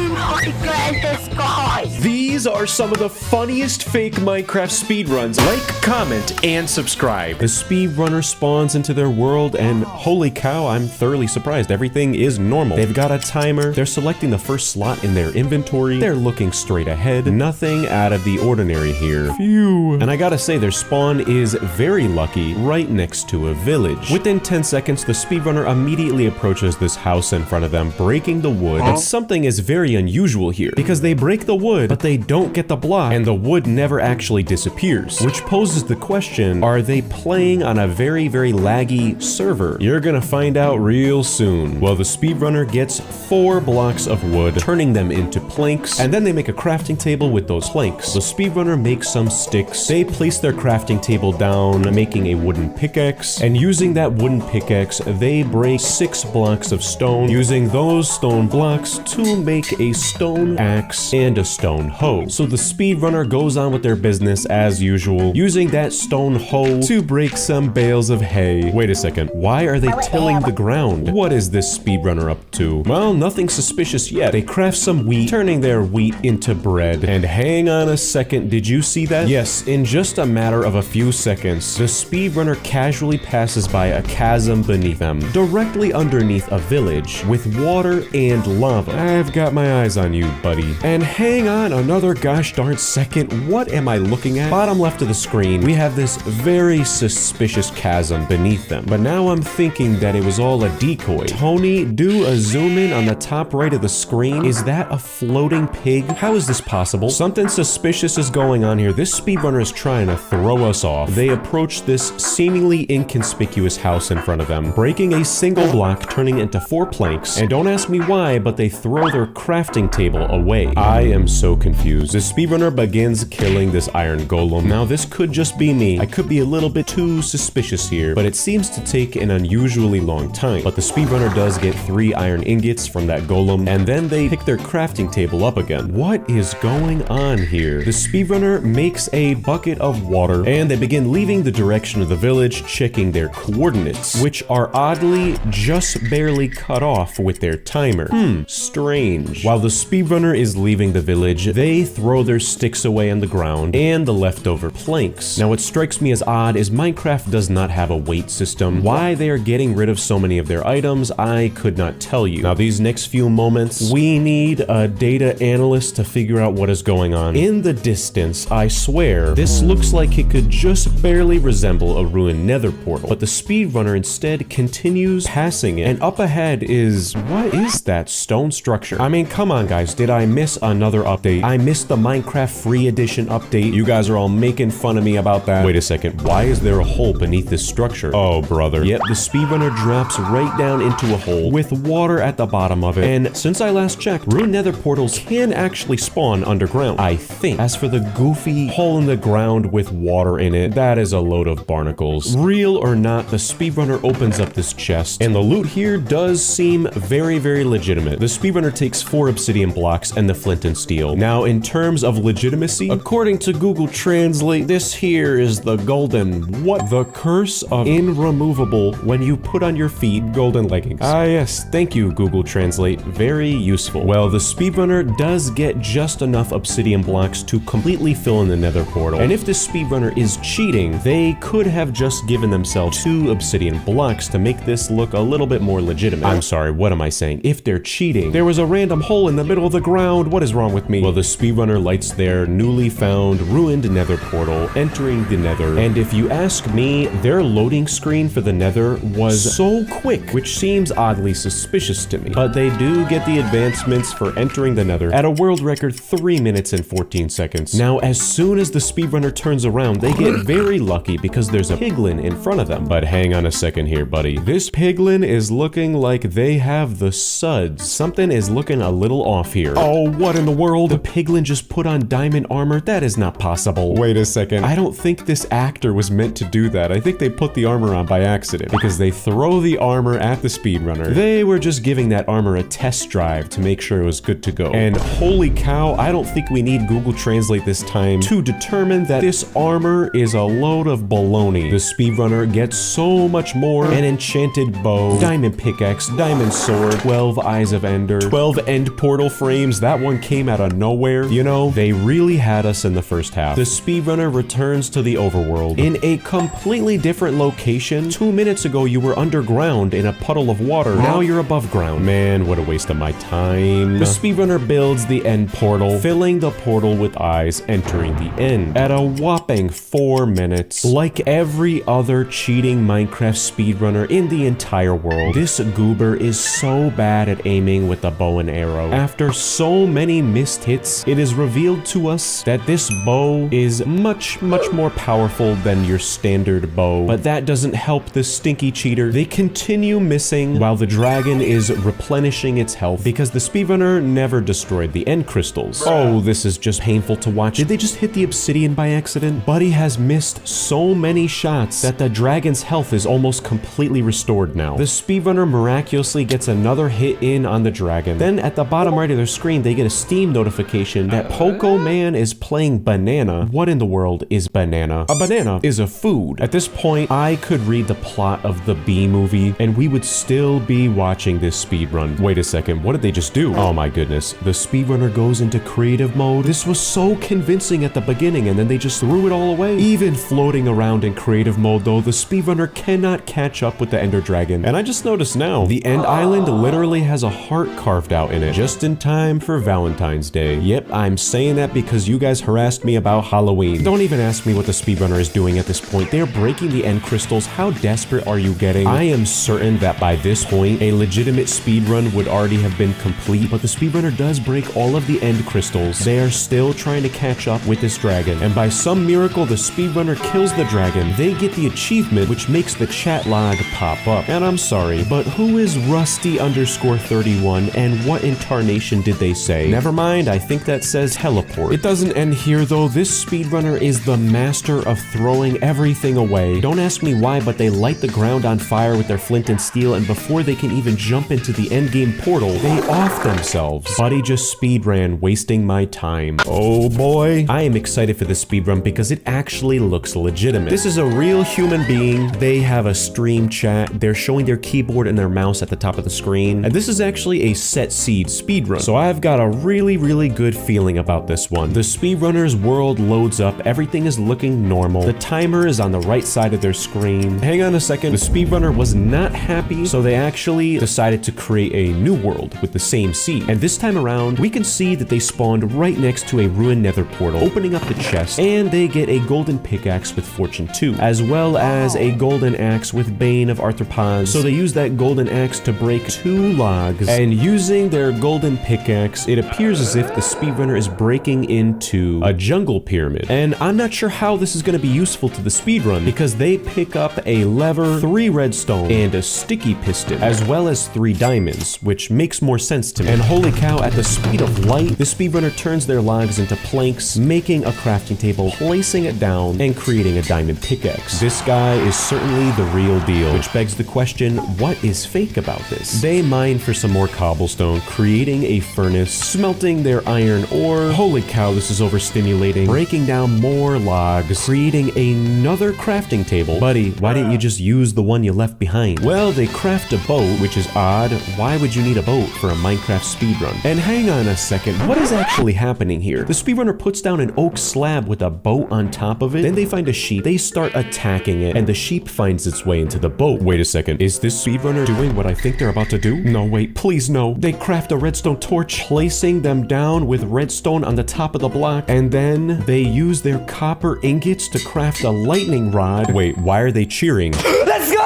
my goodness, guys. These are some of the funniest fake Minecraft speedruns. Like, comment, and subscribe. The speedrunner spawns into their world, and holy cow, I'm thoroughly surprised. Everything is normal. They've got a timer. They're selecting the first slot in their inventory. They're looking straight ahead. Nothing out of the ordinary here. Phew. And I gotta say, their spawn is very lucky, right next to a village. Within 10 seconds, the speedrunner immediately approaches this house in front of them, breaking the wood. But something is very unusual here, because they break the wood, but they don't get the block, and the wood never actually disappears, which poses the question, are they playing on a very, very laggy server? You're gonna find out real soon. Well, the speedrunner gets 4 blocks of wood, turning them into planks, and then they make a crafting table with those planks. The speedrunner makes some sticks. They place their crafting table down, making a wooden pickaxe, and using that wooden pickaxe, they break 6 blocks of stone, using those stone blocks to make a stone axe and a stone hoe. So the speedrunner goes on with their business as usual, using that stone hoe to break some bales of hay. Wait a second, why are they tilling the ground? What is this speedrunner up to? Well, nothing suspicious yet. They craft some wheat, turning their wheat into bread. And hang on a second, did you see that? Yes, in just a matter of a few seconds, the speedrunner casually passes by a chasm beneath them, directly underneath a village with water and lava. I've got my eyes on you, buddy. And hang on another gosh darn second, what am I looking at? Bottom left of the screen, we have this very suspicious chasm beneath them. But now I'm thinking that it was all a decoy. Tony, do a zoom in on the top right of the screen. Is that a floating pig? How is this possible? Something suspicious is going on here. This speedrunner is trying to throw us off. They approach this seemingly inconspicuous house in front of them, breaking a single block, turning it into 4 planks. And don't ask me why, but they throw their crafting table away. I am so confused. The speedrunner begins killing this iron golem. Now this could just be me. I could be a little bit too suspicious here, but it seems to take an unusually long time. But the speedrunner does get 3 iron ingots from that golem, and then they pick their crafting table up again. What is going on here? The speedrunner makes a bucket of water, and they begin leaving the direction of the village, checking their coordinates, which are oddly just barely cut off with their timer. Strange. While the speedrunner is leaving the village, they throw their sticks away on the ground and the leftover planks. Now what strikes me as odd is Minecraft does not have a weight system. Why they are getting rid of so many of their items, I could not tell you. Now these next few moments, we need a data analyst to figure out what is going on. In the distance, I swear, this looks like it could just barely resemble a ruined nether portal, but the speedrunner instead continues passing it, and up ahead is, what is that stone structure? I mean, come on guys, did I miss another update? I missed the Minecraft free edition update. You guys are all making fun of me about that. Wait a second, why is there a hole beneath this structure? Oh brother. Yep, the speedrunner drops right down into a hole with water at the bottom of it, and since I last checked, ruined nether portals can actually spawn underground, I think. As for the goofy hole in the ground with water in it, that is a load of barnacles. Real or not, the speedrunner opens up this chest, and the loot here does seem very, very legitimate. The speedrunner takes 4 obsidian blocks and the flint and steel. Now, in terms of legitimacy, according to Google Translate, this here is the golden, what? The curse of irremovable when you put on your feet golden leggings. Ah yes, thank you Google Translate, very useful. Well, the speedrunner does get just enough obsidian blocks to completely fill in the nether portal, and if this speedrunner is cheating, they could have just given themselves 2 obsidian blocks to make this look a little bit more legitimate. I'm sorry, what am I saying? If they're cheating, there was a random hole in the middle of the ground, what is wrong with me? Well, the speedrunner lights their newly found ruined nether portal, entering the nether, and if you ask me, their loading screen for the nether was so quick, which seems oddly suspicious to me, but they do get the advancements for entering the nether at a world record 3 minutes and 14 seconds. Now, as soon as the speedrunner turns around, they get very lucky because there's a piglin in front of them. But hang on a second here, buddy. This piglin is looking like they have the suds. Something is looking a little off here. Oh, what in the world? The piglin villain just put on diamond armor? That is not possible. Wait a second. I don't think this actor was meant to do that. I think they put the armor on by accident because they throw the armor at the speedrunner. They were just giving that armor a test drive to make sure it was good to go. And holy cow, I don't think we need Google Translate this time to determine that this armor is a load of baloney. The speedrunner gets so much more: an enchanted bow, diamond pickaxe, diamond sword, 12 eyes of ender, 12 end portal frames. That one came out of nowhere. You know, they really had us in the first half. The speedrunner returns to the overworld in a completely different location. 2 minutes ago, you were underground in a puddle of water. Now you're above ground. Man, what a waste of my time. The speedrunner builds the end portal, filling the portal with eyes, entering the end at a whopping 4 minutes. Like every other cheating Minecraft speedrunner in the entire world, this goober is so bad at aiming with the bow and arrow. After so many missed hits, it is revealed to us that this bow is much more powerful than your standard bow. But that doesn't help the stinky cheater. They continue missing while the dragon is replenishing its health because the speedrunner never destroyed the end crystals. Oh, this is just painful to watch. Did they just hit the obsidian by accident? Buddy has missed so many shots that the dragon's health is almost completely restored now. The speedrunner miraculously gets another hit in on the dragon. Then at the bottom right of their screen, they get a Steam notification that Poco Man is playing banana. What in the world is banana? A banana is a food. At this point, I could read the plot of the B movie and we would still be watching this speedrun. Wait a second, what did they just do? Oh my goodness. The speedrunner goes into creative mode. This was so convincing at the beginning and then they just threw it all away. Even floating around in creative mode though, the speedrunner cannot catch up with the ender dragon. And I just noticed now, the end island literally has a heart carved out in it, just in time for Valentine's Day. Yep, I'm saying that because you guys harassed me about Halloween. Don't even ask me what the speedrunner is doing at this point. They're breaking the end crystals. How desperate are you getting? I am certain that by this point, a legitimate speedrun would already have been complete, but the speedrunner does break all of the end crystals. They are still trying to catch up with this dragon, and by some miracle, the speedrunner kills the dragon. They get the achievement, which makes the chat log pop up. And I'm sorry, but who is Rusty_31 and what in tarnation did they say? Never mind, I think that says teleport. It doesn't end here though. This speedrunner is the master of throwing everything away. Don't ask me why, but they light the ground on fire with their flint and steel, and before they can even jump into the endgame portal, they off themselves. Buddy just speedran, wasting my time. Oh boy. I am excited for this speedrun because it actually looks legitimate. This is a real human being. They have a stream chat. They're showing their keyboard and their mouse at the top of the screen. And this is actually a set seed speedrun. So I've got a really good feeling about this one. The speedrunner's world loads up. Everything is looking normal. The timer is on the right side of their screen. Hang on a second. The speedrunner was not happy, so they actually decided to create a new world with the same seed. And this time around, we can see that they spawned right next to a ruined nether portal, opening up the chest, and they get a golden pickaxe with Fortune 2, as well as a golden axe with Bane of Arthropods. So they use that golden axe to break 2 logs, and using their golden pickaxe, it appears as if the speedrunner is breaking into a jungle pyramid. And I'm not sure how this is going to be useful to the speedrun because they pick up a lever, 3 redstone, and a sticky piston, as well as 3 diamonds, which makes more sense to me. And holy cow, at the speed of light, the speedrunner turns their logs into planks, making a crafting table, placing it down, and creating a diamond pickaxe. This guy is certainly the real deal, which begs the question, what is fake about this? They mine for some more cobblestone, creating a furnace, smelting their iron ore. Holy cow, this is overstimulating. Breaking down more logs, creating another crafting table. Buddy, why didn't you just use the one you left behind? Well, they craft a boat, which is odd. Why would you need a boat for a Minecraft speedrun? And hang on a second, what is actually happening here? The speedrunner puts down an oak slab with a boat on top of it. Then they find a sheep. They start attacking it, and the sheep finds its way into the boat. Wait a second, is this speedrunner doing what I think they're about to do? No, wait, please no. They craft a redstone torch, placing them down with redstone on the top of the block, and then they use their copper ingots to craft a lightning rod. Wait, why are they cheering? Let's go!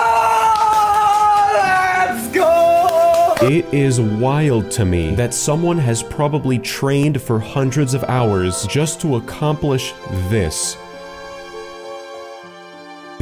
Let's go! It is wild to me that someone has probably trained for hundreds of hours just to accomplish this.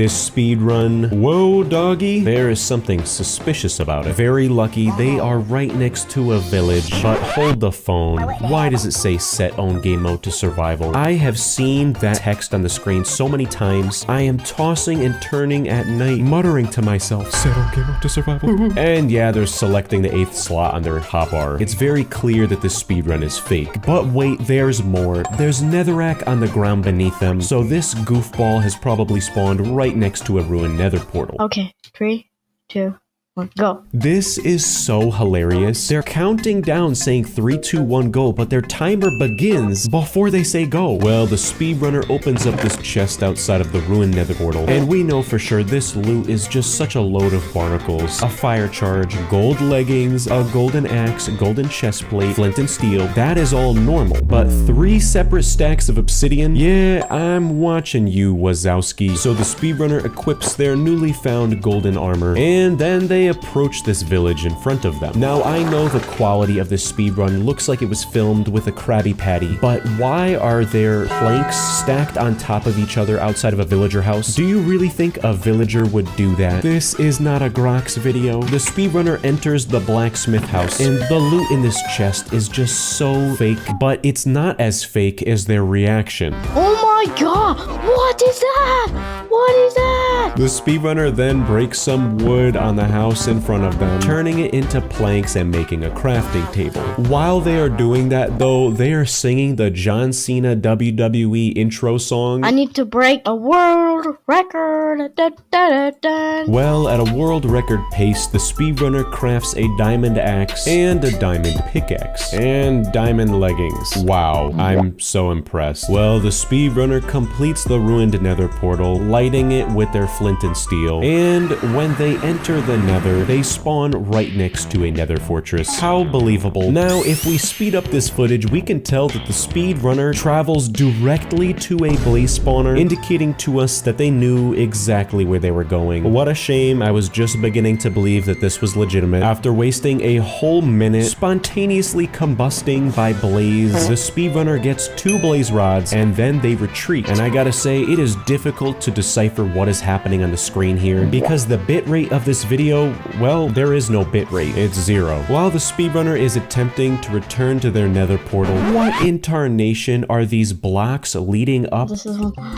This speed run, whoa doggy, there is something suspicious about it. Very lucky they are right next to a village, but hold the phone. Why does it say set own game mode to survival? I have seen that text on the screen so many times. I am tossing and turning at night, muttering to myself, set own game mode to survival. And yeah, they're selecting the 8th slot on their hotbar. It's very clear that this speedrun is fake. But wait, there's more. There's netherrack on the ground beneath them, so this goofball has probably spawned right next to a ruined nether portal. Okay, 3, 2, 1, go. This is so hilarious. They're counting down saying 3, 2, 1, go, but their timer begins before they say go. Well, the speedrunner opens up this chest outside of the ruined nether portal, and we know for sure this loot is just such a load of barnacles. A fire charge, gold leggings, a golden axe, golden chest plate, flint and steel. That is all normal, but 3 separate stacks of obsidian? Yeah, I'm watching you, Wazowski. So the speedrunner equips their newly found golden armor, and then they approach this village in front of them. Now, I know the quality of this speedrun looks like it was filmed with a Krabby Patty, but why are there planks stacked on top of each other outside of a villager house? Do you really think a villager would do that? This is not a Grox video. The speedrunner enters the blacksmith house, and the loot in this chest is just so fake, but it's not as fake as their reaction. Oh my god! What is that? What is that? The speedrunner then breaks some wood on the house in front of them, turning it into planks and making a crafting table. While they are doing that though, they are singing the John Cena WWE intro song. I need to break a world record. Da, da, da, da. Well, at a world record pace, the speedrunner crafts a diamond axe and a diamond pickaxe and diamond leggings. Wow, I'm so impressed. Well, the speedrunner completes the ruined nether portal, lighting it with their flint and steel, and when they enter the nether, they spawn right next to a nether fortress. How believable. Now, if we speed up this footage, we can tell that the speedrunner travels directly to a blaze spawner, indicating to us that they knew exactly where they were going. What a shame. I was just beginning to believe that this was legitimate. After wasting a whole minute spontaneously combusting by blaze, the speedrunner gets 2 blaze rods, and then they retreat. And I gotta say, it is difficult to decipher what is happening on the screen here, because the bitrate of this video, well, there is no bitrate. It's 0. While the speedrunner is attempting to return to their nether portal, what in tarnation are these blocks leading up? This is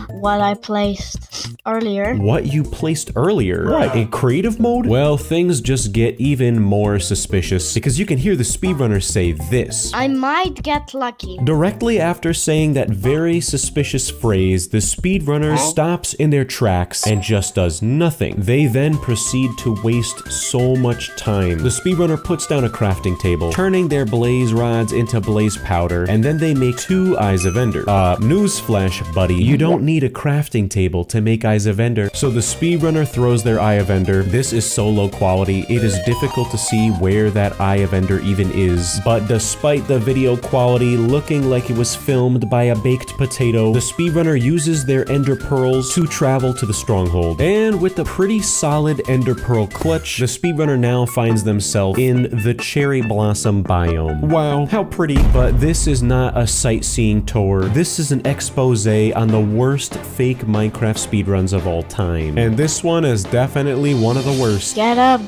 what I placed earlier. What you placed earlier? What, in creative mode? Well, things just get even more suspicious, because you can hear the speedrunner say this. I might get lucky. Directly after saying that very suspicious phrase, the speedrunner stops in their tracks and just does nothing. They then proceed to waste so much time. The speedrunner puts down a crafting table, turning their blaze rods into blaze powder, and then they make 2 eyes of ender. Newsflash, buddy, you don't need a crafting table to make eyes of ender. So the speedrunner throws their eye of ender. This is so low quality, it is difficult to see where that eye of ender even is. But despite the video quality looking like it was filmed by a baked potato, the speedrunner uses their ender pearls to travel to the stronghold. And with a pretty solid ender pearl clutch, the speedrunner now finds themselves in the cherry blossom biome. Wow, how pretty. But this is not a sightseeing tour. This is an expose on the worst fake Minecraft speedruns of all time. And this one is definitely one of the worst. Get up,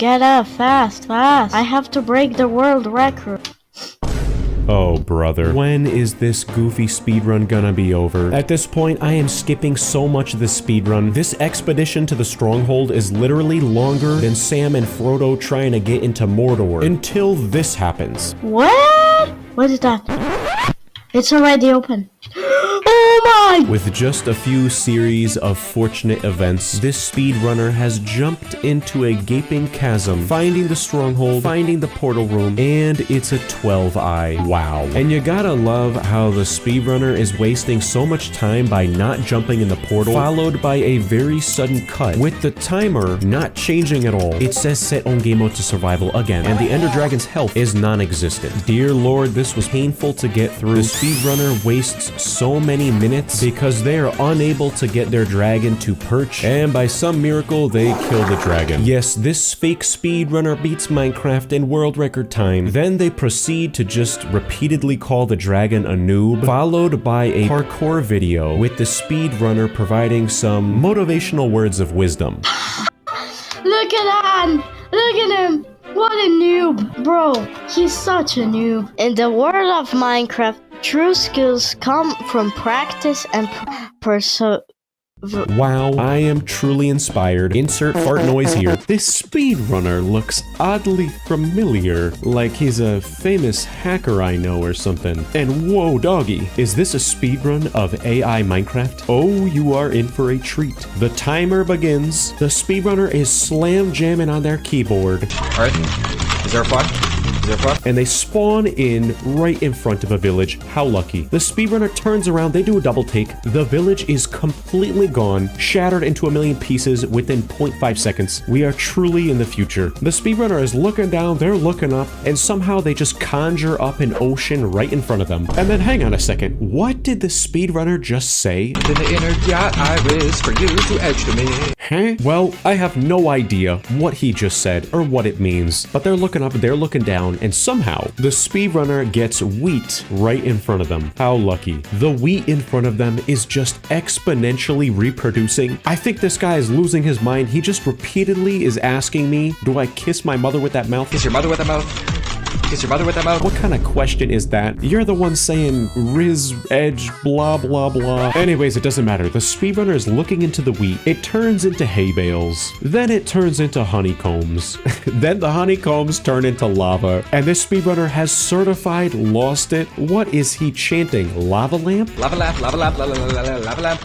fast, fast. I have to break the world record. Oh, brother. When is this goofy speedrun gonna be over? At this point, I am skipping so much of the speedrun. This expedition to the stronghold is literally longer than Sam and Frodo trying to get into Mordor. Until this happens. What? What is that? It's already open. Oh my! With just a few series of fortunate events, this speedrunner has jumped into a gaping chasm, finding the stronghold, finding the portal room, and it's a 12-eye. Wow. And you gotta love how the speedrunner is wasting so much time by not jumping in the portal, followed by a very sudden cut, with the timer not changing at all. It says set on game mode to survival again, and the Ender Dragon's health is non-existent. Dear Lord, this was painful to get through. The speedrunner wastes so many minutes minutes because they are unable to get their dragon to perch, and by some miracle, they kill the dragon. Yes, this fake speedrunner beats Minecraft in world record time. Then they proceed to just repeatedly call the dragon a noob, followed by a parkour video with the speedrunner providing some motivational words of wisdom. Look at that! Look at him! What a noob! Bro, he's such a noob. In the world of Minecraft, true skills come from practice and Wow, I am truly inspired. Insert fart noise here. This speedrunner looks oddly familiar, like he's a famous hacker I know or something. And whoa, doggy, is this a speedrun of AI Minecraft? Oh, you are in for a treat. The timer begins. The speedrunner is slam jamming on their keyboard. Alright, is there a fun? And they spawn in right in front of a village. How lucky. The speedrunner turns around, they do a double take. The village is completely gone, shattered into a million pieces within 0.5 seconds. We are truly in the future. The speedrunner is looking down, they're looking up, and somehow they just conjure up an ocean right in front of them. And then hang on a second, what did the speedrunner just say? In the inner yacht iris for you to edge to me. Huh? Well, I have no idea what he just said or what it means, but they're looking up, they're looking down, and somehow the speedrunner gets wheat right in front of them. How lucky. The wheat in front of them is just exponentially reproducing. I think this guy is losing his mind. He just repeatedly is asking me, do I kiss my mother with that mouth? Kiss your mother with that mouth? Kiss your mother with that mouth? What kind of question is that? You're the one saying Riz, edge, blah, blah, blah. Anyways, it doesn't matter. The speedrunner is looking into the wheat. It turns into hay bales. Then it turns into honeycombs. Then the honeycombs turn into lava. And this speedrunner has certified lost it. What is he chanting? Lava lamp? Lava lamp, lava lamp, lava lamp, lava lamp.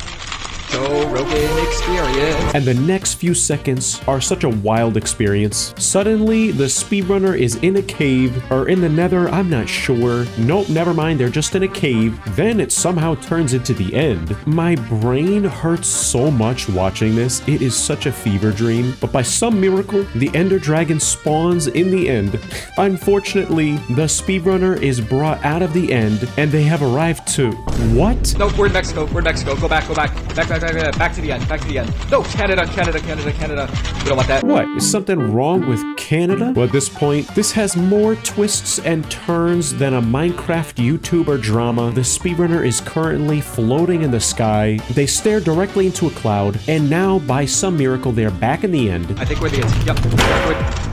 Joe Rogan experience. And the next few seconds are such a wild experience. Suddenly, the speedrunner is in a cave, or in the nether, I'm not sure. Nope, never mind, they're just in a cave. Then it somehow turns into the end. My brain hurts so much watching this. It is such a fever dream. But by some miracle, the Ender Dragon spawns in the end. Unfortunately, the speedrunner is brought out of the end, and they have arrived to... What? No, we're in Mexico. We're in Mexico. Go back, go back. Back to the end. Back to the end. No, Canada. We don't want that. What? Is something wrong with Canada? Well, at this point, this has more twists and turns than a Minecraft YouTuber drama. The speedrunner is currently floating in the sky. They stare directly into a cloud, and now, by some miracle, they're back in the end. I think we're the end. Yep.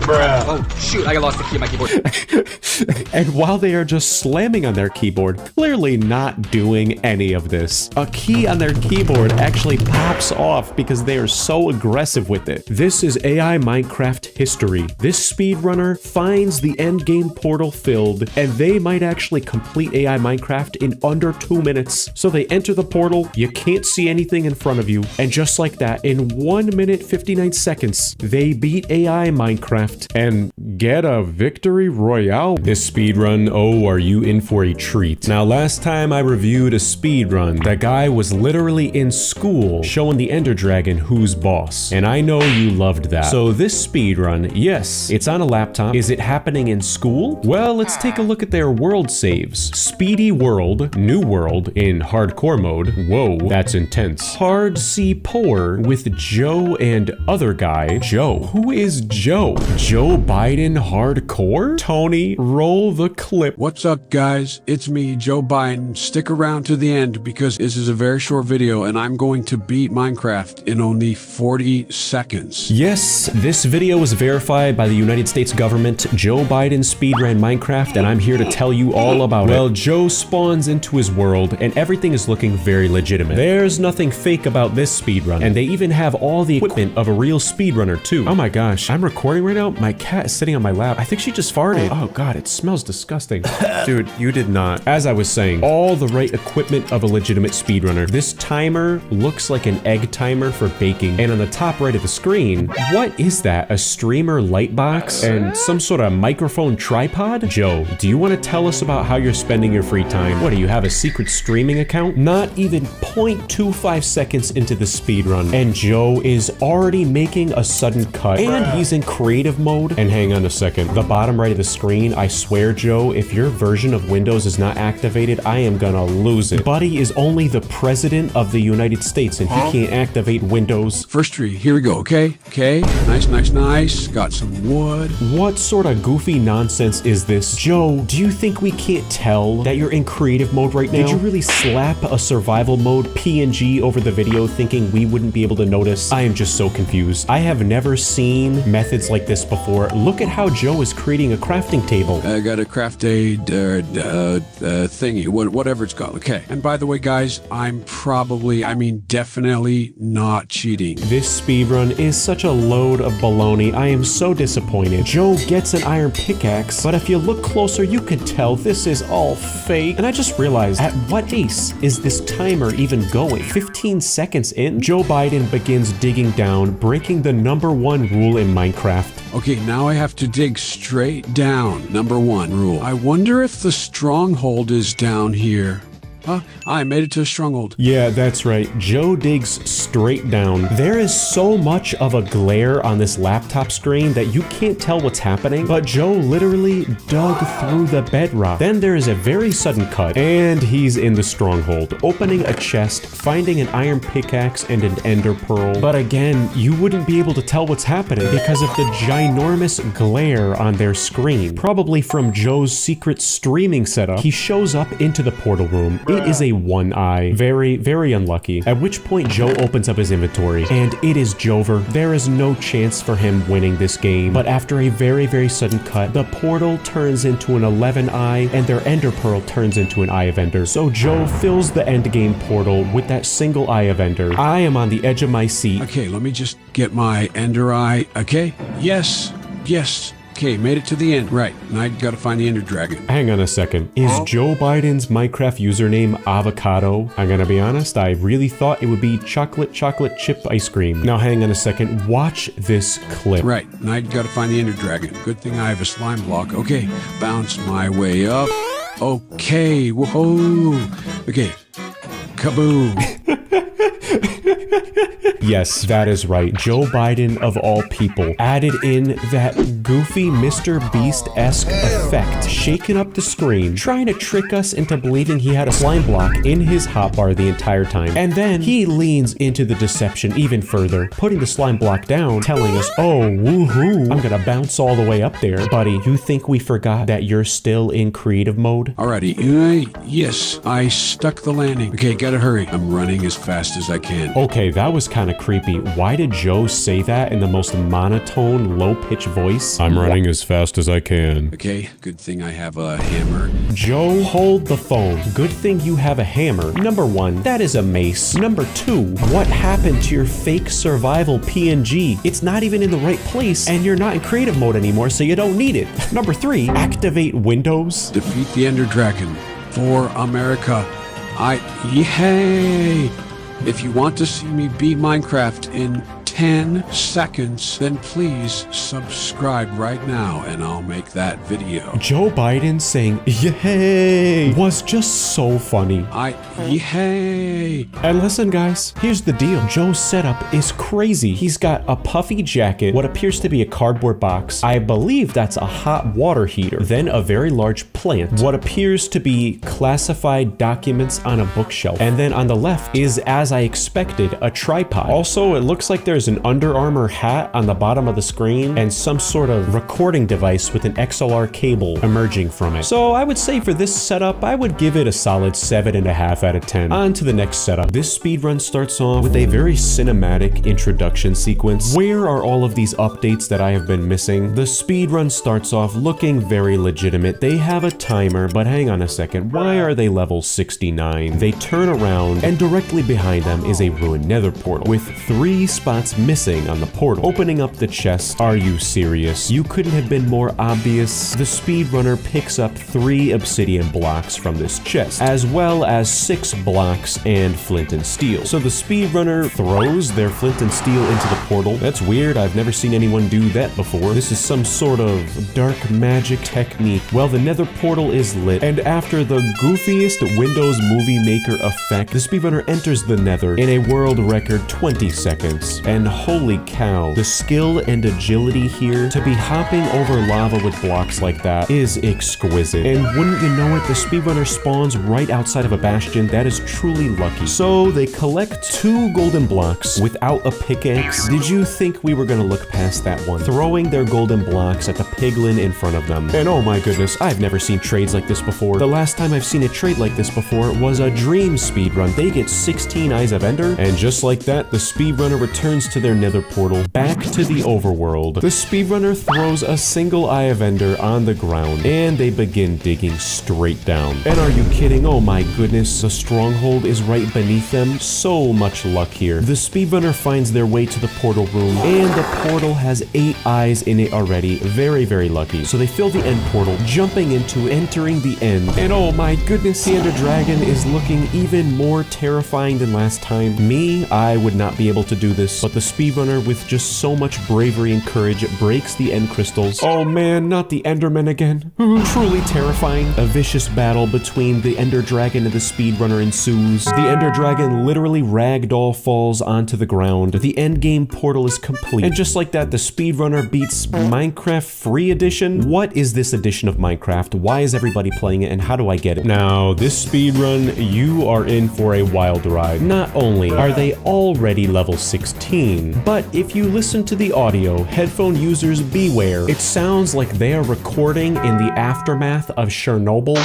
Bruh. Oh, shoot. I lost the key of my keyboard. And while they are just slamming on their keyboard, clearly not doing any of this, a key on their keyboard actually pops off because they are so aggressive with it. This is AI Minecraft history. This speedrunner finds the endgame portal filled, and they might actually complete AI Minecraft in under 2 minutes. So they enter the portal, you can't see anything in front of you, and just like that, in 1 minute 59 seconds, they beat AI Minecraft and get a victory royale. This speedrun, oh, are you in for a treat. Now, last time I reviewed a speedrun, the guy was literally in school showing the Ender Dragon who's boss. And I know you loved that. So this speedrun, yes, it's on a laptop. Is it happening in school? Well, let's take a look at their world saves. Speedy world, new world in hardcore mode. Whoa, that's intense. Hard C poor with Joe and other guy. Joe. Who is Joe? Joe Biden hardcore? Tony, roll the clip. What's up, guys? It's me, Joe Biden. Stick around to the end because this is a very short video and I'm going to beat Minecraft in only 40 seconds. Yes, this video was verified by the United States government. Joe Biden speedran Minecraft, and I'm here to tell you all about it. Well, Joe spawns into his world, and everything is looking very legitimate. There's nothing fake about this speedrun, and they even have all the equipment of a real speedrunner, too. Oh my gosh, I'm recording right now. My cat is sitting on my lap. I think she just farted. Oh god, it smells disgusting. Dude, you did not. As I was saying, all the right equipment of a legitimate speedrunner. This timer looks like an egg timer for baking, and on the top right of the screen, what is that? A streamer light box and some sort of microphone tripod? Joe, do you want to tell us about how you're spending your free time? What, do you have a secret streaming account? Not even 0.25 seconds into the speedrun, and Joe is already making a sudden cut, and he's in creative mode mode. And hang on a second, the bottom right of the screen, I swear, Joe, if your version of Windows is not activated, I am gonna lose it. Buddy is only the president of the United States and he can't activate Windows. First tree, here we go, okay? Okay, nice. Got some wood. What sort of goofy nonsense is this? Joe, do you think we can't tell that you're in creative mode right now? Did you really slap a survival mode PNG over the video thinking we wouldn't be able to notice? I am just so confused. I have never seen methods like this before. Look at how Joe is creating a crafting table. I got to craft a thingy, whatever it's called. Okay. And by the way, guys, I'm definitely not cheating. This speedrun is such a load of baloney. I am so disappointed. Joe gets an iron pickaxe, but if you look closer, you can tell this is all fake. And I just realized, at what pace is this timer even going? 15 seconds in, Joe Biden begins digging down, breaking the #1 rule in Minecraft. Okay, now I have to dig straight down. #1 rule. I wonder if the stronghold is down here. Huh? I made it to a stronghold. Yeah, that's right. Joe digs straight down. There is so much of a glare on this laptop screen that you can't tell what's happening, but Joe literally dug through the bedrock. Then there is a very sudden cut, and he's in the stronghold, opening a chest, finding an iron pickaxe and an ender pearl. But again, you wouldn't be able to tell what's happening because of the ginormous glare on their screen. Probably from Joe's secret streaming setup. He shows up into the portal room. It is a one eye. Very unlucky. At which point Joe opens up his inventory, and it is Jover. There is no chance for him winning this game. But after a very sudden cut, the portal turns into an 11 eye, and their ender pearl turns into an eye of ender. So Joe fills the end game portal with that single eye of ender. I am on the edge of my seat. Okay, let me just get my ender eye. Okay, yes. Okay, made it to the end. Right, now I gotta find the ender dragon. Hang on a second. Is Joe Biden's Minecraft username avocado? I'm gonna be honest, I really thought it would be chocolate chip ice cream. Now hang on a second. Watch this clip. Right, now I gotta find the ender dragon. Good thing I have a slime block. Okay, bounce my way up. Okay, whoa. Okay, kaboom. Yes, that is right. Joe Biden, of all people, added in that goofy Mr. Beast-esque effect, shaking up the screen, trying to trick us into believing he had a slime block in his hotbar the entire time. And then he leans into the deception even further, putting the slime block down, telling us, oh, woohoo, I'm gonna bounce all the way up there. Buddy, you think we forgot that you're still in creative mode? Alrighty, yes, I stuck the landing. Okay, gotta hurry. I'm running as fast as I can. Okay, that was kind of creepy. Why did Joe say that in the most monotone, low-pitched voice? I'm running as fast as I can. Okay, good thing I have a hammer. Joe, hold the phone. Good thing you have a hammer. #1, that is a mace. #2, what happened to your fake survival PNG? It's not even in the right place, and you're not in creative mode anymore, so you don't need it. #3, activate Windows. Defeat the ender dragon for America. Yay! If you want to see me beat Minecraft in 10 seconds, then please subscribe right now and I'll make that video. Joe Biden saying yay was just so funny. Yay! And listen guys, here's the deal. Joe's setup is crazy. He's got a puffy jacket, what appears to be a cardboard box. I believe that's a hot water heater. Then a very large plant, what appears to be classified documents on a bookshelf. And then on the left is, as I expected, a tripod. Also, it looks like there's an Under Armour hat on the bottom of the screen and some sort of recording device with an XLR cable emerging from it. So I would say for this setup, I would give it a solid 7.5 out of 10. On to the next setup. This speedrun starts off with a very cinematic introduction sequence. Where are all of these updates that I have been missing? The speedrun starts off looking very legitimate. They have a timer, but hang on a second. Why are they level 69? They turn around and directly behind them is a ruined nether portal with 3 spots missing on the portal. Opening up the chest. Are you serious? You couldn't have been more obvious. The speedrunner picks up 3 obsidian blocks from this chest, as well as 6 blocks and flint and steel. So the speedrunner throws their flint and steel into the portal. That's weird. I've never seen anyone do that before. This is some sort of dark magic technique. Well, the nether portal is lit, and after the goofiest Windows Movie Maker effect, the speedrunner enters the nether in a world record 20 seconds. And and holy cow, the skill and agility here to be hopping over lava with blocks like that is exquisite. And wouldn't you know it, the speedrunner spawns right outside of a bastion. That is truly lucky. So they collect 2 golden blocks without a pickaxe. Did you think we were gonna look past that one? Throwing their golden blocks at the piglin in front of them. And oh my goodness, I've never seen trades like this before. The last time I've seen a trade like this before was a dream speedrun. They get 16 Eyes of Ender, and just like that, the speedrunner returns to their nether portal, back to the overworld. The speedrunner throws a single Eye of Ender on the ground, and they begin digging straight down. And are you kidding? Oh my goodness, the stronghold is right beneath them. So much luck here. The speedrunner finds their way to the portal room, and the portal has 8 eyes in it already. Very, very lucky. So they fill the end portal, jumping into entering the end. And oh my goodness, the Ender Dragon is looking even more terrifying than last time. Me, I would not be able to do this, but the speedrunner, with just so much bravery and courage, breaks the end crystals. Oh man, not the Enderman again. Truly terrifying. A vicious battle between the Ender Dragon and the speedrunner ensues. The Ender Dragon literally ragdoll falls onto the ground. The endgame portal is complete. And just like that, the speedrunner beats Minecraft Free Edition. What is this edition of Minecraft? Why is everybody playing it, and how do I get it? Now, this speedrun, you are in for a wild ride. Not only are they already level 16, but if you listen to the audio, headphone users beware. It sounds like they are recording in the aftermath of Chernobyl.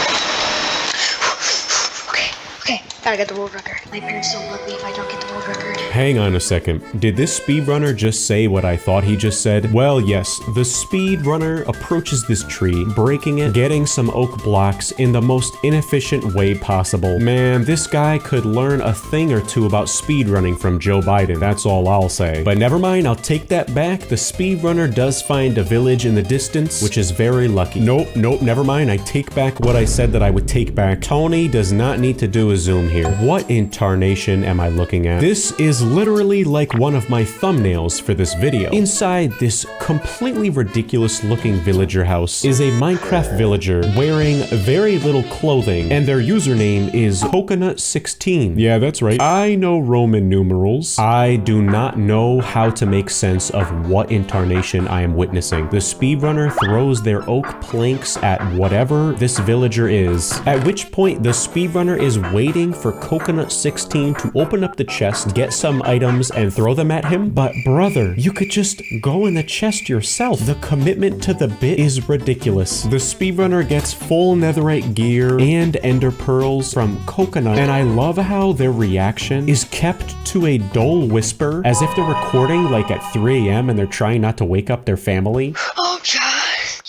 Okay, gotta get the world record. My parents don't love me if I don't get the world record. Hang on a second. Did this speedrunner just say what I thought he just said? Well, yes. The speedrunner approaches this tree, breaking it, getting some oak blocks in the most inefficient way possible. Man, this guy could learn a thing or two about speedrunning from Joe Biden. That's all I'll say. But never mind, I'll take that back. The speedrunner does find a village in the distance, which is very lucky. Nope, never mind. I take back what I said that I would take back. Tony does not need to do a zoom here. What in tarnation am I looking at? This is literally like one of my thumbnails for this video. Inside this completely ridiculous looking villager house is a Minecraft villager wearing very little clothing, and their username is Coconut16. Yeah, that's right. I know Roman numerals. I do not know how to make sense of what in tarnation I am witnessing. The speedrunner throws their oak planks at whatever this villager is, at which point the speedrunner is waiting for Coconut16 to open up the chest, get some items, and throw them at him. But brother, you could just go in the chest yourself. The commitment to the bit is ridiculous. The speedrunner gets full netherite gear and ender pearls from Coconut, and I love how their reaction is kept to a dull whisper, as if they're recording like at 3 a.m. and they're trying not to wake up their family. Oh god!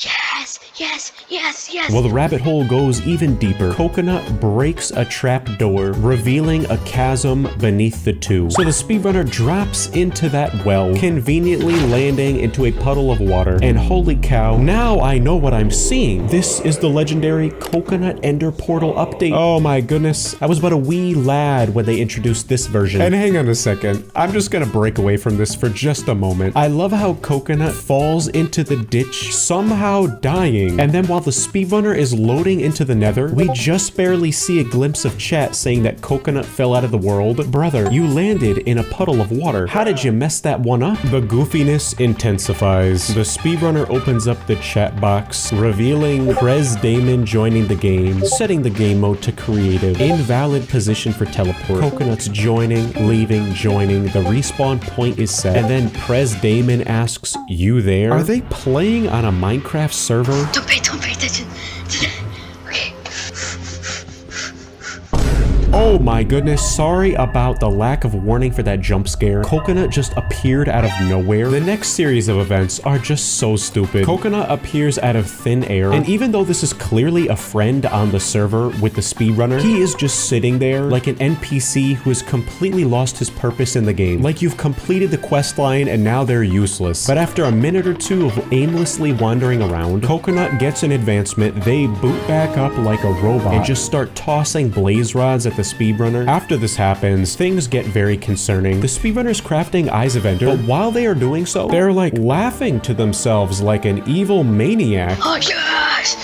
Yes! Well, the rabbit hole goes even deeper. Coconut breaks a trap door, revealing a chasm beneath the two. So the speedrunner drops into that well, conveniently landing into a puddle of water. And holy cow, now I know what I'm seeing. This is the legendary Coconut Ender Portal update. Oh my goodness. I was but a wee lad when they introduced this version. And hang on a second. I'm just gonna break away from this for just a moment. I love how Coconut falls into the ditch, somehow dying. And then while the speedrunner is loading into the nether, we just barely see a glimpse of chat saying that Coconut fell out of the world. Brother, you landed in a puddle of water. How did you mess that one up? The goofiness intensifies. The speedrunner opens up the chat box, revealing Prez Damon joining the game, setting the game mode to creative, invalid position for teleport, Coconut's joining, leaving, joining, the respawn point is set, and then Prez Damon asks, you there? Are they playing on a Minecraft server? Don't pay attention. Okay. Oh my goodness, sorry about the lack of warning for that jump scare. Coconut just appeared out of nowhere. The next series of events are just so stupid. Coconut appears out of thin air, and even though this is clearly a friend on the server with the speedrunner, he is just sitting there like an NPC who has completely lost his purpose in the game. Like you've completed the quest line and now they're useless. But after a minute or two of aimlessly wandering around, Coconut gets an advancement, they boot back up like a robot and just start tossing blaze rods at the speedrunner. After this happens, things get very concerning. The speedrunner's crafting Eyes of Ender, but while they are doing so, they're like laughing to themselves like an evil maniac. Oh yes!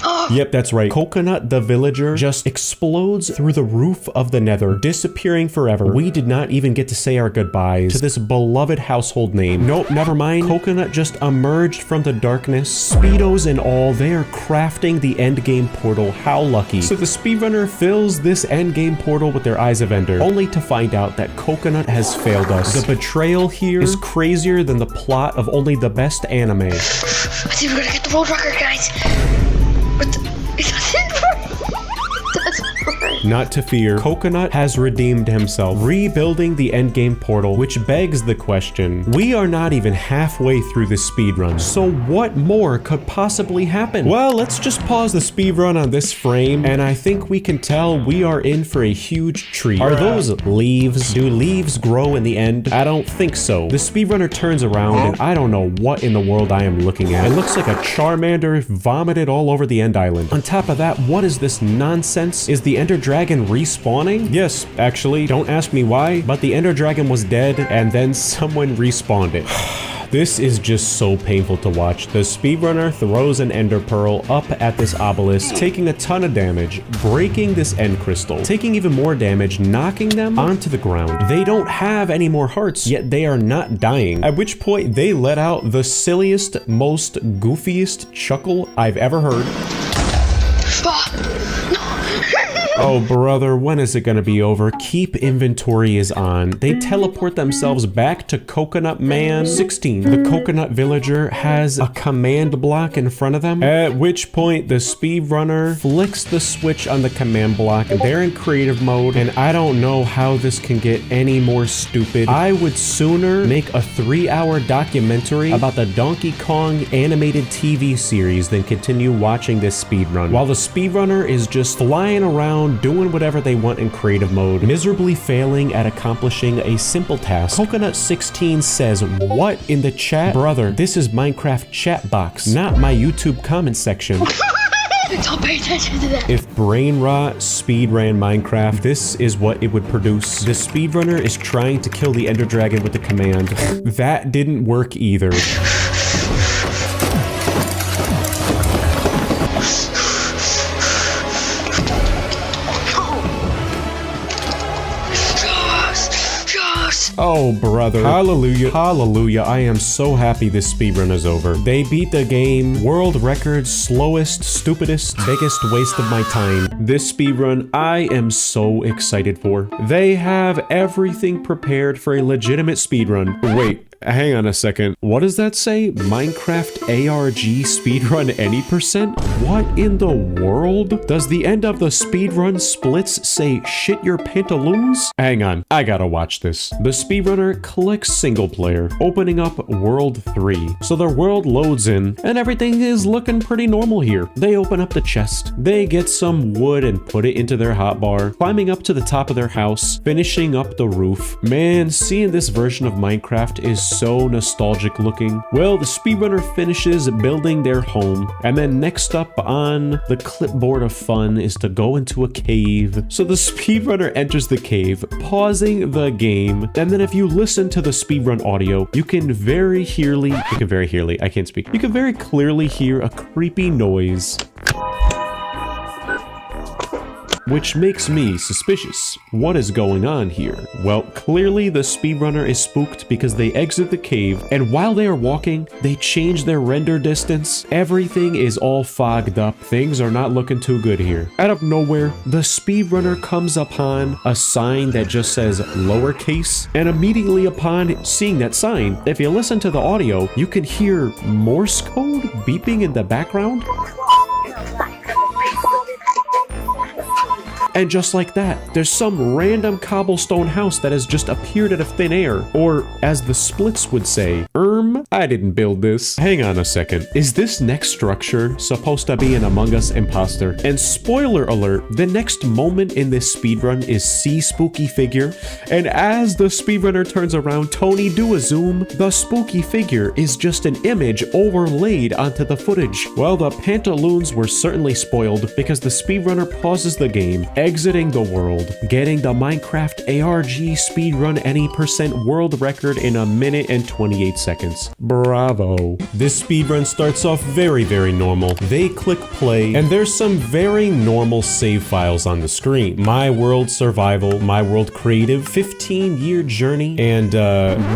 Oh Yep, that's right. Coconut the villager just explodes through the roof of the nether, disappearing forever. We did not even get to say our goodbyes to this beloved household name. Nope, never mind. Coconut just emerged from the darkness. Speedos and all, they are crafting the endgame portal. How lucky. So the speedrunner fills this endgame portal with their eyes of ender, only to find out that Coconut has failed us. The betrayal here is crazier than the plot of only the best anime. I think we're gonna get the world record, guys. What the? It doesn't work. It doesn't work. Not to fear, Coconut has redeemed himself, rebuilding the endgame portal, which begs the question, we are not even halfway through this speedrun, so what more could possibly happen? Well, let's just pause the speedrun on this frame, and I think we can tell we are in for a huge treat. Are those leaves? Do leaves grow in the end? I don't think so. The speedrunner turns around, and I don't know what in the world I am looking at. It looks like a Charmander vomited all over the end island. On top of that, what is this nonsense? Is the Ender Dragon respawning? Yes, actually, don't ask me why, but the Ender Dragon was dead and then someone respawned it. This is just so painful to watch. The speedrunner throws an ender pearl up at this obelisk, taking a ton of damage, breaking this end crystal, taking even more damage, knocking them onto the ground. They don't have any more hearts, yet they are not dying. At which point they let out the silliest, most goofiest chuckle I've ever heard. Oh, brother, when is it gonna be over? Keep inventory is on. They teleport themselves back to Coconut Man 16. The Coconut Villager has a command block in front of them, at which point the speedrunner flicks the switch on the command block. They're in creative mode, and I don't know how this can get any more stupid. I would sooner make a 3-hour documentary about the Donkey Kong animated TV series than continue watching this speedrun. While the speedrunner is just flying around doing whatever they want in creative mode, miserably failing at accomplishing a simple task. Coconut 16 says, what in the chat? Brother, this is Minecraft chat box, not my YouTube comment section. Don't pay attention to that. If brain rot speed ran Minecraft, this is what it would produce. The speedrunner is trying to kill the Ender Dragon with the command. That didn't work either. Oh, brother. Hallelujah. Hallelujah. I am so happy this speedrun is over. They beat the game. World record, slowest, stupidest, biggest waste of my time. This speedrun, I am so excited for. They have everything prepared for a legitimate speedrun. Wait. Hang on a second. What does that say? Minecraft ARG speedrun any percent? What in the world? Does the end of the speedrun splits say shit your pantaloons? Hang on, I gotta watch this. The speedrunner clicks single player, opening up world 3. So their world loads in, and everything is looking pretty normal here. They open up the chest. They get some wood and put it into their hotbar, climbing up to the top of their house, finishing up the roof. Man, seeing this version of Minecraft is so nostalgic looking. Well, the speedrunner finishes building their home, and then next up on the clipboard of fun is to go into a cave. So the speedrunner enters the cave, pausing the game, and then if you listen to the speedrun audio, you can very clearly hear a creepy noise, which makes me suspicious. What is going on here? Well, clearly the speedrunner is spooked because they exit the cave, and while they are walking, they change their render distance. Everything is all fogged up. Things are not looking too good here. Out of nowhere, the speedrunner comes upon a sign that just says lowercase, and immediately upon seeing that sign, if you listen to the audio, you can hear Morse code beeping in the background. And just like that, there's some random cobblestone house that has just appeared out of thin air. Or, as the splits would say, I didn't build this. Hang on a second. Is this next structure supposed to be an Among Us imposter? And spoiler alert, the next moment in this speedrun is see spooky figure. And as the speedrunner turns around, Tony, do a zoom. The spooky figure is just an image overlaid onto the footage. Well, the pantaloons were certainly spoiled because the speedrunner pauses the game, exiting the world, getting the Minecraft ARG speedrun any percent world record in 1 minute and 28 seconds. Bravo. This speedrun starts off very, very normal. They click play, and there's some very normal save files on the screen. My World Survival, My World Creative, 15-year journey, and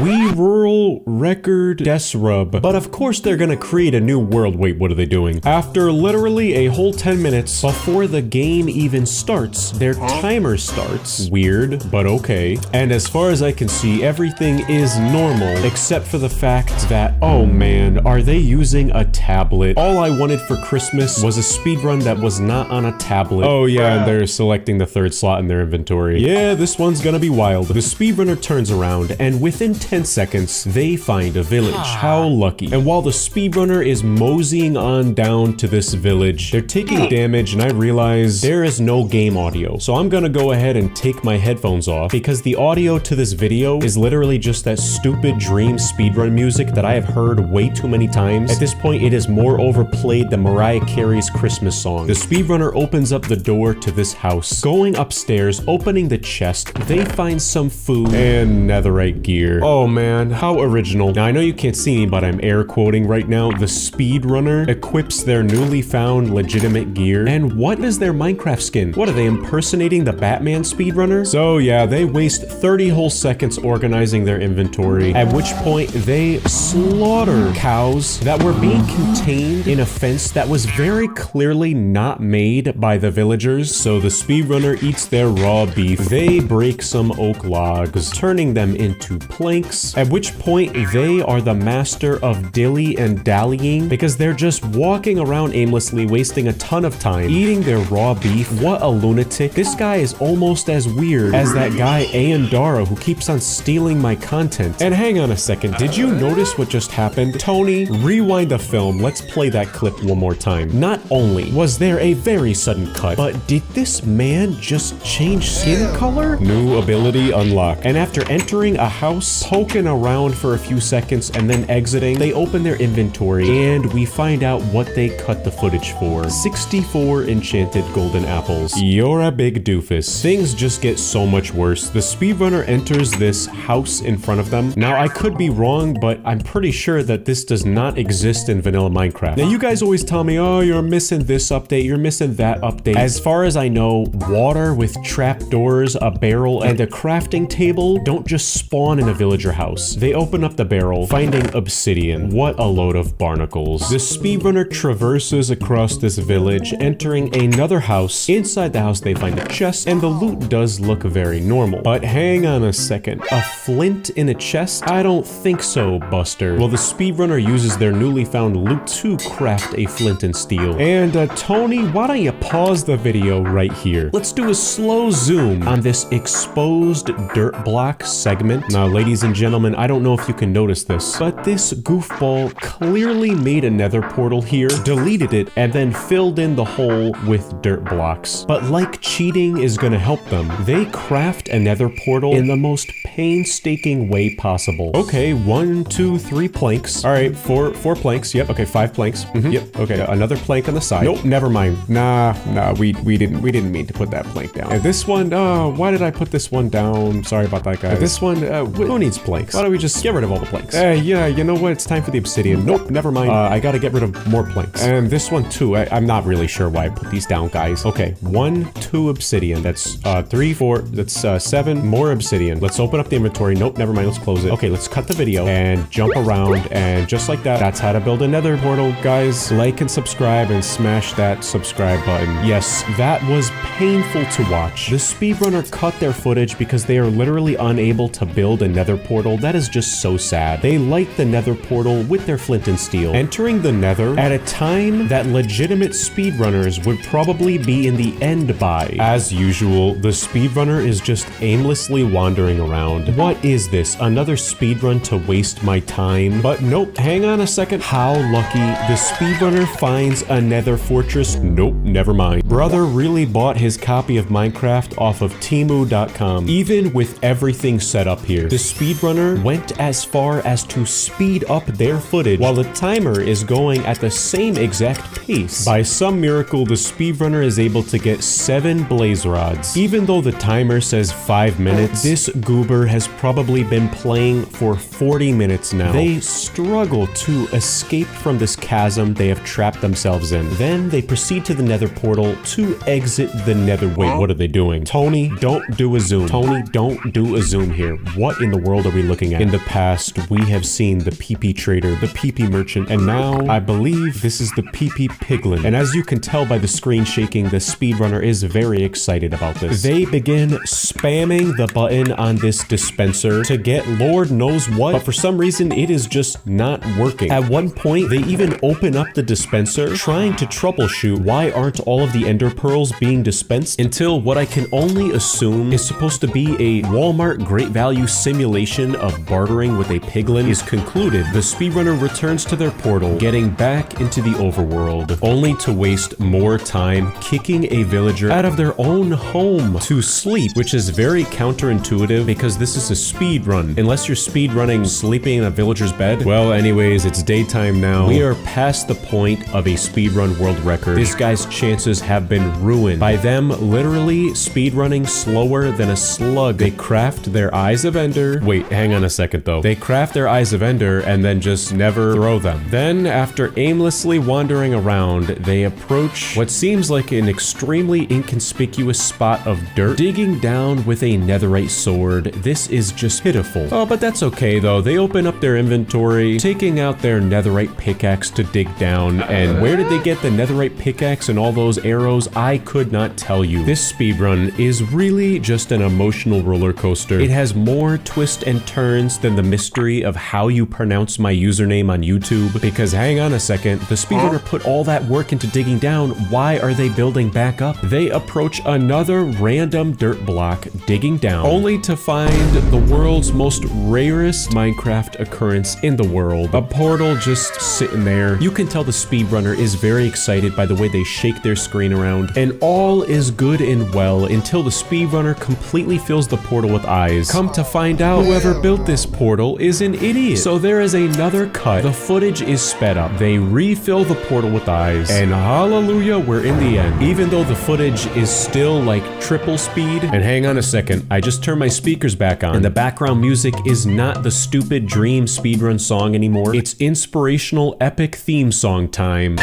We Rural Record Desrub. But of course they're gonna create a new world. Wait, what are they doing? After literally a whole 10 minutes before the game even starts, their timer starts. Weird, but okay. And as far as I can see, everything is normal, except for the fact that, oh man, are they using a tablet? All I wanted for Christmas was a speedrun that was not on a tablet. Oh yeah, and they're selecting the third slot in their inventory. Yeah, this one's gonna be wild. The speedrunner turns around, and within 10 seconds, they find a village. How lucky. And while the speedrunner is moseying on down to this village, they're taking damage, and I realize there is no game audio. So I'm gonna go ahead and take my headphones off, because the audio to this video is literally just that stupid dream speedrun music that I have heard way too many times. At this point, it is more overplayed than Mariah Carey's Christmas song. The speedrunner opens up the door to this house. Going upstairs, opening the chest, they find some food and netherite gear. Oh man, how original. Now I know you can't see me, but I'm air quoting right now. The speedrunner equips their newly found legitimate gear. And what is their Minecraft skin? What are they, impersonating the Batman speedrunner? So yeah, they waste 30 whole seconds organizing their inventory, at which point they slaughter cows that were being contained in a fence that was very clearly not made by the villagers. So the speedrunner eats their raw beef. They break some oak logs, turning them into planks, at which point they are the master of dilly and dallying, because they're just walking around aimlessly, wasting a ton of time eating their raw beef. What a lunatic. This guy is almost as weird as that guy Ayandara who keeps on stealing my content. And hang on a second, did you notice what just happened? Tony, rewind the film. Let's play that clip one more time. Not only was there a very sudden cut, but did this man just change skin color? New ability unlocked. And after entering a house, poking around for a few seconds, and then exiting, they open their inventory, and we find out what they cut the footage for. 64 enchanted golden apples. You're a big doofus. Things just get so much worse. The speedrunner enters this house in front of them. Now, I could be wrong, but I'm pretty sure that this does not exist in vanilla Minecraft. Now, you guys always tell me, oh, you're missing this update, you're missing that update. As far as I know, water with trapdoors, a barrel, and a crafting table don't just spawn in a villager house. They open up the barrel, finding obsidian. What a load of barnacles. The speedrunner traverses across this village, entering another house. Inside the house, they find a chest, and the loot does look very normal. But hang on a second. A flint in a chest? I don't think so, Buster. Well, the speedrunner uses their newly found loot to craft a flint and steel. And Tony, why don't you pause the video right here? Let's do a slow zoom on this exposed dirt block segment. Now, ladies and gentlemen, I don't know if you can notice this, but this goofball clearly made a nether portal here, deleted it, and then filled in the hole with dirt blocks. But like cheating is gonna help them, they craft a nether portal in the most painstaking way possible. Okay, 1, 2, 3 planks. All right, four planks. Yep. Okay, 5 planks. Yep. Okay, another plank on the side. Nope, never mind. Nah, we didn't mean to put that plank down. And this one, why did I put this one down? Sorry about that, guys. This one, who needs planks? Why don't we just get rid of all the planks? Yeah, you know what? It's time for the obsidian. Nope, never mind. I gotta get rid of more planks. And this one too. I'm not really sure why I put these down, guys. Okay, 1, 2 obsidian. That's 3, 4. That's 7 more obsidian. Let's open up the inventory. Nope, never mind. Let's close it. Okay, let's cut the video and jump around, and just like that, that's how to build a nether portal, guys. Like and subscribe, and smash that subscribe button. Yes, that was painful to watch. The speedrunner cut their footage because they are literally unable to build a nether portal. That is just so sad. They light the nether portal with their flint and steel, entering the nether at a time that legitimate speedrunners would probably be in the end by. As usual, the speedrunner is just aimlessly wandering around. What is this? Another speedrun to waste my time? But nope, hang on a second. How lucky. The speedrunner finds a nether fortress. Nope, never mind. Brother really bought his copy of Minecraft off of Temu.com. Even with everything set up here, the speedrunner went as far as to speed up their footage while the timer is going at the same exact pace. By some miracle, the speedrunner is able to get 7 blaze rods. Even though the timer says 5 minutes, this goober has probably been playing for 40 minutes now. They struggle to escape from this chasm they have trapped themselves in. Then they proceed to the nether portal to exit the nether. Wait, what are they doing? Tony, don't do a zoom. Tony, don't do a zoom here. What in the world are we looking at? In the past, we have seen the PP trader, the PP merchant, and now I believe this is the PP piglin. And as you can tell by the screen shaking, the speedrunner is very excited about this. They begin spamming the button on this dispenser to get Lord knows what, but for some reason it is just not working. At one point, they even open up the dispenser, trying to troubleshoot why aren't all of the ender pearls being dispensed, until what I can only assume is supposed to be a Walmart great value simulation of bartering with a piglin is concluded. The speedrunner returns to their portal, getting back into the overworld, only to waste more time kicking a villager out of their own home to sleep, which is very counterintuitive because this is a speed run. Unless you're speed running sleeping in a villager's bed. Well, anyways, it's daytime now. We are past the point of a speedrun world record. This guy's chances have been ruined by them literally speed running slower than a slug. They craft their eyes of ender. Wait, hang on a second though. They craft their eyes of ender and then just never throw them. Then, after aimlessly wandering around, they approach what seems like an extremely inconspicuous spot of dirt, digging down with a netherite sword. This is just pitiful. Oh, but that's okay though. They open up their inventory, taking out their netherite pickaxe to dig down. And where did they get the netherite pickaxe and all those arrows? I could not tell you. This speedrun is really just an emotional roller coaster. It has more twists and turns than the mystery of how you pronounce my username on YouTube. Because hang on a second, the speedrunner put all that work into digging down. Why are they building back up? They approach another random dirt block, digging down, only to find the world's most rarest Minecraft occurrence in the world. A portal just sitting there. You can tell the speedrunner is very excited by the way they shake their screen around, and all is good and well until the speedrunner completely fills the portal with eyes. Come to find out, whoever built this portal is an idiot. So there is another cut. The footage is sped up. They refill the portal with eyes, and hallelujah, we're in the end. Even though the footage is still like triple speed. And hang on a second, I just turned my speakers back on, and the background music is not the stupid dream speedrun song anymore. It's inspirational epic theme song time.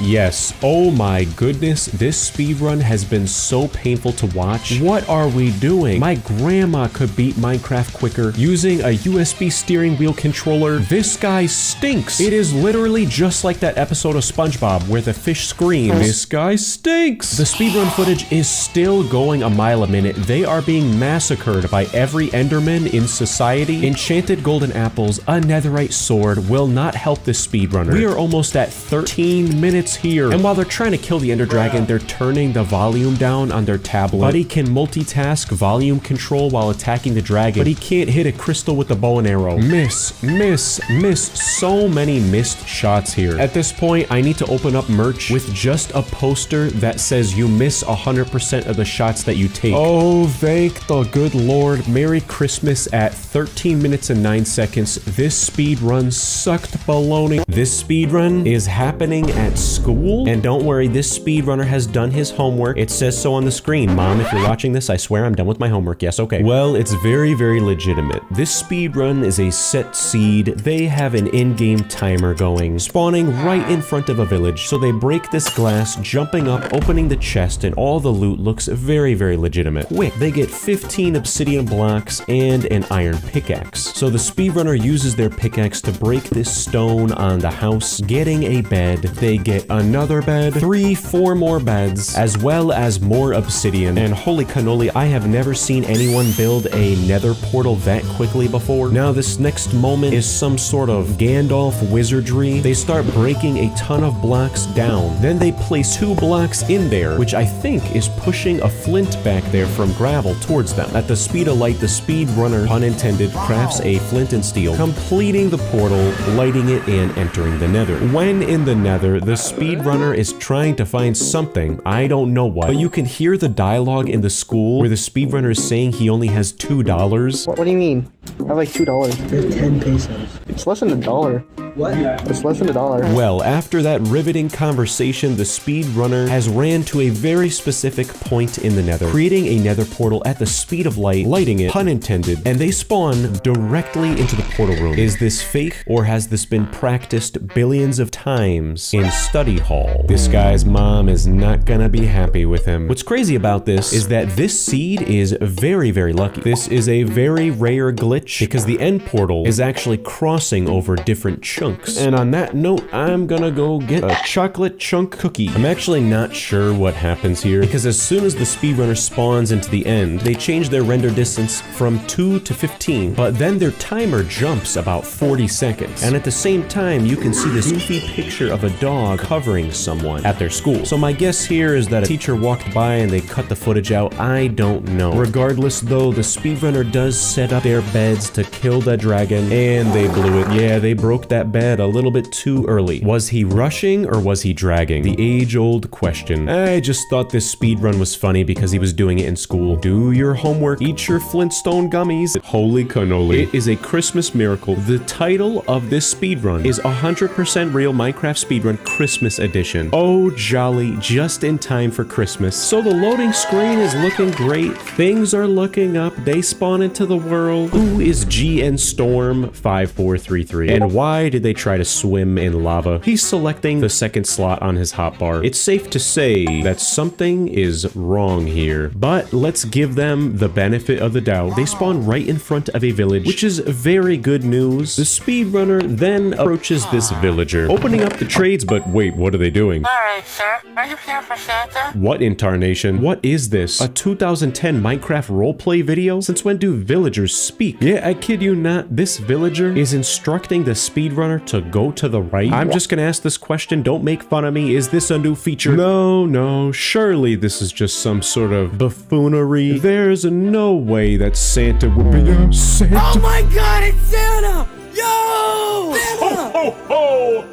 Yes, oh my goodness, this speedrun has been so painful to watch. What are we doing? My grandma could beat Minecraft quicker using a USB steering wheel controller. This guy stinks. It is literally just like that episode of SpongeBob where the fish screams, "This guy stinks." The speedrun footage is still going a mile a minute. They are being massacred by every enderman in society. Enchanted golden apples, a netherite sword will not help this speedrunner. We are almost at 13 minutes here. And while they're trying to kill the ender dragon, they're turning the volume down on their tablet. Buddy can multitask volume control while attacking the dragon, but he can't hit a crystal with the bow and arrow. Miss, miss, miss. So many missed shots here. At this point, I need to open up merch with just a poster that says you miss 100% of the shots that you take. Oh, thank the good Lord. Merry Christmas at 13 minutes and 9 seconds. This speed run sucked baloney. This speed run is happening at school. And don't worry, this speedrunner has done his homework. It says so on the screen. Mom, if you're watching this, I swear I'm done with my homework. Yes, okay. Well, it's very, very legitimate. This speedrun is a set seed. They have an in-game timer going, spawning right in front of a village. So they break this glass, jumping up, opening the chest, and all the loot looks very, very legitimate. Quick, they get 15 obsidian blocks and an iron pickaxe. So the speedrunner uses their pickaxe to break this stone on the house, getting a bed. They get another bed, 4 more beds, as well as more obsidian. And holy cannoli, I have never seen anyone build a nether portal that quickly before. Now this next moment is some sort of Gandalf wizardry. They start breaking a ton of blocks down. Then they place 2 blocks in there, which I think is pushing a flint back there from gravel towards them. At the speed of light, the speed runner, pun intended, crafts a flint and steel, completing the portal, lighting it, and entering the nether. When in the nether, the speed speedrunner is trying to find something. I don't know what, but you can hear the dialogue in the school where the speedrunner is saying he only has $2. What do you mean? I have like $2. 10 pesos. It's less than $1. What? It's less than $1. Well, after that riveting conversation, the speedrunner has ran to a very specific point in the nether, creating a nether portal at the speed of light, lighting it, pun intended, and they spawn directly into the portal room. Is this fake, or has this been practiced billions of times in study hall? This guy's mom is not gonna be happy with him. What's crazy about this is that this seed is very, very lucky. This is a very rare glitch because the end portal is actually crossing over different chunks. And on that note, I'm gonna go get a chocolate chunk cookie. I'm actually not sure what happens here because as soon as the speedrunner spawns into the end, they change their render distance from 2 to 15, but then their timer jumps about 40 seconds. And at the same time, you can see this goofy picture of a dog covering someone at their school. So my guess here is that a teacher walked by and they cut the footage out. I don't know. Regardless though, the speedrunner does set up their beds to kill the dragon, and they blew it. Yeah, they broke that bed a little bit too early. Was he rushing or was he dragging? The age-old question. I just thought this speedrun was funny because he was doing it in school. Do your homework, eat your Flintstone gummies. Holy cannoli. It is a Christmas miracle. The title of this speedrun is 100% real Minecraft speedrun Christmas edition. Oh jolly, just in time for Christmas. So the loading screen is looking great. Things are looking up. They spawn into the world. Who is GN Storm 5433? And why did they try to swim in lava? He's selecting the second slot on his hotbar. It's safe to say that something is wrong here, but let's give them the benefit of the doubt. They spawn right in front of a village, which is very good news. The speedrunner then approaches this villager, opening up the trades, but wait, what are they doing? Alright, sir. Are you here for Santa? What in tarnation? What is this? A 2010 Minecraft roleplay video? Since when do villagers speak? Yeah, I kid you not, this villager is instructing the speedrunner to go to the right. I'm just gonna ask this question, don't make fun of me. Is this a new feature? No, surely this is just some sort of buffoonery. There's no way that Santa would be a Santa. Oh my god, it's Santa! Yo! Santa! Ho, ho!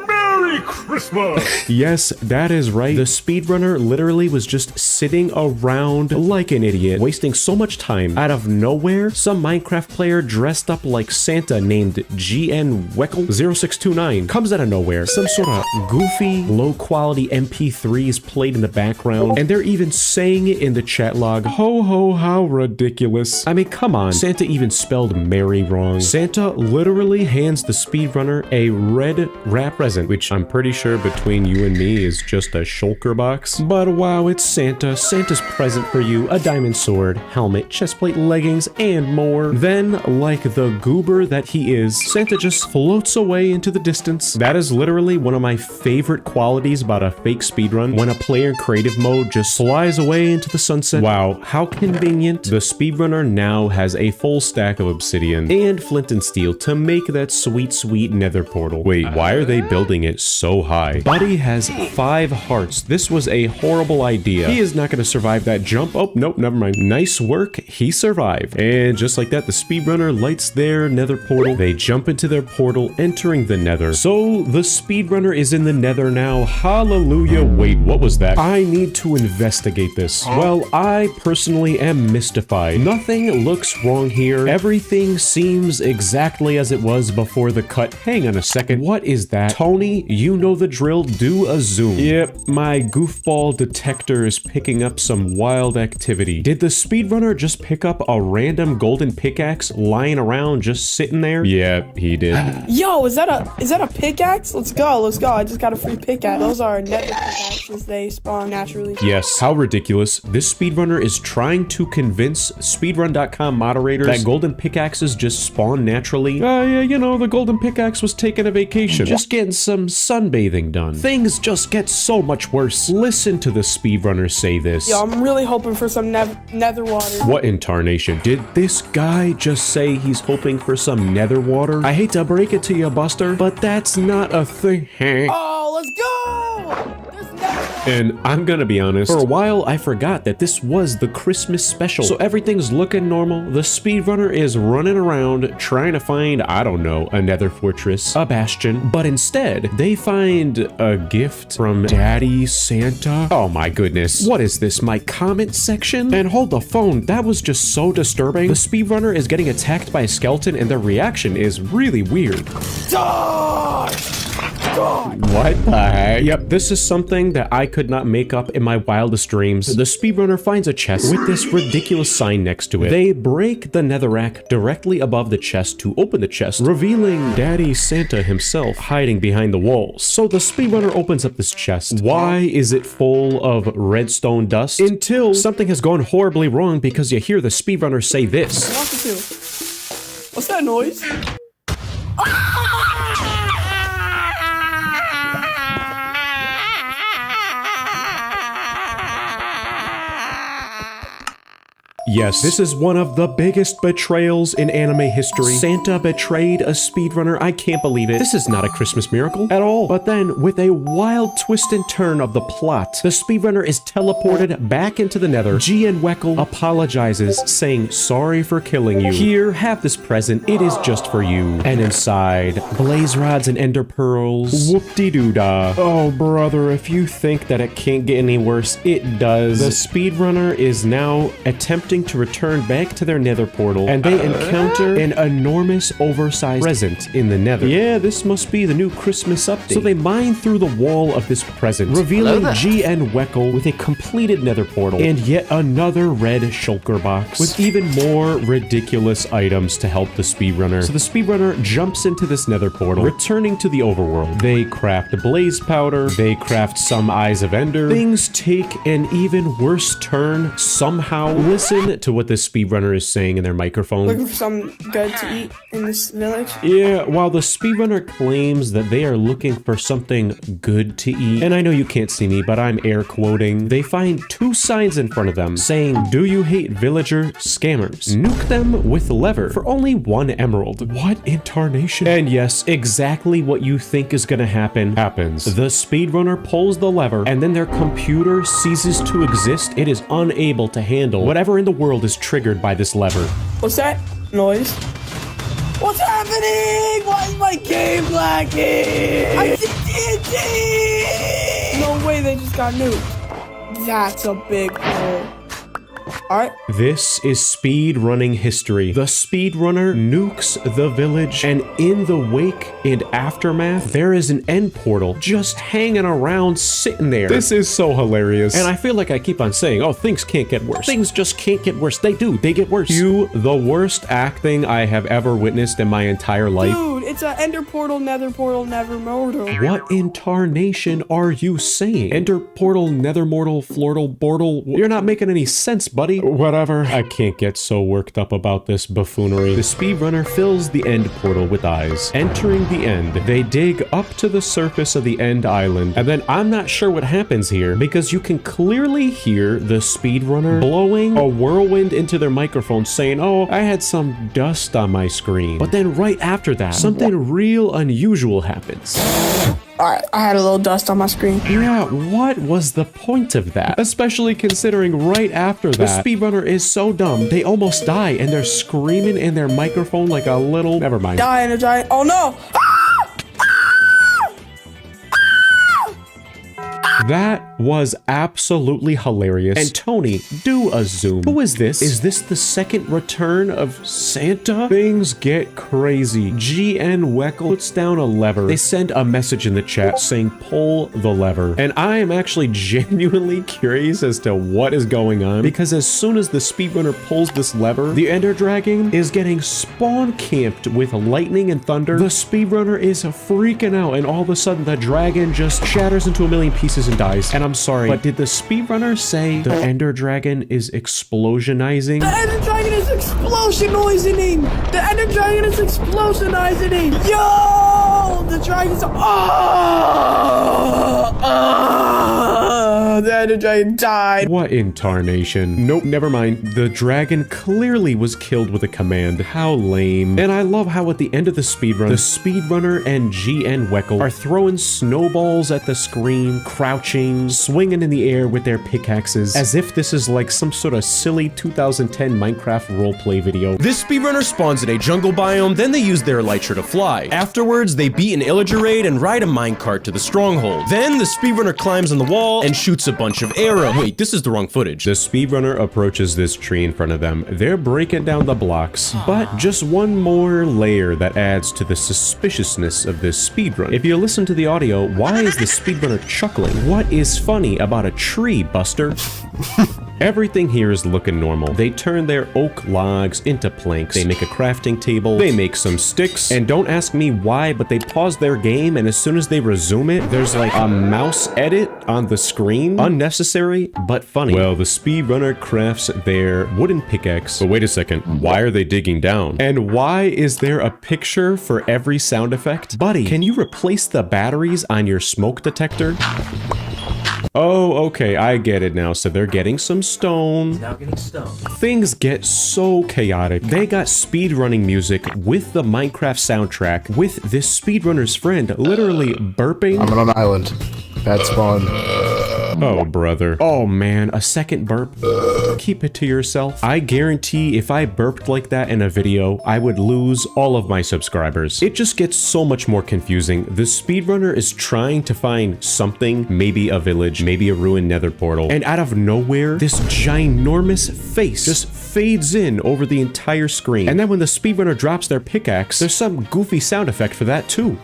Merry Christmas! Yes, that is right. The speedrunner literally was just sitting around like an idiot, wasting so much time. Out of nowhere, some Minecraft player dressed up like Santa named GN Weckle 0629 comes out of nowhere. Some sort of goofy, low-quality MP3 is played in the background, and they're even saying it in the chat log. Ho ho, how ridiculous. I mean, come on. Santa even spelled Mary wrong. Santa literally hands the speedrunner a red wrap present, which I'm pretty sure between you and me is just a shulker box. But wow, it's Santa. Santa's present for you: a diamond sword, helmet, chestplate, leggings, and more. Then, like the goober that he is, Santa just floats away into the distance. That is literally one of my favorite qualities about a fake speedrun, when a player in creative mode just flies away into the sunset. Wow, how convenient. The speedrunner now has a full stack of obsidian and flint and steel to make that sweet, sweet nether portal. Wait, why are they building it so high? Buddy has 5 hearts. This was a horrible idea. He is not going to survive that jump. Oh, nope, never mind. Nice work. He survived. And just like that, the speedrunner lights their nether portal. They jump into their portal, entering the nether. So the speedrunner is in the nether now. Hallelujah. Wait, what was that? I need to investigate this. Well, I personally am mystified. Nothing looks wrong here. Everything seems exactly as it was before the cut. Hang on a second. What is that? Tony, you know the drill. Do a zoom. Yep, my goofball detector is picking up some wild activity. Did the speedrunner just pick up a random golden pickaxe lying around just sitting there? Yep, he did. Yo, is that a pickaxe? Let's go. I just got a free pickaxe. Those are nether pickaxes. They spawn naturally. Yes, how ridiculous. This speedrunner is trying to convince speedrun.com moderators that golden pickaxes just spawn naturally. Yeah, you know, the golden pickaxe was taking a vacation. Just getting some sunbathing done. Things just get so much worse. Listen to the speedrunner say this. Yo, I'm really hoping for some nether water. What in tarnation? Did this guy just say he's hoping for some nether water? I hate to break it to you, Buster, but that's not a thing. Oh, let's go! There's nether water. And I'm gonna be honest, for a while I forgot that this was the Christmas special. So everything's looking normal. The speedrunner is running around trying to find, I don't know, a nether fortress, a bastion. But instead, they find a gift from Daddy Santa. Oh my goodness. What is this, my comment section? And hold the phone, that was just so disturbing. The speedrunner is getting attacked by a skeleton and their reaction is really weird. What the heck? Yep, this is something that I could not make up in my wildest dreams. The speedrunner finds a chest with this ridiculous sign next to it. They break the netherrack directly above the chest to open the chest, revealing Daddy Santa himself hiding behind the walls. So the speedrunner opens up this chest. Why is it full of redstone dust? Until something has gone horribly wrong because you hear the speedrunner say this. What's that noise? Yes, this is one of the biggest betrayals in anime history. Santa betrayed a speedrunner. I can't believe it. This is not a Christmas miracle at all. But then, with a wild twist and turn of the plot, the speedrunner is teleported back into the nether. G and Weckle apologizes, saying, sorry for killing you. Here, have this present. It is just for you. And inside, blaze rods and ender pearls. Whoop-de-doo-dah. Oh, brother, if you think that it can't get any worse, it does. The speedrunner is now attempting to return back to their nether portal, and they encounter an enormous oversized present in the nether. Yeah, this must be the new Christmas update. So they mine through the wall of this present, revealing G and Weckle with a completed nether portal and yet another red shulker box with even more ridiculous items to help the speedrunner. So the speedrunner jumps into this nether portal, returning to the overworld. They craft blaze powder, they craft some eyes of ender. Things take an even worse turn somehow. Listen to what this speedrunner is saying in their microphone. Looking for something good to eat in this village? Yeah, while the speedrunner claims that they are looking for something good to eat, and I know you can't see me, but I'm air quoting, they find two signs in front of them saying, do you hate villager scammers? Nuke them with lever for only 1 emerald. What in tarnation? And yes, exactly what you think is gonna happen happens. The speedrunner pulls the lever, and then their computer ceases to exist. It is unable to handle whatever in the world is triggered by this lever. What's that noise? What's happening? Why is my game lagging? I see TNT! No way, they just got nuked. That's a big hole. Alright. This is speedrunning history. The speedrunner nukes the village, and in the wake and aftermath, there is an end portal just hanging around, sitting there. This is so hilarious. And I feel like I keep on saying, oh, things can't get worse. Things just can't get worse. They do. They get worse. The worst acting I have ever witnessed in my entire life. Dude, it's an ender portal, nether portal, never mortal. What in tarnation are you saying? Ender portal, nether mortal, flortal, bortal. You're not making any sense, buddy. Whatever. I can't get so worked up about this buffoonery. The speedrunner fills the end portal with eyes. Entering the end, they dig up to the surface of the end island, and then I'm not sure what happens here because you can clearly hear the speedrunner blowing a whirlwind into their microphone saying, oh, I had some dust on my screen. But then right after that, something real unusual happens. Alright, I had a little dust on my screen. Yeah, what was the point of that? Especially considering right after that, the speedrunner is so dumb, they almost die and they're screaming in their microphone like a little... Never mind. Die in a giant... Oh no! That was absolutely hilarious. And Tony, do a zoom. Who is this? Is this the second return of Santa? Things get crazy. GN Weckle puts down a lever. They send a message in the chat saying pull the lever. And I am actually genuinely curious as to what is going on, because as soon as the speedrunner pulls this lever, the Ender Dragon is getting spawn camped with lightning and thunder. The speedrunner is freaking out, and all of a sudden the dragon just shatters into a million pieces and dies. And I'm sorry, but did the speedrunner say the Ender Dragon is explosionizing? The Ender Dragon is explosionizing! The Ender Dragon is explosionizing! Yo! No, the dragon's. The dragon died. What in tarnation? Nope, never mind. The dragon clearly was killed with a command. How lame. And I love how at the end of the speedrun, the speedrunner and GN Weckle are throwing snowballs at the screen, crouching, swinging in the air with their pickaxes, as if this is like some sort of silly 2010 Minecraft roleplay video. This speedrunner spawns in a jungle biome, then they use their elytra to fly. Afterwards, they beat an illager raid and ride a minecart to the stronghold. Then the speedrunner climbs on the wall and shoots a bunch of arrows. Wait, this is the wrong footage. The speedrunner approaches this tree in front of them. They're breaking down the blocks, but just one more layer that adds to the suspiciousness of this speedrun. If you listen to the audio, why is the speedrunner chuckling? What is funny about a tree, Buster? Everything here is looking normal. They turn their oak logs into planks. They make a crafting table. They make some sticks. And don't ask me why, but they pause their game, and as soon as they resume it, there's like a mouse edit on the screen. Unnecessary, but funny. Well, the speedrunner crafts their wooden pickaxe. But wait a second, why are they digging down? And why is there a picture for every sound effect? Buddy, can you replace the batteries on your smoke detector? Oh, okay, I get it now. So they're getting some stone. Now getting stoned. Things get so chaotic. They got speedrunning music with the Minecraft soundtrack, with this speedrunner's friend literally burping. I'm on an island. Bad spawn. Oh, brother. Oh, man, a second burp. Keep it to yourself. I guarantee if I burped like that in a video, I would lose all of my subscribers. It just gets so much more confusing. The speedrunner is trying to find something, maybe a village, maybe a ruined nether portal, and out of nowhere, this ginormous face just fades in over the entire screen. And then when the speedrunner drops their pickaxe, there's some goofy sound effect for that too.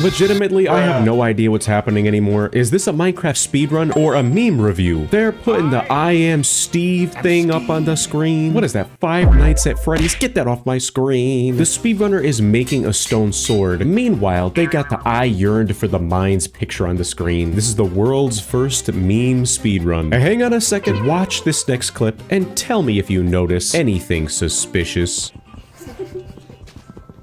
Legitimately, I have no idea what's happening anymore. Is this a Minecraft speedrun or a meme review? They're putting the I am Steve thing up on the screen. What is that? Five Nights at Freddy's? Get that off my screen. The speedrunner is making a stone sword. Meanwhile, they got the I yearned for the mines picture on the screen. This is the world's first meme speedrun. Hang on a second, watch this next clip and tell me if you notice anything suspicious.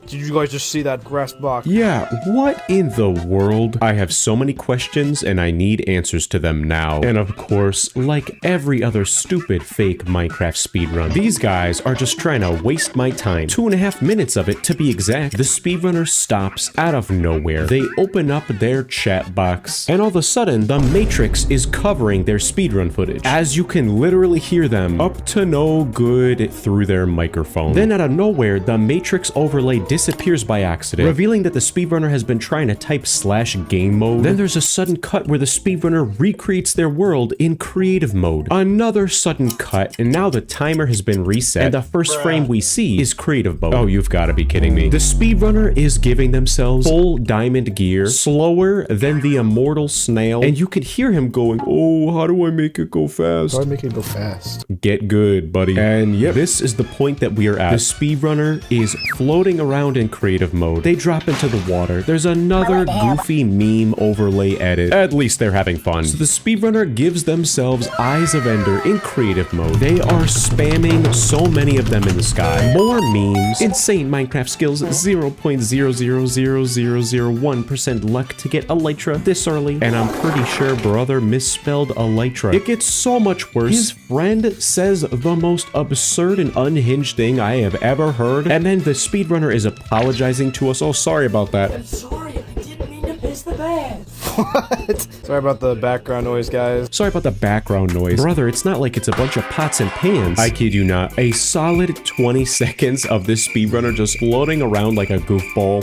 Did you guys just see that grass box? Yeah, what in the world? I have so many questions and I need answers to them now. And of course, like every other stupid fake Minecraft speedrun, these guys are just trying to waste my time. 2.5 minutes of it to be exact. The speedrunner stops out of nowhere. They open up their chat box and all of a sudden the Matrix is covering their speedrun footage. As you can literally hear them up to no good through their microphone. Then out of nowhere, the Matrix overlay disappears by accident, revealing that the speedrunner has been trying to type /game mode. Then there's a sudden cut where the speedrunner recreates their world in creative mode. Another sudden cut, and now the timer has been reset, and the first frame we see is creative mode. Oh, you've got to be kidding me. The speedrunner is giving themselves full diamond gear, slower than the immortal snail, and you could hear him going, oh, how do I make it go fast? How do I make it go fast? Get good, buddy. And yep, this is the point that we are at. The speedrunner is floating around in creative mode. They drop into the water. There's another goofy meme overlay edit. At least they're having fun. So the speedrunner gives themselves Eyes of Ender in creative mode. They are spamming so many of them in the sky. More memes. Insane Minecraft skills. 0.000001% luck to get elytra this early. And I'm pretty sure brother misspelled elytra. It gets so much worse. His friend says the most absurd and unhinged thing I have ever heard. And then the speedrunner is apologizing to us. Oh, sorry about that. I'm sorry, I didn't mean to piss the bed. What? Sorry about the background noise, guys. Sorry about the background noise. Brother, it's not like it's a bunch of pots and pans. I kid you not. A solid 20 seconds of this speedrunner just floating around like a goofball.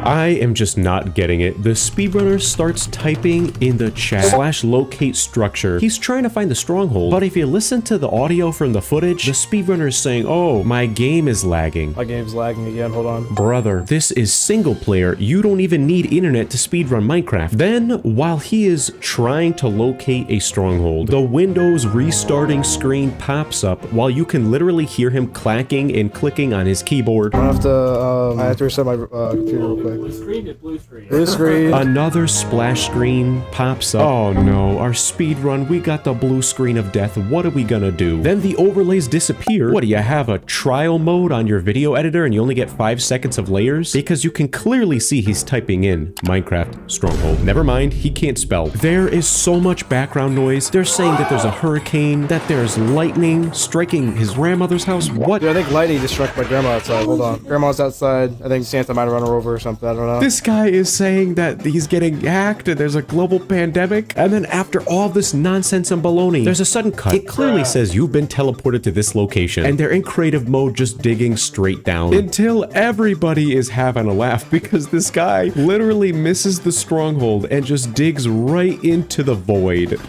I am just not getting it. The speedrunner starts typing in the chat /locate structure. He's trying to find the stronghold, but if you listen to the audio from the footage, the speedrunner is saying, oh, my game is lagging. My game's lagging again, hold on. Brother, this is single player. You don't even need internet to speedrun Minecraft. Then, while he is trying to locate a stronghold, the Windows restarting screen pops up while you can literally hear him clacking and clicking on his keyboard. I have to reset my computer real quick. quick. Blue screen to blue screen. Blue screen. Another splash screen pops up. Oh no, our speedrun, we got the blue screen of death. What are we gonna do? Then the overlays disappear. What, do you have a trial mode on your video editor and you only get 5 seconds of layers? Because you can clearly see he's typing in Minecraft Stronghold. Never mind, he can't spell. There is so much background noise. They're saying that there's a hurricane, that there's lightning striking his grandmother's house. What? Dude, I think lightning just struck my grandma outside. Hold on. Grandma's outside. I think Santa might have run her over or something. I don't know. This guy is saying that he's getting hacked and there's a global pandemic. And then after all this nonsense and baloney, there's a sudden cut. It clearly says you've been teleported to this location. And they're in creative mode just digging straight down. Until everybody is having a laugh because this guy literally misses the stronghold and just digs right into the void.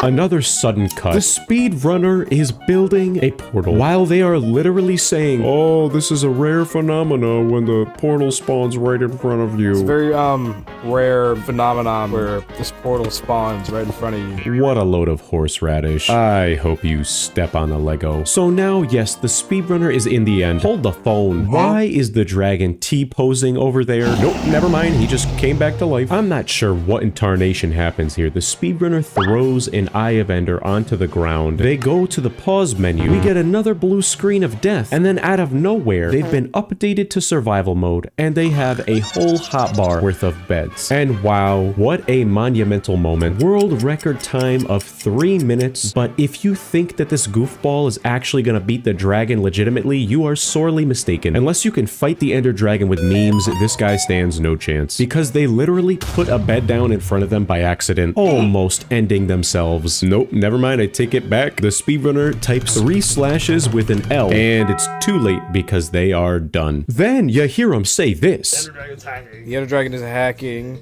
Another sudden cut. The speedrunner is building a portal while they are literally saying, oh, this is a rare phenomena when the portal spawns right in front of you. It's a very rare phenomenon where this portal spawns right in front of you. What a load of horseradish. I hope you step on the Lego. So now, yes, the speedrunner is in the end. Hold the phone. Why is the dragon T-posing over there? Nope, never mind. He just came back to life. I'm not sure what in tarnation happens here. The speedrunner throws an Eye of Ender onto the ground. They go to the pause menu. We get another blue screen of death. And then out of nowhere, they've been updated to survival mode and they have a whole hotbar worth of beds. And wow, what a monumental moment. World record time of 3 minutes. But if you think that this goofball is actually gonna beat the dragon legitimately, you are sorely mistaken. Unless you can fight the Ender Dragon with memes, this guy stands no chance. Because they literally put a bed down in front of them by accident, almost ending themselves. Nope, never mind, I take it back. The speedrunner types 3 slashes with an L, and it's too late because they are done. Then you hear him say this. The Ender Dragon is hacking.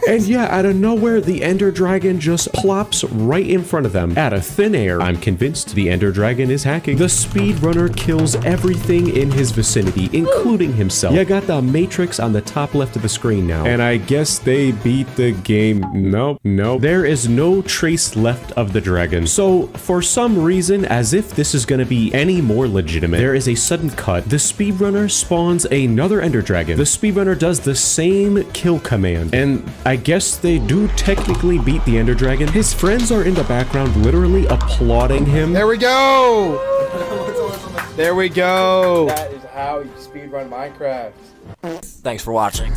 And yeah, out of nowhere, the Ender Dragon just plops right in front of them out of thin air. I'm convinced the Ender Dragon is hacking. The speedrunner kills everything in his vicinity, including himself. You got the matrix on the top left of the screen now. And I guess they beat the game. Nope. There is no trace left of the dragon. So, for some reason, as if this is gonna be any more legitimate, there is a sudden cut. The speedrunner spawns another Ender Dragon. The speedrunner does the same kill command. And I guess they do technically beat the Ender Dragon. His friends are in the background literally applauding him. There we go! There we go! That is how you speedrun Minecraft. Thanks for watching.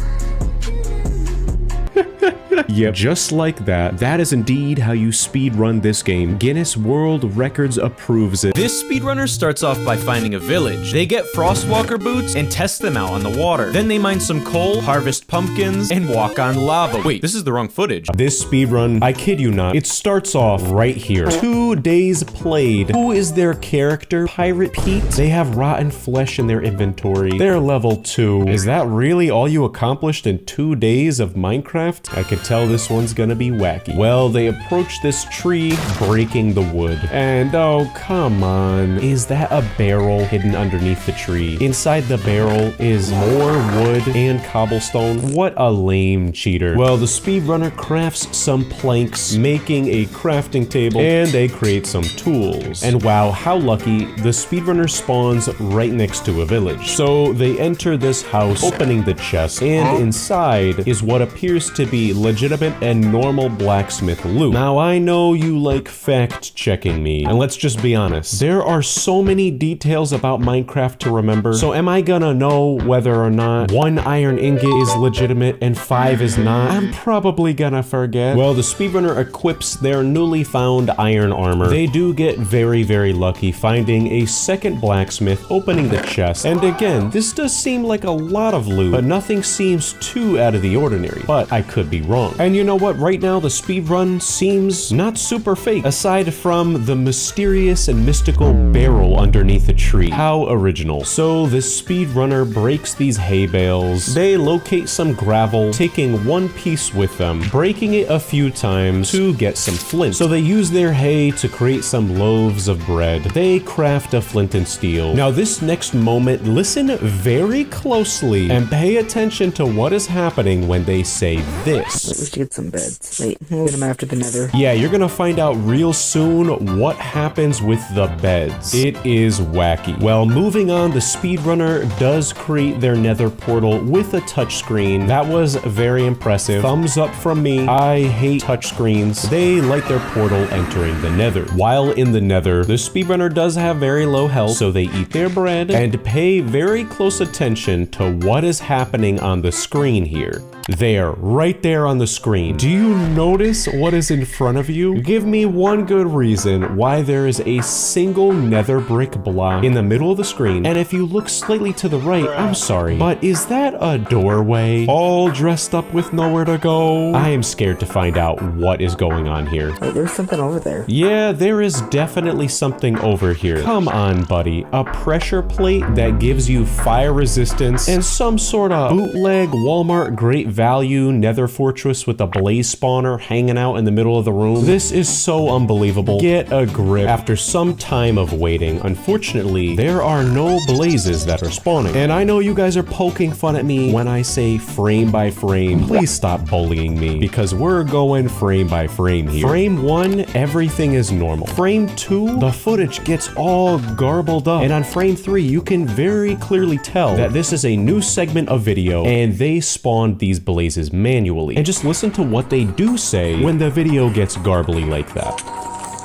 Yep, just like that. That is indeed how you speedrun this game. Guinness World Records approves it. This speedrunner starts off by finding a village. They get Frostwalker boots and test them out on the water. Then they mine some coal, harvest pumpkins, and walk on lava. Wait, this is the wrong footage. This speedrun, I kid you not, it starts off right here. 2 days played. Who is their character? Pirate Pete? They have rotten flesh in their inventory. They're level 2. Is that really all you accomplished in 2 days of Minecraft? I could tell this one's gonna be wacky. Well, they approach this tree, breaking the wood. And oh, come on. Is that a barrel hidden underneath the tree? Inside the barrel is more wood and cobblestone. What a lame cheater. Well, the speedrunner crafts some planks, making a crafting table, and they create some tools. And wow, how lucky, the speedrunner spawns right next to a village. So they enter this house, opening the chest, and inside is what appears to be legitimate and normal blacksmith loot. Now, I know you like fact-checking me, and let's just be honest. There are so many details about Minecraft to remember, so am I gonna know whether or not 1 iron ingot is legitimate and 5 is not? I'm probably gonna forget. Well, the speedrunner equips their newly found iron armor. They do get very, very lucky finding a second blacksmith, opening the chest, and again, this does seem like a lot of loot, but nothing seems too out of the ordinary, but I could be wrong. And you know what? Right now, the speedrun seems not super fake, aside from the mysterious and mystical barrel underneath a tree. How original. So the speedrunner breaks these hay bales. They locate some gravel, taking 1 piece with them, breaking it a few times to get some flint. So they use their hay to create some loaves of bread. They craft a flint and steel. Now this next moment, listen very closely and pay attention to what is happening when they say this. We should get some beds. Wait, we'll get them after the nether. Yeah, you're gonna find out real soon what happens with the beds. It is wacky. Well, moving on, the speedrunner does create their nether portal with a touchscreen. That was very impressive. Thumbs up from me. I hate touchscreens. They light their portal entering the nether. While in the nether, the speedrunner does have very low health, so they eat their bread and pay very close attention to what is happening on the screen here. There, right there on the screen. Do you notice what is in front of you? Give me one good reason why there is a single nether brick block in the middle of the screen, and if you look slightly to the right, I'm sorry, but is that a doorway? All dressed up with nowhere to go? I am scared to find out what is going on here. Wait, there's something over there. Yeah, there is definitely something over here. Come on, buddy. A pressure plate that gives you fire resistance and some sort of bootleg Walmart great value nether fortress with a blaze spawner hanging out in the middle of the room. This is so unbelievable. Get a grip. After some time of waiting, unfortunately, there are no blazes that are spawning. And I know you guys are poking fun at me when I say frame by frame. Please stop bullying me because we're going frame by frame here. Frame 1, everything is normal. Frame 2, the footage gets all garbled up. And on frame 3, you can very clearly tell that this is a new segment of video and they spawned these blazes manually. And just listen to what they do say when the video gets garbly like that.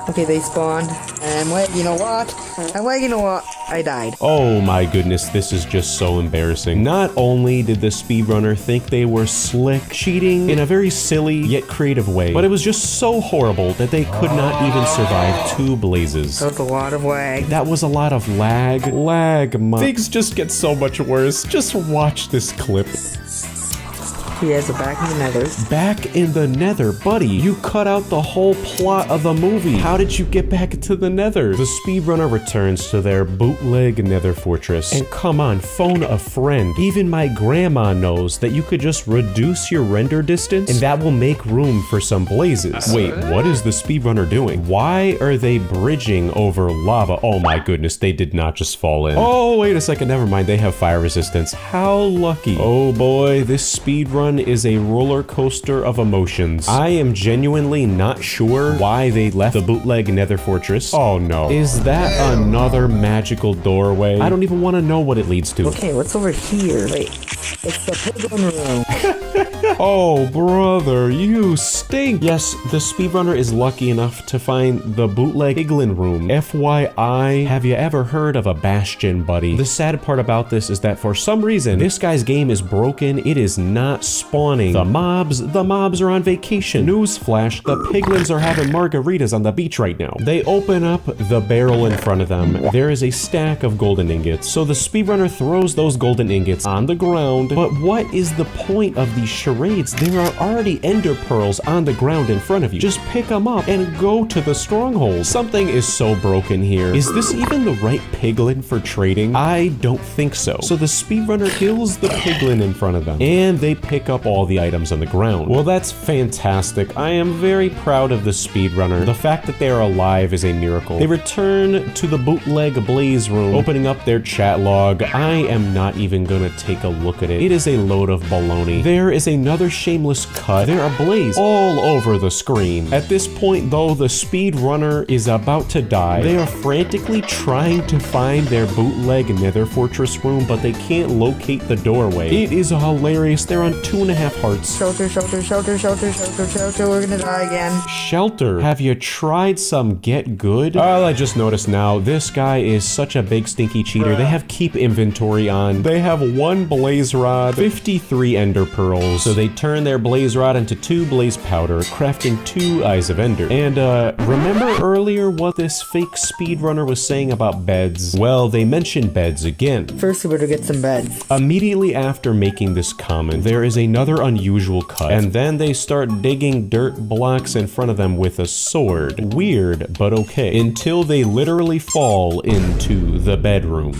Okay, they spawned. And wait, you know what? I died. Oh my goodness, this is just so embarrassing. Not only did the speedrunner think they were slick, cheating in a very silly yet creative way, but it was just so horrible that they could not even survive 2 blazes. That was a lot of lag. That was a lot of lag. Things just get so much worse. Just watch this clip. You guys are back in the nether. Back in the nether? Buddy, you cut out the whole plot of the movie. How did you get back into the nether? The speedrunner returns to their bootleg nether fortress. And come on, phone a friend. Even my grandma knows that you could just reduce your render distance and that will make room for some blazes. Wait, what is the speedrunner doing? Why are they bridging over lava? Oh my goodness, they did not just fall in. Oh, wait a second, never mind. They have fire resistance. How lucky. Oh boy, this speedrun is a roller coaster of emotions. I am genuinely not sure why they left the bootleg nether fortress. Oh no. Is that another magical doorway? I don't even want to know what it leads to. Okay, what's over here? Wait, it's the piglin room. Oh brother, you stink. Yes, the speedrunner is lucky enough to find the bootleg piglin room. FYI, have you ever heard of a bastion, buddy? The sad part about this is that for some reason, this guy's game is broken. It is not spawning. The mobs are on vacation. Newsflash, the piglins are having margaritas on the beach right now. They open up the barrel in front of them. There is a stack of golden ingots. So the speedrunner throws those golden ingots on the ground. But what is the point of these charades? There are already ender pearls on the ground in front of you. Just pick them up and go to the stronghold. Something is so broken here. Is this even the right piglin for trading? I don't think so. So the speedrunner kills the piglin in front of them and they pick up all the items on the ground. Well, that's fantastic. I am very proud of the speedrunner. The fact that they are alive is a miracle. They return to the bootleg blaze room, opening up their chat log. I am not even gonna take a look at it. It is a load of baloney. There is another shameless cut. There are blazes all over the screen. At this point, though, the speedrunner is about to die. They are frantically trying to find their bootleg nether fortress room, but they can't locate the doorway. It is hilarious. They're on 2.5 hearts. Shelter, we're gonna die again. Shelter. Have you tried some Get Good? Oh, I just noticed now, this guy is such a big stinky cheater. They have keep inventory on. They have 1 blaze rod, 53 ender pearls. So they turn their blaze rod into 2 blaze powder, crafting 2 eyes of ender. And remember earlier what this fake speedrunner was saying about beds? Well, they mentioned beds again. First, we better get some beds. Immediately after making this comment, there is another unusual cut, and then they start digging dirt blocks in front of them with a sword. Weird, but okay. Until they literally fall into the bedroom.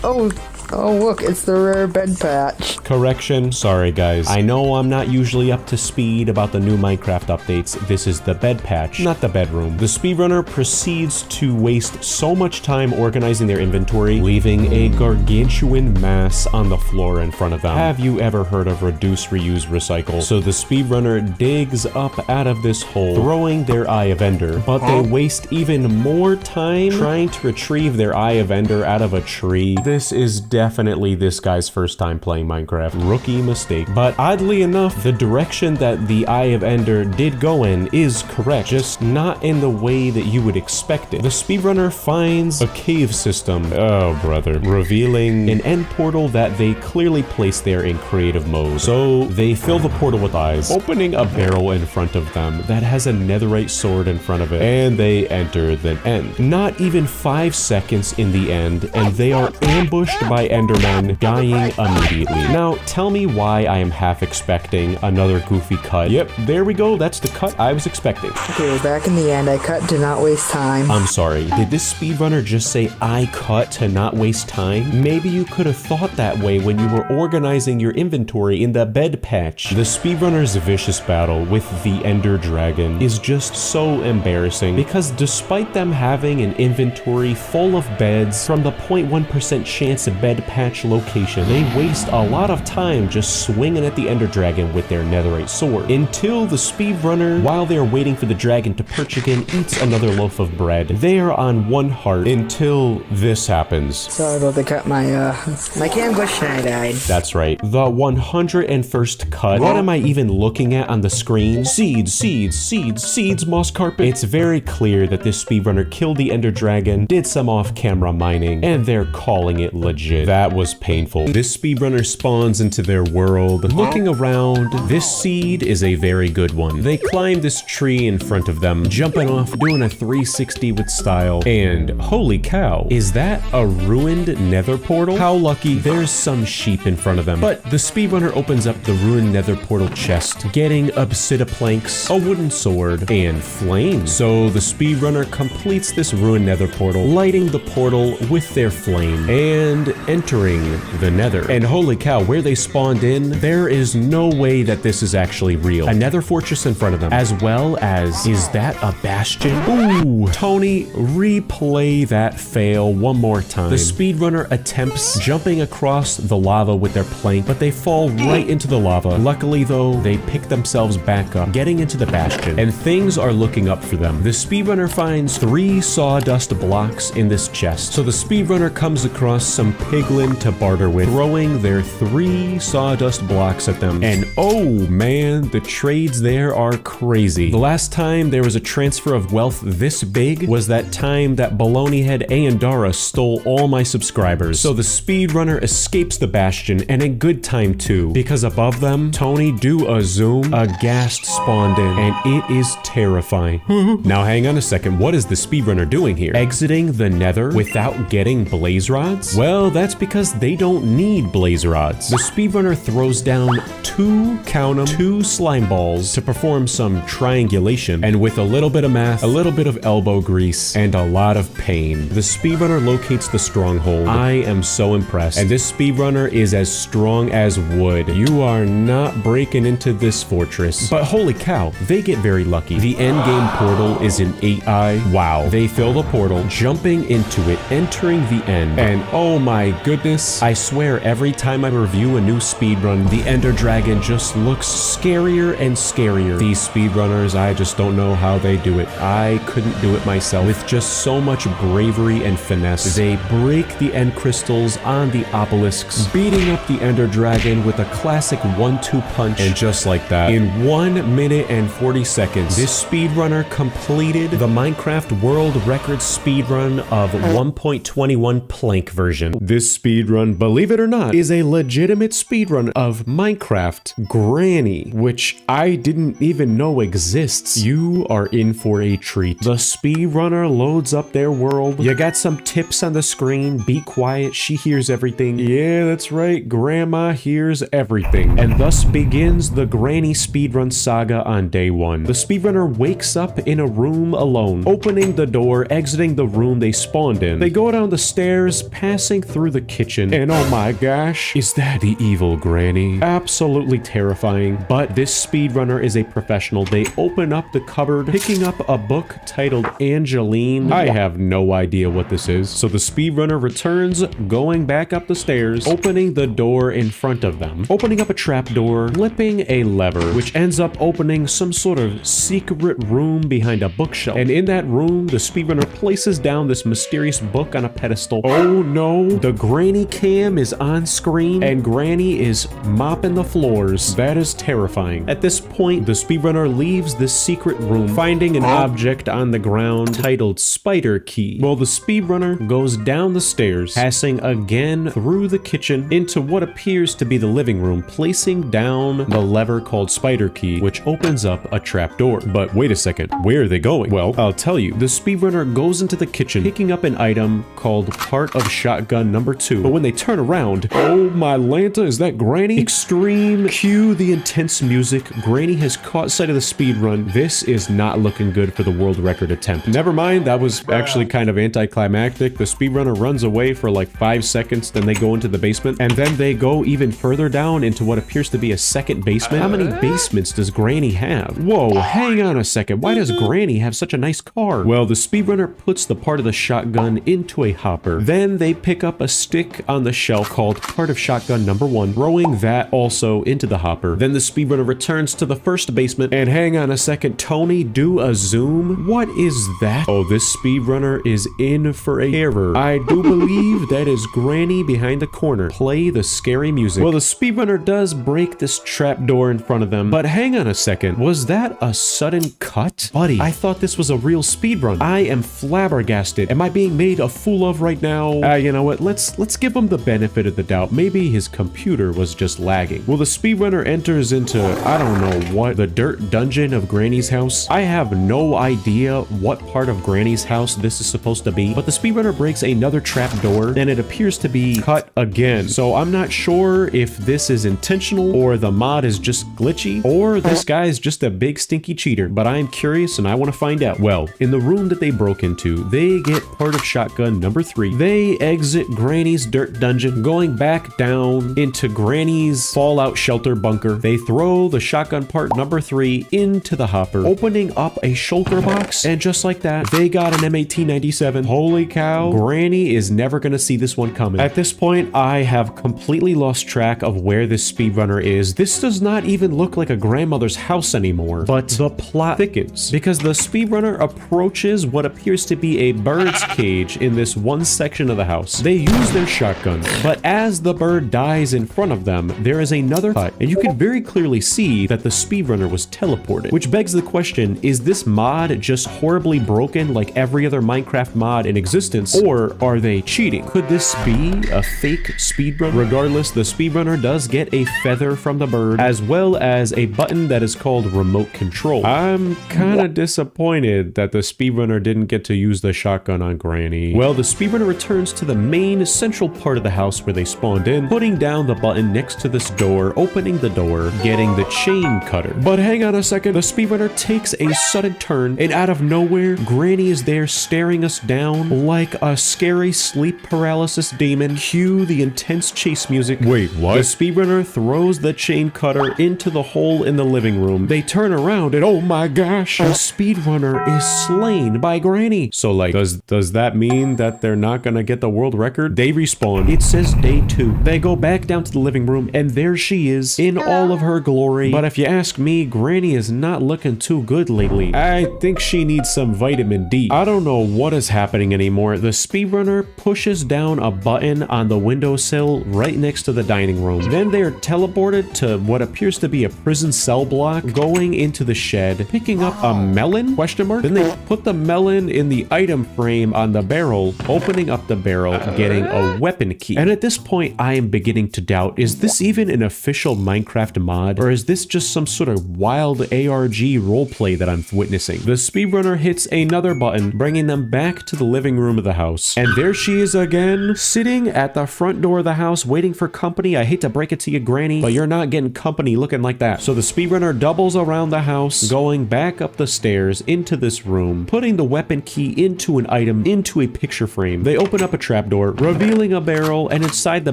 Oh, Oh, look, it's the rare bed patch. Correction. Sorry, guys. I know I'm not usually up to speed about the new Minecraft updates. This is the bed patch, not the bedroom. The speedrunner proceeds to waste so much time organizing their inventory, leaving a gargantuan mass on the floor in front of them. Have you ever heard of reduce, reuse, recycle? So the speedrunner digs up out of this hole, throwing their Eye of Ender, but they waste even more time trying to retrieve their Eye of Ender out of a tree. This is definitely this guy's first time playing Minecraft. Rookie mistake. But oddly enough, the direction that the Eye of Ender did go in is correct, just not in the way that you would expect it. The speedrunner finds a cave system, oh brother, revealing an end portal that they clearly placed there in creative mode. So they fill the portal with eyes, opening a barrel in front of them that has a netherite sword in front of it, and they enter the end. Not even 5 seconds in the end, and they are ambushed by endermen, dying immediately. Now, tell me why I am half expecting another goofy cut. Yep, there we go. That's the cut I was expecting. Okay, we're back in the end. I cut to not waste time. I'm sorry, did this speedrunner just say I cut to not waste time? Maybe you could have thought that way when you were organizing your inventory in the bed patch. The speedrunner's vicious battle with the Ender Dragon is just so embarrassing because despite them having an inventory full of beds from the 0.1% chance of bed patch location, they waste a lot of time just swinging at the Ender Dragon with their netherite sword until the speedrunner, while they're waiting for the dragon to perch again, eats another loaf of bread. They are on 1 heart until this happens. Sorry about the cut. My cam glitched and I died. That's right. The 101st cut. What am I even looking at on the screen? Seeds, seeds, seeds, seeds, moss carpet. It's very clear that this speedrunner killed the Ender Dragon, did some off-camera mining, and they're calling it legit. That was painful. This speedrunner spawns into their world. Looking around, this seed is a very good one. They climb this tree in front of them, jumping off, doing a 360 with style, and holy cow, is that a ruined nether portal? How lucky. There's some sheep in front of them. But the speedrunner opens up the ruined nether portal chest, getting obsidian planks, a wooden sword, and flames. So the speedrunner completes this ruined nether portal, lighting the portal with their flame, and entering the nether. And holy cow, where they spawned in, there is no way that this is actually real. A nether fortress in front of them, as well as, is that a bastion? Ooh, Tony, replay that fail one more time. The speedrunner attempts jumping across the lava with their plank, but they fall right into the lava. Luckily though, they pick themselves back up, getting into the bastion, and things are looking up for them. The speedrunner finds 3 sawdust blocks in this chest. So the speedrunner comes across some piglin to barter with, throwing their 3 sawdust blocks at them. And oh man, the trades there are crazy. The last time there was a transfer of wealth this big was that time that Baloneyhead Ayandara stole all my subscribers. So the speedrunner escapes the bastion, and in good time too, because above them, Tony, do a zoom, a ghast spawned in, and it is terrifying. Now hang on a second, what is the speedrunner doing here? Exiting the nether without getting blaze rods? Well, that's because they don't need blaze rods. The speedrunner throws down 2, count 'em, 2 slime balls to perform some triangulation, and with a little bit of math, a little bit of elbow grease, and a lot of pain, the speedrunner locates the stronghold. I am so impressed, and this speedrunner is as strong as wood. You are not breaking into this fortress. But holy cow, they get very lucky. The endgame portal is an 8-eye. Wow. They fill the portal, jumping into it, entering the end, and oh my goodness, I swear every time I review a new speedrun, the Ender Dragon just looks scarier and scarier. These speedrunners, I just don't know how they do it. I couldn't do it myself. With just so much bravery and finesse, they break the end crystals on the obelisks, beating up the Ender Dragon with a classic 1-2 punch, and just like that, in 1 minute and 40 seconds, this speedrunner completed the Minecraft World Record speedrun of 1.21 plank version. This speedrun, believe it or not, is a legitimate speedrun of Minecraft Granny, which I didn't even know exists. You are in for a treat. The speedrunner loads up their world. You got some tips on the screen. Be quiet, she hears everything. Yeah, that's right, Grandma hears everything. And thus begins the Granny speedrun saga on day 1. The speedrunner wakes up in a room alone, opening the door, exiting the room they spawned in. They go down the stairs, passing through the kitchen. And oh my gosh, is that the evil granny? Absolutely terrifying. But this speedrunner is a professional. They open up the cupboard, picking up a book titled Angeline. I have no idea what this is. So the speedrunner returns, going back up the stairs, opening the door in front of them, opening up a trap door, flipping a lever, which ends up opening some sort of secret room behind a bookshelf. And in that room, the speedrunner places down this mysterious book on a pedestal. Oh no, the granny cam is on screen and Granny is mopping the floors. That is terrifying. At this point, the speedrunner leaves this secret room, finding an object on the ground titled Spider Key. Well, the speedrunner goes down the stairs, passing again through the kitchen into what appears to be the living room, placing down the lever called Spider Key, which opens up a trap door. But wait a second, where are they going? Well, I'll tell you. The speedrunner goes into the kitchen, picking up an item called part of shotgun number 2. But when they turn around, oh my Lanta, is that Granny? Extreme. Cue the intense music. Granny has caught sight of the speedrun. This is not looking good for the world record attempt. Never mind, that was actually kind of anticlimactic. The speedrunner runs away for like 5 seconds, then they go into the basement, and then they go even further down into what appears to be a second basement. How many basements does Granny have? Whoa, hang on a second. Why does Granny have such a nice car? Well, the speedrunner puts the part of the shotgun into a hopper. Then they pick up a stick on the shelf called part of shotgun number 1, throwing that also into the hopper. Then the speedrunner returns to the first basement, and hang on a second, Tony, do a zoom. What is that? Oh, this speedrunner is in for a error. I do believe that is Granny behind the corner. Play the scary music. Well, the speedrunner does break this trap door in front of them, but hang on a second. Was that a sudden cut? Buddy, I thought this was a real speedrun. I am flabbergasted. Am I being made a fool of right now? You know what? Let's give him the benefit of the doubt. Maybe his computer was just lagging. Well, the speedrunner enters into, I don't know what, the dirt dungeon of Granny's house. I have no idea what part of Granny's house this is supposed to be, but the speedrunner breaks another trap door, and it appears to be cut again. So I'm not sure if this is intentional, or the mod is just glitchy, or this guy is just a big stinky cheater, but I'm curious and I want to find out. Well, in the room that they broke into, they get part of shotgun number 3. They exit Granny's dirt dungeon, going back down into Granny's fallout shelter bunker. They throw the shotgun part number 3 into the hopper, opening up a shulker box, and just like that, they got an M1897. Holy cow, Granny is never gonna see this one coming. At this point, I have completely lost track of where this speedrunner is. This does not even look like a grandmother's house anymore, but the plot thickens because the speedrunner approaches what appears to be a bird's cage in this one section of the house. They use their shotgun, but as the bird dies in front of them, there is another cut, and you can very clearly see that the speedrunner was teleported, which begs the question, is this mod just horribly broken like every other Minecraft mod in existence, or are they cheating? Could this be a fake speedrun? Regardless, the speedrunner does get a feather from the bird, as well as a button that is called remote control. I'm kinda disappointed that the speedrunner didn't get to use the shotgun on Granny. Well, the speedrunner returns to the main central part of the house where they spawned in, putting down the button next to this door, opening the door, getting the chain cutter. But hang on a second, the speedrunner takes a sudden turn, and out of nowhere, Granny is there staring us down like a scary sleep paralysis demon. Cue the intense chase music. Wait, what? The speedrunner throws the chain cutter into the hole in the living room. They turn around and oh my gosh, the speedrunner is slain by Granny. So like, does that mean that they're not gonna get the world record? They respawn. It says day 2. They go back down to the living room and there she is in all of her glory. But if you ask me, Granny is not looking too good lately. I think she needs some vitamin D. I don't know what is happening anymore. The speedrunner pushes down a button on the windowsill right next to the dining room. Then they are teleported to what appears to be a prison cell block, going into the shed, picking up a melon? Question mark? Then they put the melon in the item frame on the barrel, opening up the barrel, getting a weapon key. And at this point, I am beginning to doubt, is this even an official Minecraft mod? Or is this just some sort of wild ARG roleplay that I'm witnessing? The speedrunner hits another button, bringing them back to the living room of the house. And there she is again, sitting at the front door of the house, waiting for company. I hate to break it to you, Granny, but you're not getting company looking like that. So the speedrunner doubles around the house, going back up the stairs into this room, putting the weapon key into an item, into a picture frame. They open up a trapdoor, reveal revealing a barrel, and inside the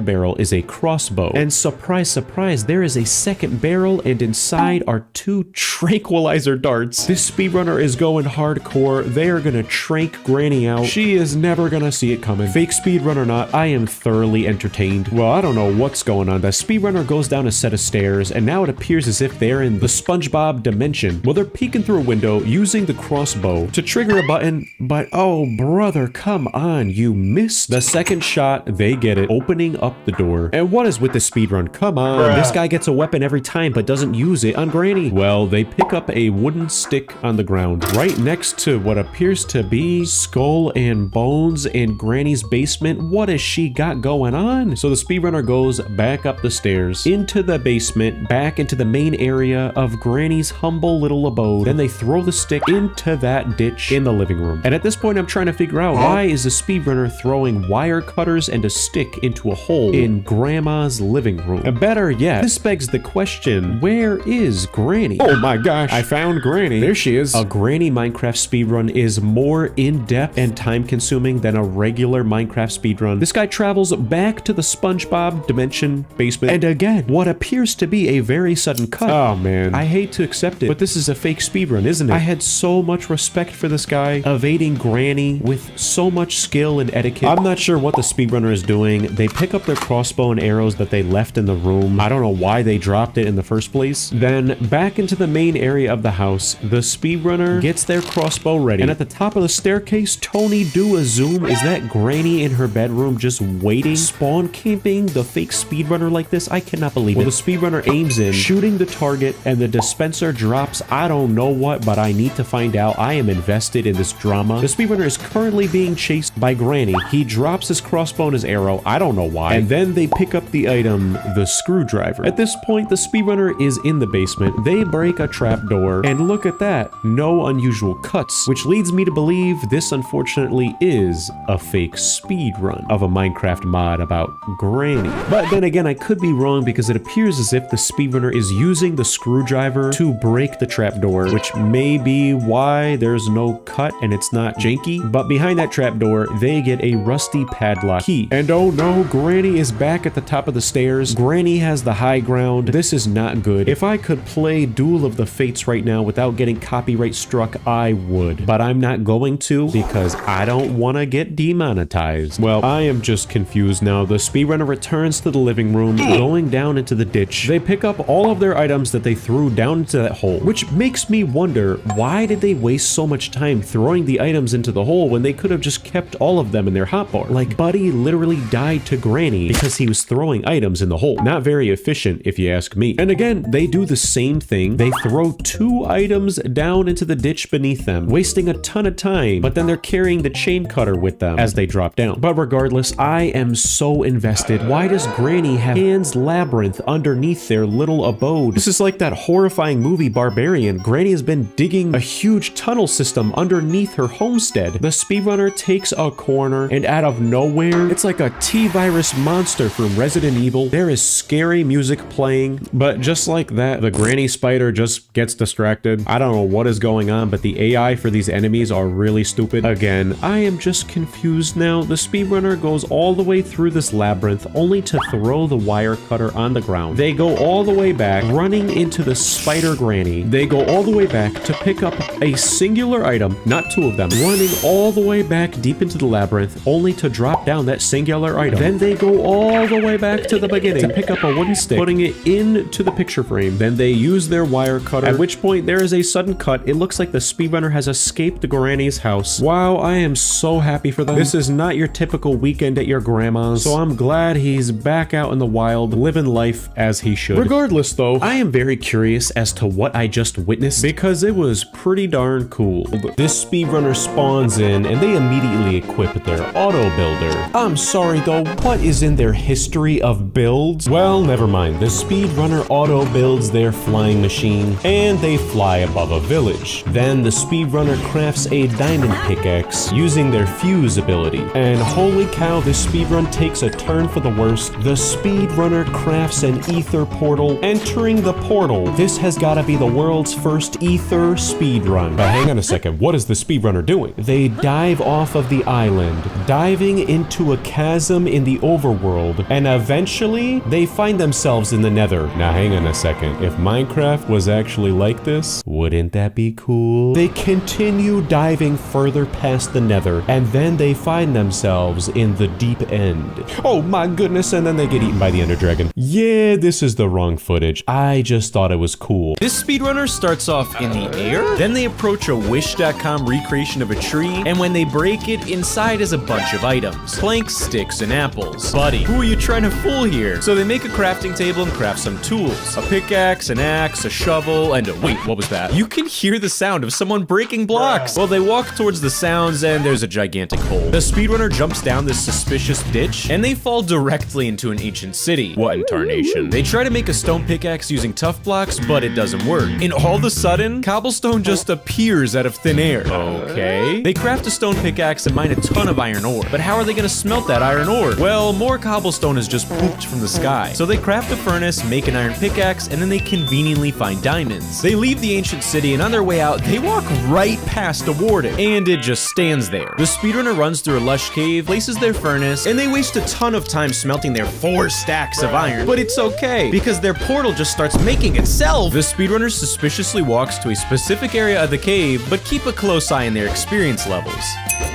barrel is a crossbow. And surprise, surprise, there is a second barrel, and inside are 2 tranquilizer darts. This speedrunner is going hardcore. They are gonna trank Granny out. She is never gonna see it coming. Fake speedrun or not, I am thoroughly entertained. Well, I don't know what's going on. The speedrunner goes down a set of stairs, and now it appears as if they're in the SpongeBob dimension. Well, they're peeking through a window using the crossbow to trigger a button, but oh brother, come on, you missed. The second shot, they get it, opening up the door. And what is with the speedrun? Come on, this guy gets a weapon every time but doesn't use it on Granny. Well, they pick up a wooden stick on the ground right next to what appears to be skull and bones in Granny's basement. What has she got going on? So the speedrunner goes back up the stairs into the basement, back into the main area of Granny's humble little abode. Then they throw the stick into that ditch in the living room. And at this point, I'm trying to figure out, why is the speedrunner throwing wire cutters and a stick into a hole in Grandma's living room? And better yet, this begs the question, where is Granny? Oh my gosh, I found Granny. There she is. A Granny Minecraft speedrun is more in-depth and time-consuming than a regular Minecraft speedrun. This guy travels back to the SpongeBob dimension basement, and again, what appears to be a very sudden cut. Oh man, I hate to accept it, but this is a fake speedrun, isn't it? I had so much respect for this guy, evading Granny with so much skill and etiquette. I'm not sure what the speedrunner is doing. They pick up their crossbow and arrows that they left in the room. I don't know why they dropped it in the first place. Then back into the main area of the house, the speedrunner gets their crossbow ready, and at the top of the staircase, Tony do a zoom. Is that Granny in her bedroom just waiting, spawn camping the fake speedrunner like this? I cannot believe it. The speedrunner aims in, shooting the target, and the dispenser drops. I don't know what, but I need to find out. I am invested in this drama. The speedrunner is currently being chased by Granny. He drops his crossbow and his arrow. I don't know why. And then they pick up the item, the screwdriver. At this point, the speedrunner is in the basement. They break a trap door, and look at that. No unusual cuts, which leads me to believe this unfortunately is a fake speedrun of a Minecraft mod about Granny. But then again, I could be wrong because it appears as if the speedrunner is using the screwdriver to break the trapdoor, which may be why there's no cut and it's not janky. But behind that trapdoor, they get a rusty padlock key. And oh no, Granny is back at the top of the stairs. Granny has the high ground. This is not good. If I could play Duel of the Fates right now without getting copyright struck, I would. But I'm not going to because I don't want to get demonetized. Well, I am just confused now. The speedrunner returns to the living room, going down into the ditch. They pick up all of their items that they threw down into that hole, which makes me wonder, why did they waste so much time throwing the items into the hole when they could have just kept all of them in their hotbar? Like, Buddy literally died to Granny because he was throwing items in the hole. Not very efficient, if you ask me. And again, they do the same thing. They throw 2 items down into the ditch beneath them, wasting a ton of time, but then they're carrying the chain cutter with them as they drop down. But regardless, I am so invested. Why does Granny have Pan's Labyrinth underneath their little abode? This is like that horrifying movie Barbarian. Granny has been digging a huge tunnel system underneath her homestead. The speedrunner takes a corner, and out of nowhere, it's like a T-virus monster from Resident Evil. There is scary music playing, but just like that, the Granny spider just gets distracted. I don't know what is going on, but the AI for these enemies are really stupid. Again, I am just confused now. The speedrunner goes all the way through this labyrinth only to throw the wire cutter on the ground. They go all the way back, running into the spider Granny. They go all the way back to pick up a singular item, not 2 of them, running all the way back deep into the labyrinth only to drop down that singular item. Then they go all the way back to the beginning to pick up a wooden stick, putting it into the picture frame. Then they use their wire cutter, at which point there is a sudden cut. It looks like the speedrunner has escaped Granny's house. Wow, I am so happy for them. This is not your typical weekend at your grandma's, so I'm glad he's back out in the wild, living life as he should. Regardless though, I am very curious as to what I just witnessed because it was pretty darn cool. This speedrunner spawns in and they immediately equip their auto builder. I'm sorry though, what is in their history of builds? Well, never mind. The speedrunner auto builds their flying machine and they fly above a village. Then the speedrunner crafts a diamond pickaxe using their fuse ability. And holy cow, this speedrun takes a turn for the worst. The speedrunner crafts an ether portal, entering the portal. This has got to be the world's first ether speedrun. But hang on a second, what is the speedrunner doing? They dive off of the island, diving into into a chasm in the overworld, and eventually they find themselves in the nether. Now hang on a second. If Minecraft was actually like this, wouldn't that be cool? They continue diving further past the nether, and then they find themselves in the deep end. Oh my goodness, and then they get eaten by the Ender Dragon. Yeah, this is the wrong footage. I just thought it was cool. This speedrunner starts off in the air, then they approach a Wish.com recreation of a tree, and when they break it, inside is a bunch of items. Planks, sticks, and apples. Buddy, who are you trying to fool here? So they make a crafting table and craft some tools. A pickaxe, an axe, a shovel, and wait, what was that? You can hear the sound of someone breaking blocks. Well, they walk towards the sounds, and there's a gigantic hole. The speedrunner jumps down this suspicious ditch, and they fall directly into an ancient city. What in tarnation? They try to make a stone pickaxe using tough blocks, but it doesn't work. And all of a sudden, cobblestone just appears out of thin air. Okay. They craft a stone pickaxe and mine a ton of iron ore. But how are they gonna smelt that iron ore? Well, more cobblestone is just pooped from the sky. So they craft a furnace, make an iron pickaxe, and then they conveniently find diamonds. They leave the ancient city, and on their way out, they walk right past a warden, and it just stands there. The speedrunner runs through a lush cave, places their furnace, and they waste a ton of time smelting their 4 stacks of iron. But it's okay, because their portal just starts making itself. The speedrunner suspiciously walks to a specific area of the cave, but keep a close eye on their experience levels.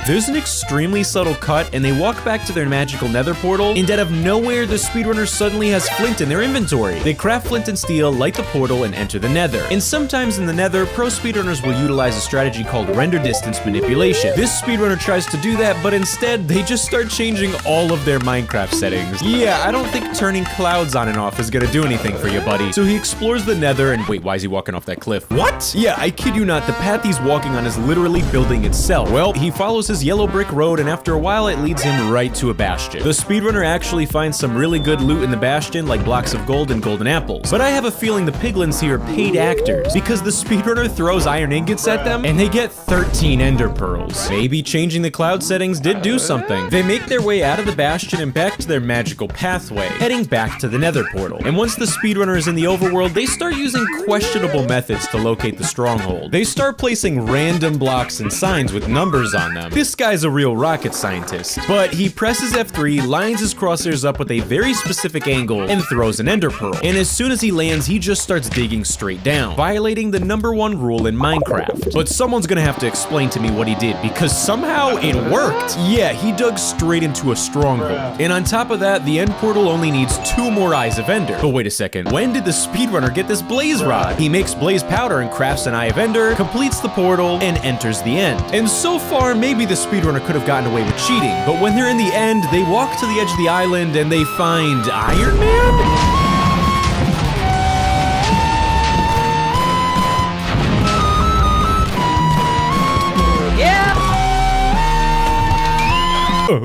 There's an extremely subtle cut, and they walk back to their magical nether portal, and out of nowhere, the speedrunner suddenly has flint in their inventory. They craft flint and steel, light the portal, and enter the nether. And sometimes in the nether, pro speedrunners will utilize a strategy called render distance manipulation. This speedrunner tries to do that, but instead, they just start changing all of their Minecraft settings. Yeah, I don't think turning clouds on and off is gonna do anything for you, buddy. So he explores the nether, and wait, why is he walking off that cliff? What? Yeah, I kid you not, the path he's walking on is literally building itself. Well, he follows his yellow brick road, and after a while, it leads him right to a bastion. The speedrunner actually finds some really good loot in the bastion, like blocks of gold and golden apples. But I have a feeling the piglins here are paid actors, because the speedrunner throws iron ingots at them, and they get 13 ender pearls. Maybe changing the cloud settings did do something. They make their way out of the bastion and back to their magical pathway, heading back to the nether portal. And once the speedrunner is in the overworld, they start using questionable methods to locate the stronghold. They start placing random blocks and signs with numbers on them. This guy's a real rocket scientist. But he presses F3, lines his crosshairs up with a very specific angle, and throws an ender pearl. And as soon as he lands, he just starts digging straight down, violating the #1 rule in Minecraft. But someone's gonna have to explain to me what he did, because somehow it worked. Yeah, he dug straight into a stronghold. And on top of that, the end portal only needs 2 more eyes of ender. But wait a second, when did the speedrunner get this blaze rod? He makes blaze powder and crafts an eye of ender, completes the portal, and enters the end. And so far, maybe the speedrunner could have gotten away with cheating, but when they're in the end, they walk to the edge of the island and they find Iron Man?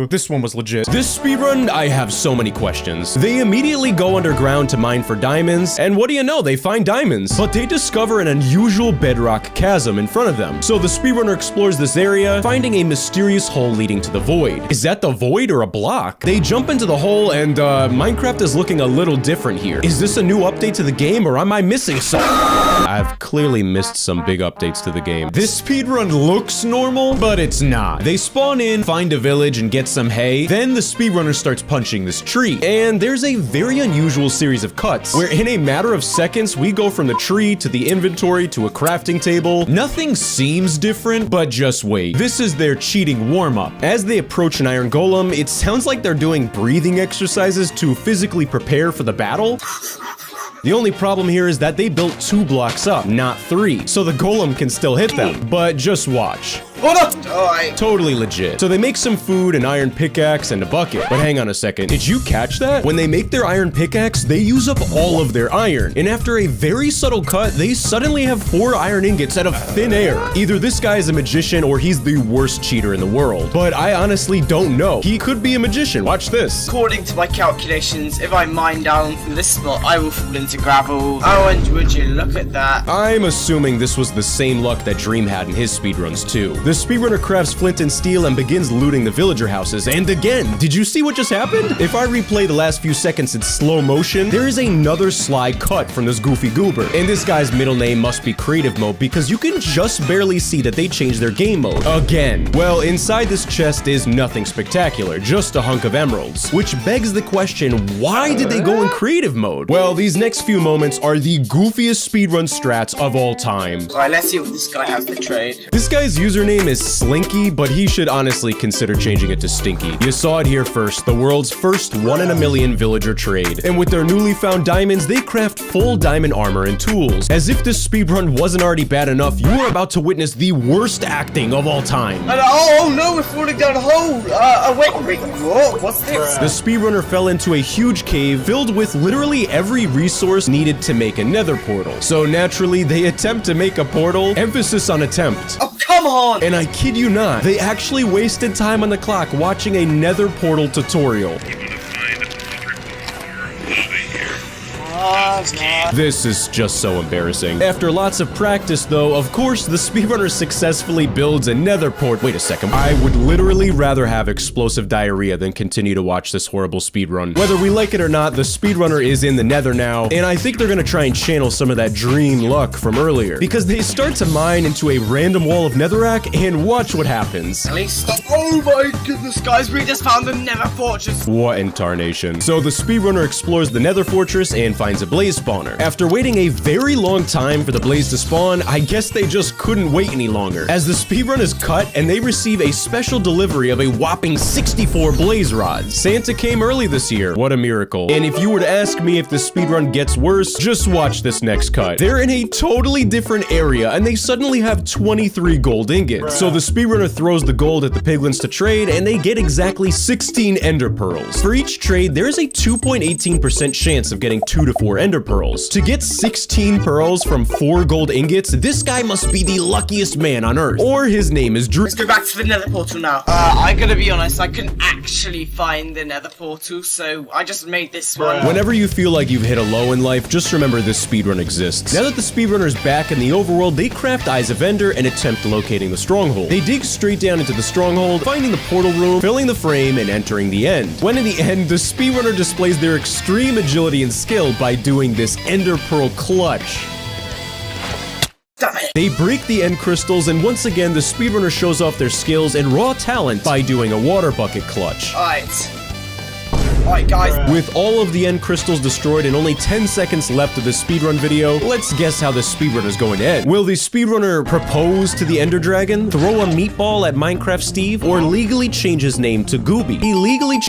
This one was legit. This speedrun, I have so many questions. They immediately go underground to mine for diamonds, and what do you know, they find diamonds. But they discover an unusual bedrock chasm in front of them. So the speedrunner explores this area, finding a mysterious hole leading to the void. Is that the void or a block? They jump into the hole, and Minecraft is looking a little different here. Is this a new update to the game, or am I missing something? I've clearly missed some big updates to the game. This speedrun looks normal, but it's not. They spawn in, find a village, and get some hay. Then the speedrunner starts punching this tree. And there's a very unusual series of cuts, where in a matter of seconds, we go from the tree to the inventory to a crafting table. Nothing seems different, but just wait. This is their cheating warm-up. As they approach an iron golem, it sounds like they're doing breathing exercises to physically prepare for the battle. The only problem here is that they built 2 blocks up, not 3, so the golem can still hit them. But just watch. Hold up! Oh, Totally legit. So they make some food, an iron pickaxe, and a bucket. But hang on a second, did you catch that? When they make their iron pickaxe, they use up all of their iron. And after a very subtle cut, they suddenly have 4 iron ingots out of thin air. Either this guy is a magician or he's the worst cheater in the world. But I honestly don't know. He could be a magician. Watch this. According to my calculations, if I mine down from this spot, I will fall into gravel. Oh, and would you look at that? I'm assuming this was the same luck that Dream had in his speedruns too. The speedrunner crafts flint and steel and begins looting the villager houses. And again, did you see what just happened? If I replay the last few seconds in slow motion, there is another sly cut from this goofy goober. And this guy's middle name must be creative mode because you can just barely see that they changed their game mode. Again. Well, inside this chest is nothing spectacular, just a hunk of emeralds. Which begs the question, why did they go in creative mode? Well, these next few moments are the goofiest speedrun strats of all time. Alright, let's see what this guy has to trade. This guy's username is Slinky, but he should honestly consider changing it to Stinky. You saw it here first, the world's first 1 in a million villager trade. And with their newly found diamonds, they craft full diamond armor and tools. As if this speedrun wasn't already bad enough, you are about to witness the worst acting of all time. Oh no, we're falling down a hole! Wait, what's this? The speedrunner fell into a huge cave filled with literally every resource needed to make a nether portal. So naturally, they attempt to make a portal, emphasis on attempt. Oh, come on! And I kid you not, they actually wasted time on the clock watching a nether portal tutorial. This is just so embarrassing. After lots of practice though, of course, the speedrunner successfully builds a nether port. Wait a second. I would literally rather have explosive diarrhea than continue to watch this horrible speedrun. Whether we like it or not, the speedrunner is in the nether now, and I think they're gonna try and channel some of that dream luck from earlier. Because they start to mine into a random wall of netherrack, and watch what happens. At least stop. Oh my goodness, guys, we just found the nether fortress. What in tarnation? So the speedrunner explores the nether fortress and finds a blaze spawner. After waiting a very long time for the blaze to spawn, I guess they just couldn't wait any longer. As the speedrun is cut and they receive a special delivery of a whopping 64 blaze rods. Santa came early this year. What a miracle. And if you were to ask me if the speedrun gets worse, just watch this next cut. They're in a totally different area and they suddenly have 23 gold ingots. So the speedrunner throws the gold at the piglins to trade and they get exactly 16 ender pearls. For each trade, there's a 2.18% chance of getting 2 to 4 ender pearls. To get 16 pearls from 4 gold ingots, this guy must be the luckiest man on earth. Or his name is Drew. Let's go back to the nether portal now. I'm gonna be honest, I couldn't actually find the nether portal, so I just made this one. Whenever you feel like you've hit a low in life, just remember this speedrun exists. Now that the speedrunner's back in the overworld, they craft Eyes of Ender and attempt locating the stronghold. They dig straight down into the stronghold, finding the portal room, filling the frame, and entering the end. When in the end, the speedrunner displays their extreme agility and skill by doing this ender pearl clutch. Damn it. They break the end crystals, and once again, the speedrunner shows off their skills and raw talent by doing a water bucket clutch. Alright, guys. With all of the end crystals destroyed and only 10 seconds left of the speedrun video, let's guess how the speedrun is going to end. Will the speedrunner propose to the Ender Dragon, throw a meatball at Minecraft Steve, or legally change his name to Gooby? He legally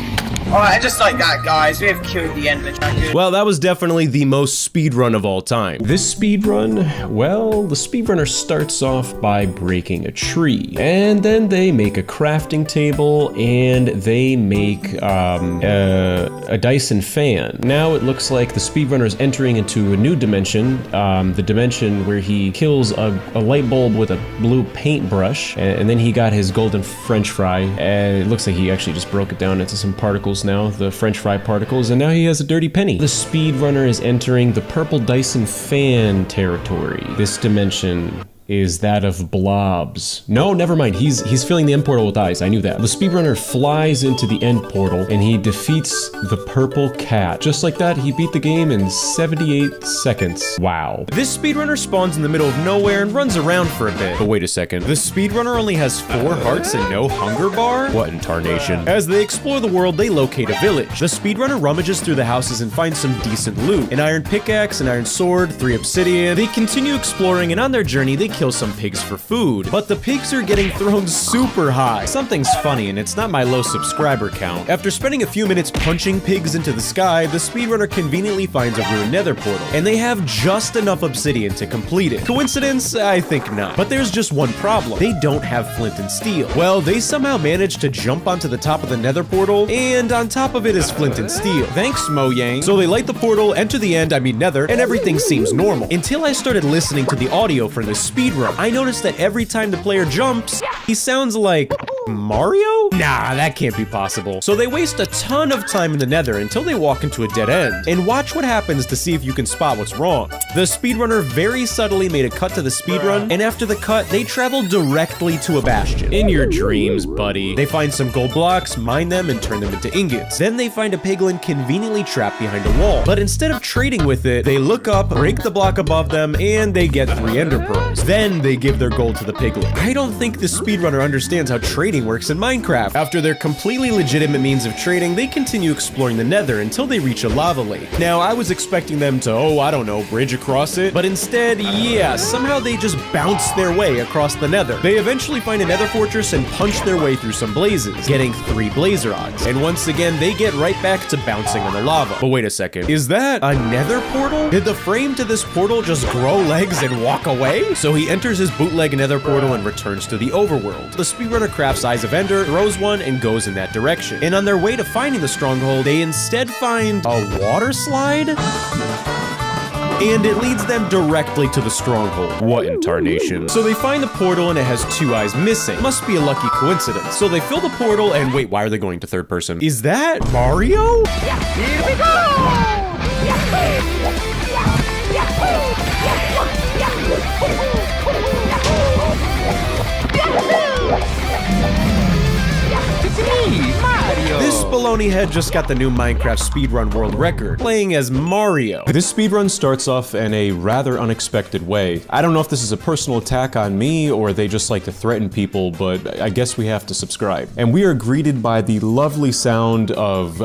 Alright, just like that, guys, we have killed the Ender Dragon. Well, that was definitely the most speedrun of all time. This speedrun, well, the speedrunner starts off by breaking a tree, and then they make a crafting table, and they make a Dyson fan. Now it looks like the speedrunner is entering into a new dimension, the dimension where he kills a light bulb with a blue paintbrush, and then he got his golden french fry, and it looks like he actually just broke it down into some particles now, the french fry particles, and now he has a dirty penny. The speedrunner is entering the purple Dyson fan territory. This dimension is that of blobs. No, never mind. He's filling the end portal with eyes. I knew that. The speedrunner flies into the end portal and he defeats the purple cat. Just like that, he beat the game in 78 seconds. Wow. This speedrunner spawns in the middle of nowhere and runs around for a bit. But wait a second. The speedrunner only has 4 hearts and no hunger bar? What in tarnation? As they explore the world, they locate a village. The speedrunner rummages through the houses and finds some decent loot. An iron pickaxe, an iron sword, 3 obsidian. They continue exploring and on their journey, they kill some pigs for food, but the pigs are getting thrown super high. Something's funny and it's not my low subscriber count. After spending a few minutes punching pigs into the sky, the speedrunner conveniently finds a ruined nether portal, and they have just enough obsidian to complete it. Coincidence? I think not. But there's just one problem. They don't have flint and steel. Well, they somehow managed to jump onto the top of the nether portal, and on top of it is flint and steel. Thanks, Mojang. So they light the portal, enter the end, nether, and everything seems normal. Until I started listening to the audio for the speedrun, I noticed that every time the player jumps, he sounds like... Mario? Nah, that can't be possible. So they waste a ton of time in the nether until they walk into a dead end. And watch what happens to see if you can spot what's wrong. The speedrunner very subtly made a cut to the speedrun, and after the cut, they travel directly to a bastion. In your dreams, buddy. They find some gold blocks, mine them, and turn them into ingots. Then they find a piglin conveniently trapped behind a wall. But instead of trading with it, they look up, break the block above them, and they get 3 ender pearls. Then they give their gold to the piglin. I don't think the speedrunner understands how trading works in Minecraft. After their completely legitimate means of trading, they continue exploring the nether until they reach a lava lake. Now, I was expecting them to, I don't know, bridge across it, but instead, yeah, somehow they just bounce their way across the nether. They eventually find a nether fortress and punch their way through some blazes, getting 3 blaze rods. And once again, they get right back to bouncing on the lava. But wait a second, is that a nether portal? Did the frame to this portal just grow legs and walk away? So he enters his bootleg nether portal and returns to the overworld. The speedrunner crafts Eyes of Ender, throws one, and goes in that direction. And on their way to finding the stronghold, they instead find a water slide? And it leads them directly to the stronghold. What in tarnation? So they find the portal and it has 2 eyes missing. Must be a lucky coincidence. So they fill the portal and wait, why are they going to third person? Is that Mario? Here we go! It's me, Mario! This baloney head just got the new Minecraft speedrun world record, playing as Mario. This speedrun starts off in a rather unexpected way. I don't know if this is a personal attack on me or they just like to threaten people, but I guess we have to subscribe. And we are greeted by the lovely sound of...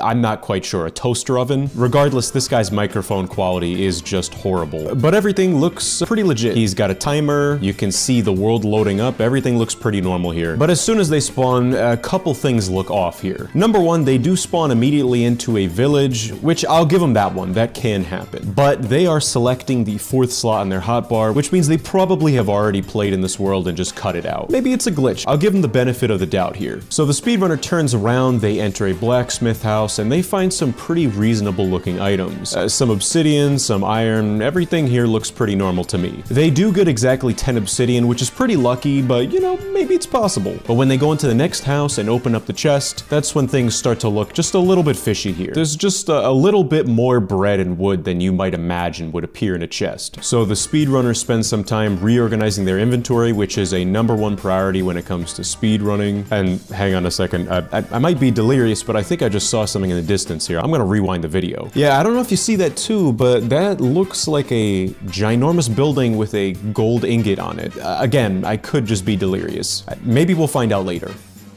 I'm not quite sure, a toaster oven? Regardless, this guy's microphone quality is just horrible. But everything looks pretty legit. He's got a timer, you can see the world loading up, everything looks pretty normal here. But as soon as they spawn, a couple things look off here. Number one, they do spawn immediately into a village, which I'll give them that one, that can happen. But they are selecting the 4th slot on their hotbar, which means they probably have already played in this world and just cut it out. Maybe it's a glitch. I'll give them the benefit of the doubt here. So the speedrunner turns around, they enter a blacksmith house, and they find some pretty reasonable looking items. Some obsidian, some iron, everything here looks pretty normal to me. They do get exactly 10 obsidian, which is pretty lucky, but you know, maybe it's possible. But when they go into the next house and open up the chest, that's when things start to look just a little bit fishy here. There's just a little bit more bread and wood than you might imagine would appear in a chest. So the speedrunner spends some time reorganizing their inventory, which is a #1 priority when it comes to speedrunning. And hang on a second, I might be delirious, but I think I just saw something in the distance here. I'm gonna rewind the video. Yeah, I don't know if you see that too, but that looks like a ginormous building with a gold ingot on it. Again, I could just be delirious. Maybe we'll find out later.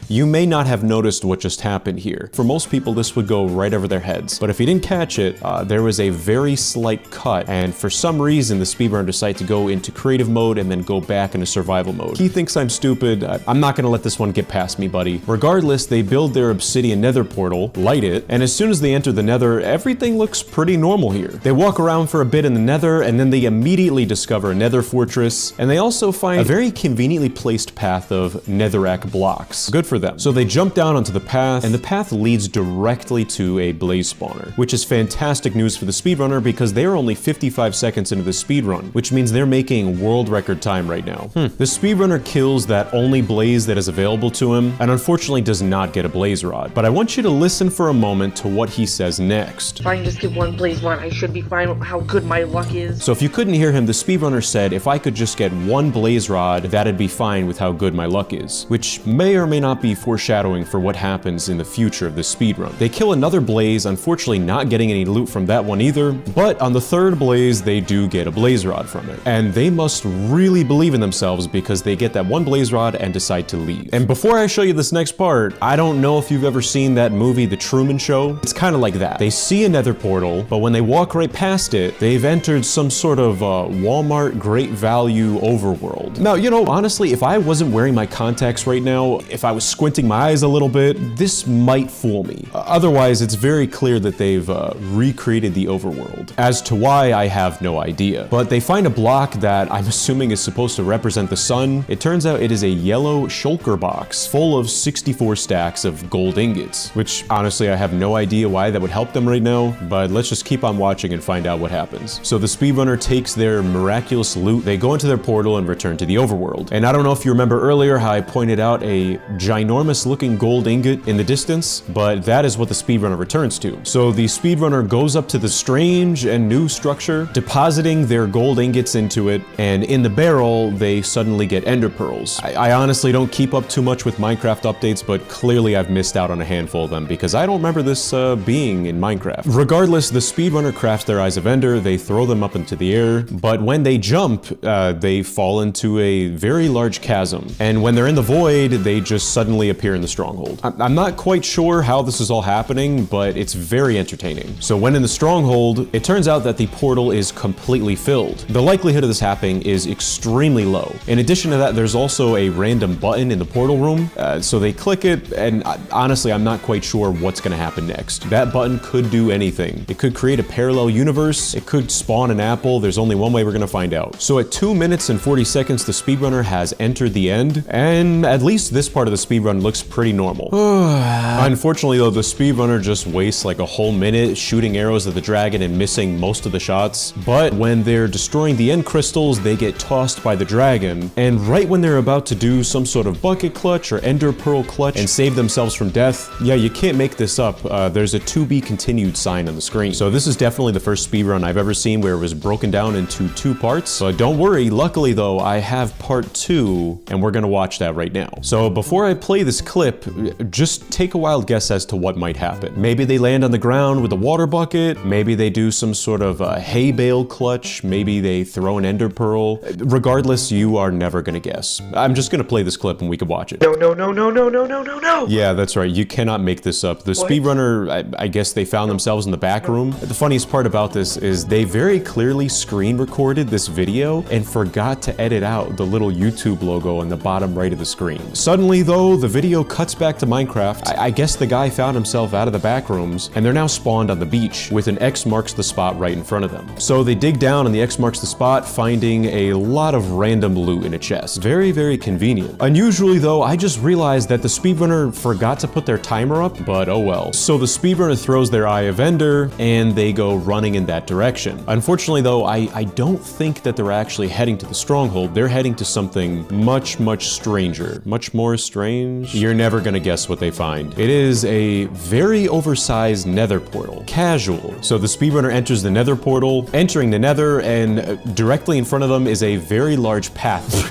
You may not have noticed what just happened here. For most people, this would go right over their heads. But if you didn't catch it, there was a very slight cut, and for some reason, the speedrunner decided to go into creative mode and then go back into survival mode. He thinks I'm stupid. I'm not gonna let this one get past me, buddy. Regardless, they build their obsidian nether portal, light it, and as soon as they enter the nether, everything looks pretty normal here. They walk around for a bit in the nether, and then they immediately discover a nether fortress, and they also find a very conveniently placed path of netherrack blocks. Good for them. So they jump down onto the path, and the path leads directly to a blaze spawner, which is fantastic news for the speedrunner because they are only 55 seconds into the speedrun, which means they're making world record time right now. The speedrunner kills that only blaze that is available to him, and unfortunately does not get a blaze rod. But I want you to listen for a moment to what he says next. If I can just get 1 blaze rod, I should be fine with how good my luck is. So if you couldn't hear him, the speedrunner said if I could just get 1 blaze rod, that'd be fine with how good my luck is, which may or may not be foreshadowing for what happens in the future of this speedrun. They kill another blaze, unfortunately not getting any loot from that one either, but on the 3rd blaze, they do get a blaze rod from it. And they must really believe in themselves because they get that 1 blaze rod and decide to leave. And before I show you this next part, I don't know if you've ever seen that movie, The Truman Show. It's kind of like that. They see a nether portal, but when they walk right past it, they've entered some sort of Walmart great value overworld. Now, you know, honestly, if I wasn't wearing my contacts right now, if I was squinting my eyes a little bit, this might fool me. Otherwise, it's very clear that they've recreated the overworld. As to why, I have no idea. But they find a block that I'm assuming is supposed to represent the sun. It turns out it is a yellow shulker box full of 64 stacks of gold ingots, which honestly I have no idea why that would help them right now, but let's just keep on watching and find out what happens. So the speedrunner takes their miraculous loot, they go into their portal and return to the overworld. And I don't know if you remember earlier how I pointed out a ginormous looking gold ingot in the distance, but that is what the speedrunner returns to. So the speedrunner goes up to the strange and new structure, depositing their gold ingots into it, and in the barrel, they suddenly get ender pearls. I honestly don't keep up too much with Minecraft updates, but clearly I've missed out on a handful of them because I don't remember this being in Minecraft. Regardless, the speedrunner crafts their eyes of ender, they throw them up into the air, but when they jump, they fall into a very large chasm. And when they're in the void, they just suddenly appear in the stronghold. I'm not quite sure how this is all happening, but it's very entertaining. So when in the stronghold, it turns out that the portal is completely filled. The likelihood of this happening is extremely low. In addition to that, there's also a random button in the portal room, so they click it, and honestly, I'm not quite sure what's gonna happen next. That button could do anything. It could create a parallel universe, it could spawn an apple, there's only one way we're gonna find out. So at 2 minutes and 40 seconds, the speedrunner has entered the end, and at least this part of the speedrun looks pretty normal. Unfortunately though, the speedrunner just wastes like a whole minute shooting arrows at the dragon and missing most of the shots, but when they're destroying the end crystals, they get tossed by the dragon, and right when they're about to do some sort of bucket clutch or ender pearl clutch and save themselves from death, yeah, you can't make this up, there's a to be continued sign on the screen. So this is definitely the first speedrun I've ever seen where it was broken down into 2 parts, but don't worry, luckily though, I have part 2, and we're gonna watch that right now. So before I play this clip, just take a wild guess as to what might happen. Maybe they land on the ground with a water bucket, maybe they do some sort of hay bale clutch, maybe they throw an ender pearl. Regardless, you are never gonna guess. I'm just gonna play this clip and we can watch it. No, no, no, no, no, no, no, no, no. Yeah, that's right, you cannot make this up. The speedrunner, I guess they found themselves in the back room. The funniest part about this is they very clearly screen recorded this video and forgot to edit out the little YouTube logo on the bottom right of the screen. Suddenly though, the video cuts back to Minecraft. I guess the guy found himself out of the back rooms and they're now spawned on the beach with an X marks the spot right in front of them. So they dig down and the X marks the spot, finding a lot of random loot in a chest. Very, very convenient. Unusually though, I just realized that the speedrunner forgot to put their timer up, but oh well. So the speedrunner throws their eye of ender and they go running in that direction. Unfortunately though, I don't think that they're actually heading to the stronghold. They're heading to something much, much stranger. Much more strange? You're never gonna guess what they find. It is a very oversized nether portal. Casual. So the speedrunner enters the nether portal, entering the nether, and directly in front of them is a very large path.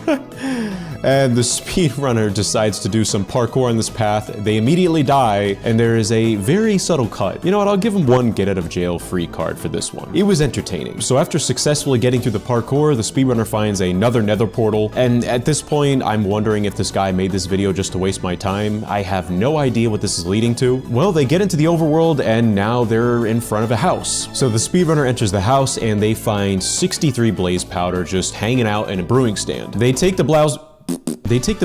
And the speedrunner decides to do some parkour on this path. They immediately die, and there is a very subtle cut. You know what, I'll give him one get out of jail free card for this one. It was entertaining. So after successfully getting through the parkour, the speedrunner finds another nether portal, and at this point, I'm wondering if this guy made this video just to waste my time. I have no idea what this is leading to. Well, they get into the overworld, and now they're in front of a house. So the speedrunner enters the house, and they find 63 blaze powder just hanging out in a brewing stand. They take the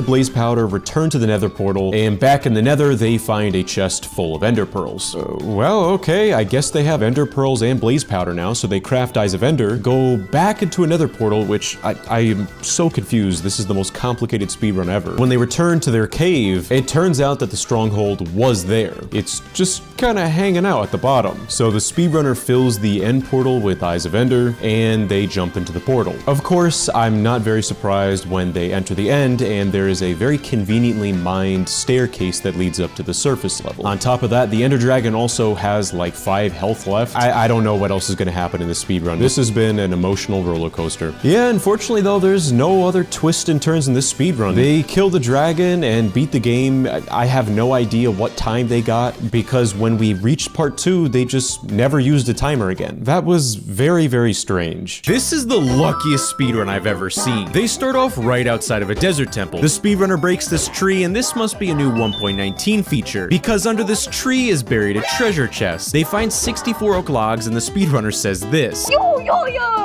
blaze powder, return to the nether portal, and back in the nether, they find a chest full of ender pearls. Well, okay, I guess they have ender pearls and blaze powder now, so they craft eyes of ender, go back into a nether portal, which I am so confused. This is the most complicated speedrun ever. When they return to their cave, it turns out that the stronghold was there. It's just kind of hanging out at the bottom. So the speedrunner fills the end portal with eyes of ender, and they jump into the portal. Of course, I'm not very surprised when they enter the end, and there is a very conveniently mined staircase that leads up to the surface level. On top of that, the Ender Dragon also has like 5 health left. I don't know what else is going to happen in the speedrun. This has been an emotional roller coaster. Yeah, unfortunately though, there's no other twists and turns in this speedrun. They kill the dragon and beat the game. I have no idea what time they got, because when we reached part 2, they just never used a timer again. That was very, very strange. This is the luckiest speedrun I've ever seen. They start off right outside of a desert town. temple. The speedrunner breaks this tree, and this must be a new 1.19 feature, because under this tree is buried a treasure chest. They find 64 oak logs, and the speedrunner says this. Yo,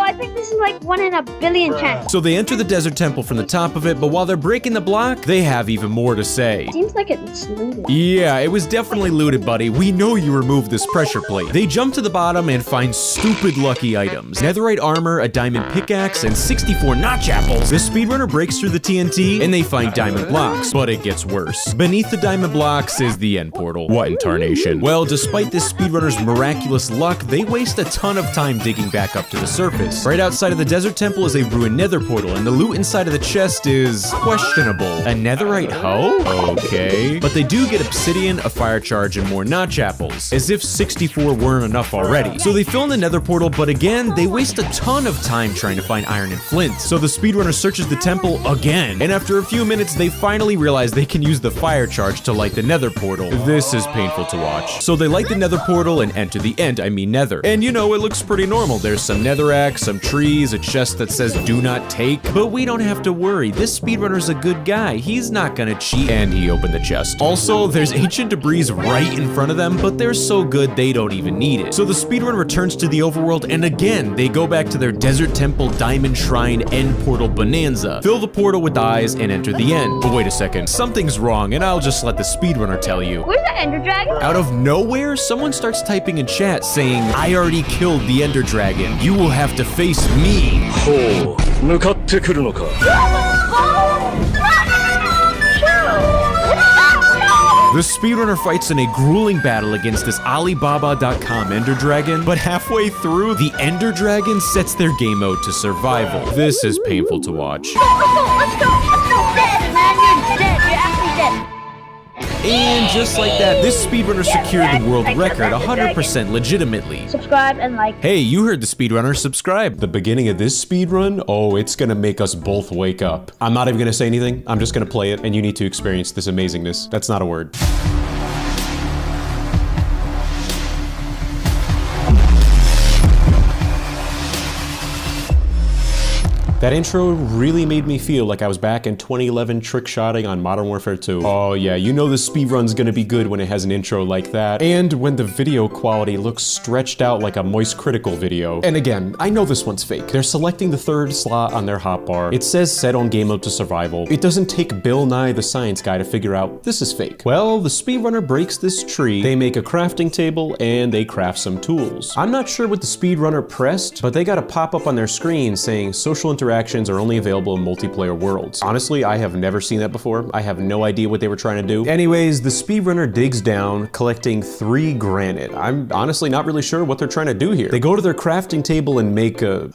I think this is like 1 in a billion chance. So they enter the desert temple from the top of it, but while they're breaking the block, they have even more to say. Seems like it's looted. Yeah, it was definitely looted, buddy. We know you removed this pressure plate. They jump to the bottom and find stupid lucky items. Netherite armor, a diamond pickaxe, and 64 notch apples. The speedrunner breaks through the TNT, and they find diamond blocks, but it gets worse. Beneath the diamond blocks is the end portal. What in tarnation? Well, despite this speedrunner's miraculous luck, they waste a ton of time digging back up to the surface. Right outside of the desert temple is a ruined nether portal, and the loot inside of the chest is questionable. A netherite hoe? Okay. But they do get obsidian, a fire charge, and more notch apples. As if 64 weren't enough already. So they fill in the nether portal, but again, they waste a ton of time trying to find iron and flint. So the speedrunner searches the temple again, and after a few minutes, they finally realize they can use the fire charge to light the nether portal. This is painful to watch. So they light the nether portal and enter the nether. And you know, it looks pretty normal. There's some netherrack, some trees, a chest that says do not take, but we don't have to worry. This speedrunner's a good guy. He's not gonna cheat. And he opened the chest. Also, there's ancient debris right in front of them, but they're so good they don't even need it. So the speedrunner returns to the overworld, and again, they go back to their desert temple, diamond shrine, end portal bonanza. Fill the portal with eyes and enter the end. But wait a second, something's wrong, and I'll just let the speedrunner tell you. Where's the ender dragon? Out of nowhere, someone starts typing in chat saying, I already killed the ender dragon. You will have to face me. The speedrunner fights in a grueling battle against this Alibaba.com Ender Dragon, but halfway through, the Ender Dragon sets their game mode to survival. This is painful to watch. Let's go! Dead, man, you're dead. You're actually dead. And just like that, this speedrunner secured the world record 100% legitimately. Subscribe and like. Hey, you heard the speedrunner, subscribe. The beginning of this speedrun, oh, it's gonna make us both wake up. I'm not even gonna say anything, I'm just gonna play it, and you need to experience this amazingness. That's not a word. That intro really made me feel like I was back in 2011 trick-shotting on Modern Warfare 2. Oh yeah, you know the speedrun's gonna be good when it has an intro like that, and when the video quality looks stretched out like a Moist Critical video. And again, I know this one's fake. They're selecting the third slot on their hotbar. It says set on game mode to survival. It doesn't take Bill Nye the Science Guy to figure out this is fake. Well, the speedrunner breaks this tree, they make a crafting table, and they craft some tools. I'm not sure what the speedrunner pressed, but they got a pop-up on their screen saying social interactions are only available in multiplayer worlds. Honestly, I have never seen that before. I have no idea what they were trying to do. Anyways, the speedrunner digs down, collecting 3 granite. I'm honestly not really sure what they're trying to do here. They go to their crafting table and make a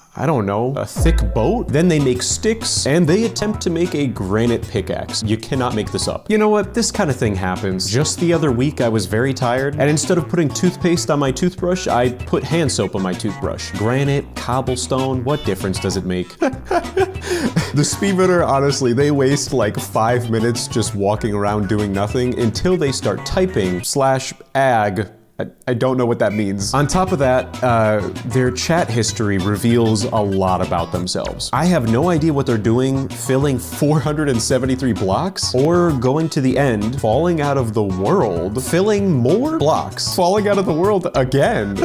thick boat. Then they make sticks, and they attempt to make a granite pickaxe. You cannot make this up. You know what? This kind of thing happens. Just the other week, I was very tired, and instead of putting toothpaste on my toothbrush, I put hand soap on my toothbrush. Granite, cobblestone, what difference does it make? The speedrunner, honestly, they waste like 5 minutes just walking around doing nothing until they start typing /ag. I don't know what that means. On top of that, their chat history reveals a lot about themselves. I have no idea what they're doing, filling 473 blocks, or going to the end, falling out of the world, filling more blocks, falling out of the world again.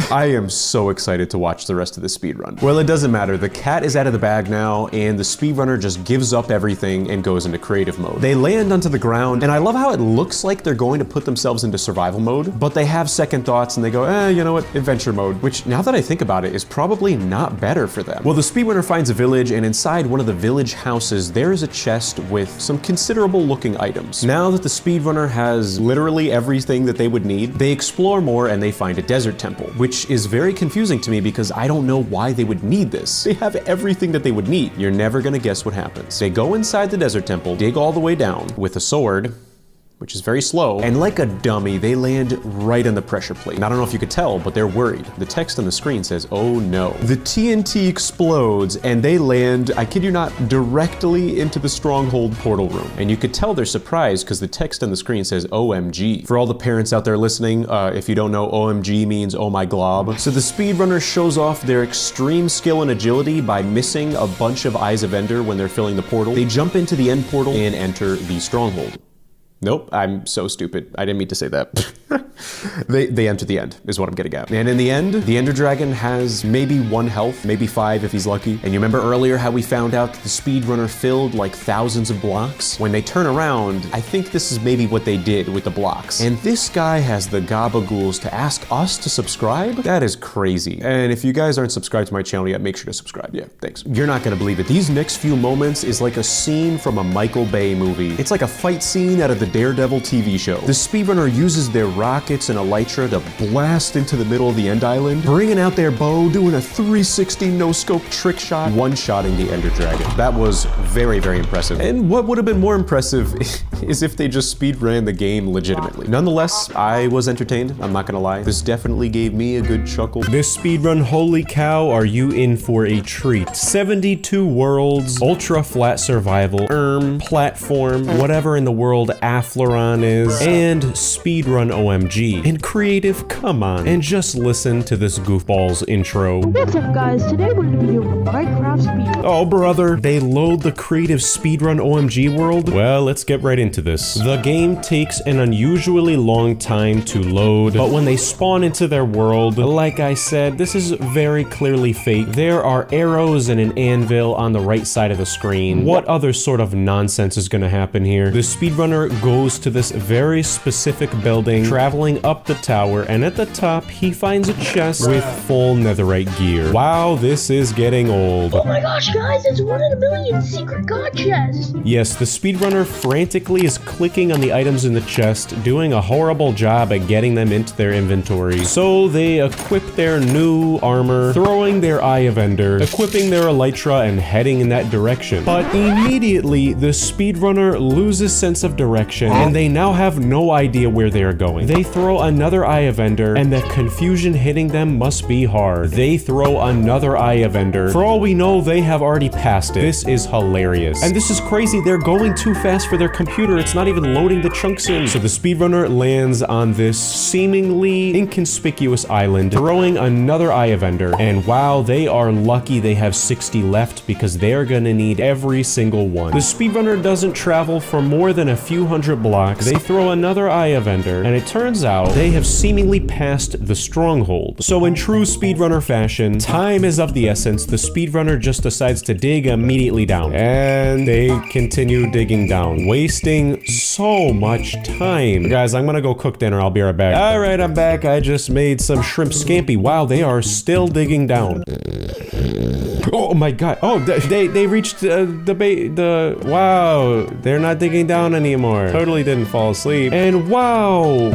I am so excited to watch the rest of the speedrun. Well, it doesn't matter. The cat is out of the bag now, and the speedrunner just gives up everything and goes into creative mode. They land onto the ground, and I love how it looks like they're going to put themselves into survival mode, but they have second thoughts and they go, you know what, adventure mode, which now that I think about it is probably not better for them. Well, the speedrunner finds a village, and inside one of the village houses, there is a chest with some considerable looking items. Now that the speedrunner has literally everything that they would need, they explore more and they find a desert temple, which is very confusing to me because I don't know why they would need this. They have everything that they would need. You're never gonna guess what happens. They go inside the desert temple, dig all the way down with a sword, which is very slow, and like a dummy, they land right on the pressure plate. And I don't know if you could tell, but they're worried. The text on the screen says, "Oh no." The TNT explodes, and they land, I kid you not, directly into the stronghold portal room. And you could tell they're surprised because the text on the screen says OMG. For all the parents out there listening, if you don't know, OMG means oh my glob. So the speedrunner shows off their extreme skill and agility by missing a bunch of Eyes of Ender when they're filling the portal. They jump into the end portal and enter the stronghold. Nope, I'm so stupid. I didn't mean to say that. They enter the end, is what I'm getting at. And in the end, the Ender Dragon has maybe 1 health, maybe 5 if he's lucky. And you remember earlier how we found out that the speedrunner filled like thousands of blocks? When they turn around, I think this is maybe what they did with the blocks. And this guy has the gabagools to ask us to subscribe? That is crazy. And if you guys aren't subscribed to my channel yet, make sure to subscribe. Yeah, thanks. You're not gonna believe it. These next few moments is like a scene from a Michael Bay movie. It's like a fight scene out of the Daredevil TV show. The speedrunner uses their rockets and elytra to blast into the middle of the end island, bringing out their bow, doing a 360 no-scope trick shot, one-shotting the Ender Dragon. That was very, very impressive. And what would have been more impressive is if they just speedran the game legitimately. Nonetheless, I was entertained, I'm not gonna lie. This definitely gave me a good chuckle. This speedrun, holy cow, are you in for a treat. 72 worlds, ultra flat survival, platform, whatever in the world Affleron is, and speedrun OMG. And creative, come on, and just listen to this goofball's intro. What's up, guys? Today we're gonna be doing Minecraft speedrun. Oh, brother, they load the creative speedrun OMG world? Well, let's get right into this. The game takes an unusually long time to load, but when they spawn into their world, like I said, this is very clearly fake. There are arrows and an anvil on the right side of the screen. What other sort of nonsense is gonna happen here? The speedrunner goes to this very specific building, traveling up the tower, and at the top, he finds a chest with full netherite gear. Wow, this is getting old. Oh my gosh, guys, it's 1 in a million secret god chest. Yes, the speedrunner frantically is clicking on the items in the chest, doing a horrible job at getting them into their inventory. So they equip their new armor, throwing their Eye of Ender, equipping their elytra, and heading in that direction. But immediately, the speedrunner loses sense of direction, and they now have no idea where they are going. They throw another Eye of Ender, and the confusion hitting them must be hard. They throw another Eye of Ender. For all we know, they have already passed it. This is hilarious. And this is crazy, they're going too fast for their computer. It's not even loading the chunks in. So the speedrunner lands on this seemingly inconspicuous island, throwing another Eye of Ender. And wow, they are lucky they have 60 left because they're gonna need every single one. The speedrunner doesn't travel for more than a few hundred blocks. They throw another Eye of Ender, and it turns out they have seemingly passed the stronghold. So in true speedrunner fashion, time is of the essence. The speedrunner just decides to dig immediately down. And they continue digging down, wasting so much time. Guys, I'm gonna go cook dinner. I'll be right back. All right, I'm back. I just made some shrimp scampi. Wow, they are still digging down. Oh my god. Oh, they reached wow, they're not digging down anymore. Totally didn't fall asleep. And wow.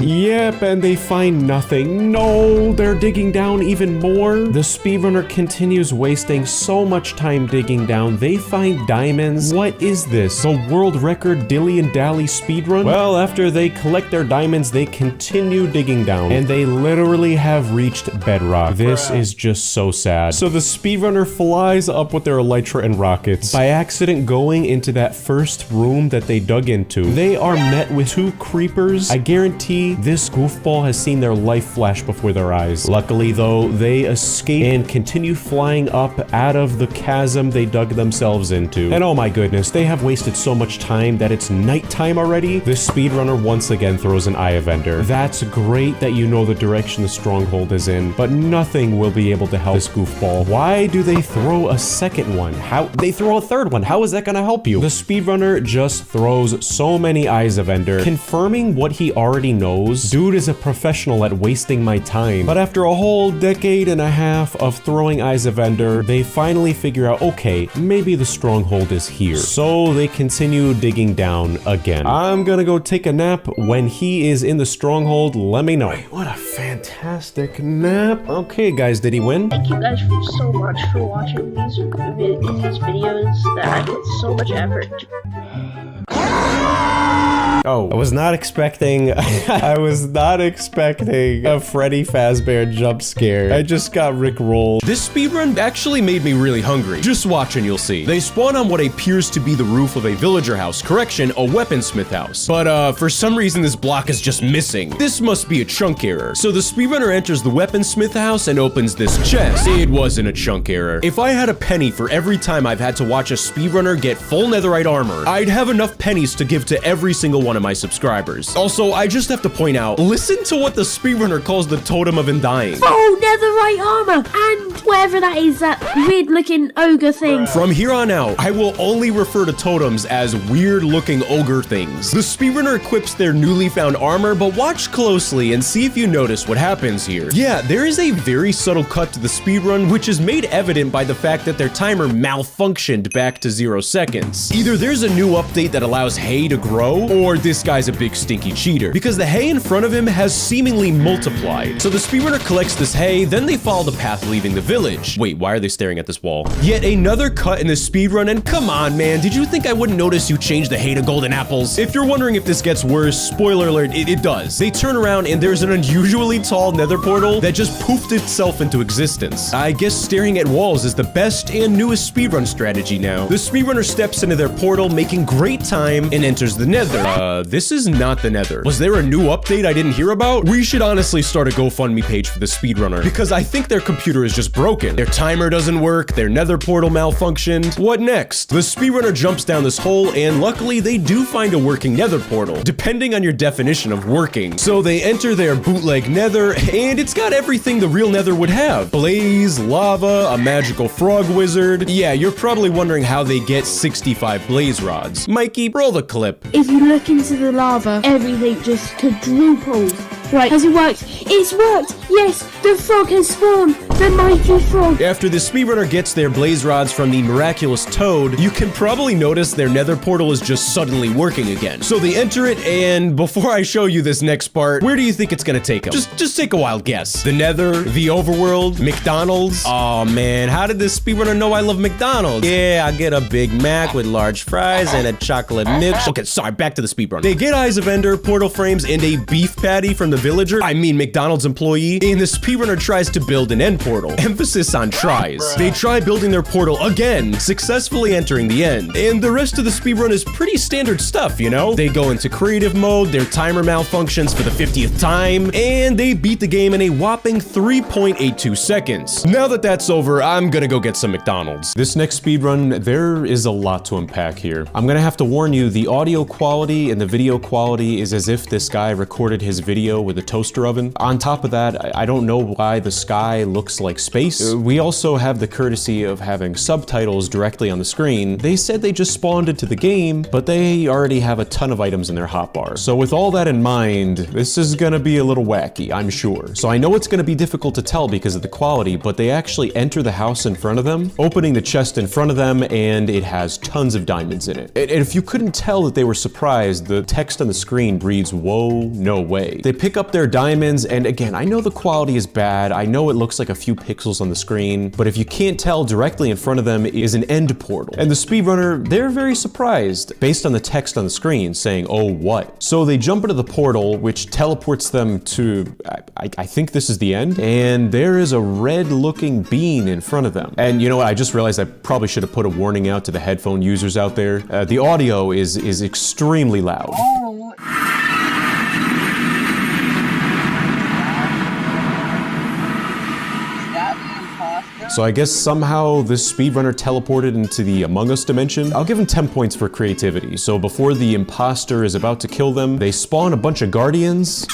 Yep, and they find nothing. No, they're digging down even more. The speedrunner continues wasting so much time digging down. They find diamonds. What is this? The world record dilly and dally speedrun? Well, after they collect their diamonds, they continue digging down, and they literally have reached bedrock. This is just so sad. So the speedrunner flies up with their elytra and rockets. By accident going into that first room that they dug into, they are met with 2 creepers. I guarantee this goofball has seen their life flash before their eyes. Luckily though, they escape and continue flying up out of the chasm they dug themselves into. And oh my goodness, they have wasted so much time that it's nighttime already. The speedrunner once again throws an Eye of Ender. That's great that you know the direction the stronghold is in, but nothing will be able to help this goofball. Why do they throw a second one? How? They throw a third one. How is that gonna help you? The speedrunner just throws so many Eyes of Ender, confirming what he already knows. Dude is a professional at wasting my time. But after a whole decade and a half of throwing Eyes of Ender, they finally figure out, okay, maybe the stronghold is here. So they continue digging down again. I'm gonna go take a nap. When he is in the stronghold, let me know. Wait, what a fantastic nap. Okay, guys, did he win? Thank you guys so much for watching these videos that I put so much effort into. Oh, I was not expecting I was not expecting a Freddy Fazbear jump scare. I just got rickrolled. This speedrun actually made me really hungry. Just watch and you'll see. They spawn on what appears to be the roof of a villager house. Correction, a weaponsmith house. But for some reason this block is just missing. This must be a chunk error. So the speedrunner enters the weaponsmith house and opens this chest. It wasn't a chunk error. If I had a penny for every time I've had to watch a speedrunner get full netherite armor, I'd have enough pennies to give to every single one of my subscribers. Also, I just have to point out, listen to what the speedrunner calls the totem of undying. Oh, netherite armor and whatever that is, that weird looking ogre thing. From here on out, I will only refer to totems as weird looking ogre things. The speedrunner equips their newly found armor, but watch closely and see if you notice what happens here. Yeah, there is a very subtle cut to the speedrun, which is made evident by the fact that their timer malfunctioned back to 0 seconds. Either there's a new update that allows hay to grow, or this guy's a big stinky cheater, because the hay in front of him has seemingly multiplied. So the speedrunner collects this hay, then they follow the path leaving the village. Wait, why are they staring at this wall? Yet another cut in the speedrun, and come on, man, did you think I wouldn't notice you changed the hay to golden apples? If you're wondering if this gets worse, spoiler alert, it does. They turn around and there's an unusually tall nether portal that just poofed itself into existence. I guess staring at walls is the best and newest speedrun strategy now. The speedrunner steps into their portal, making great time, and enters the nether. This is not the nether. Was there a new update I didn't hear about? We should honestly start a GoFundMe page for the speedrunner, because I think their computer is just broken. Their timer doesn't work, their nether portal malfunctioned. What next? The speedrunner jumps down this hole, and luckily they do find a working nether portal, depending on your definition of working. So they enter their bootleg nether, and it's got everything the real nether would have. Blaze, lava, a magical frog wizard. Yeah, you're probably wondering how they get 65 blaze rods. Mikey, roll the clip. If you look into the lava, everything just quadruples. Right, has it worked? It's worked! Yes, the frog has spawned! The mighty frog! After the speedrunner gets their blaze rods from the miraculous toad, you can probably notice their nether portal is just suddenly working again. So they enter it, and before I show you this next part, where do you think it's gonna take them? Just take a wild guess. The nether, the overworld, McDonald's? Oh man, how did this speedrunner know I love McDonald's? Yeah, I get a Big Mac with large fries and a chocolate milk. Okay, sorry, back to the speedrun. They get Eyes of Ender, portal frames, and a beef patty from the villager, I mean McDonald's employee, and the speedrunner tries to build an end portal. Emphasis on tries. They try building their portal again, successfully entering the end. And the rest of the speedrun is pretty standard stuff, you know? They go into creative mode, their timer malfunctions for the 50th time, and they beat the game in a whopping 3.82 seconds. Now that that's over, I'm gonna go get some McDonald's. This next speedrun, there is a lot to unpack here. I'm gonna have to warn you, the audio quality and the video quality is as if this guy recorded his video with a toaster oven. On top of that, I don't know why the sky looks like space. We also have the courtesy of having subtitles directly on the screen. They said they just spawned into the game, but they already have a ton of items in their hotbar. So with all that in mind, this is gonna be a little wacky, I'm sure. So I know it's gonna be difficult to tell because of the quality, but they actually enter the house in front of them, opening the chest in front of them, and it has tons of diamonds in it. And if you couldn't tell that they were surprised, the text on the screen reads, "Whoa, no way." They pick up their diamonds, and again, I know the quality is bad, I know it looks like a few pixels on the screen, but if you can't tell, directly in front of them is an end portal. And the speedrunner, they're very surprised, based on the text on the screen saying, "Oh, what?" So they jump into the portal, which teleports them to, I think this is the end, and there is a red-looking bean in front of them. And you know what, I just realized I probably should have put a warning out to the headphone users out there. The audio is extremely loud. So I guess somehow this speedrunner teleported into the Among Us dimension. I'll give him 10 points for creativity. So before the imposter is about to kill them, they spawn a bunch of guardians.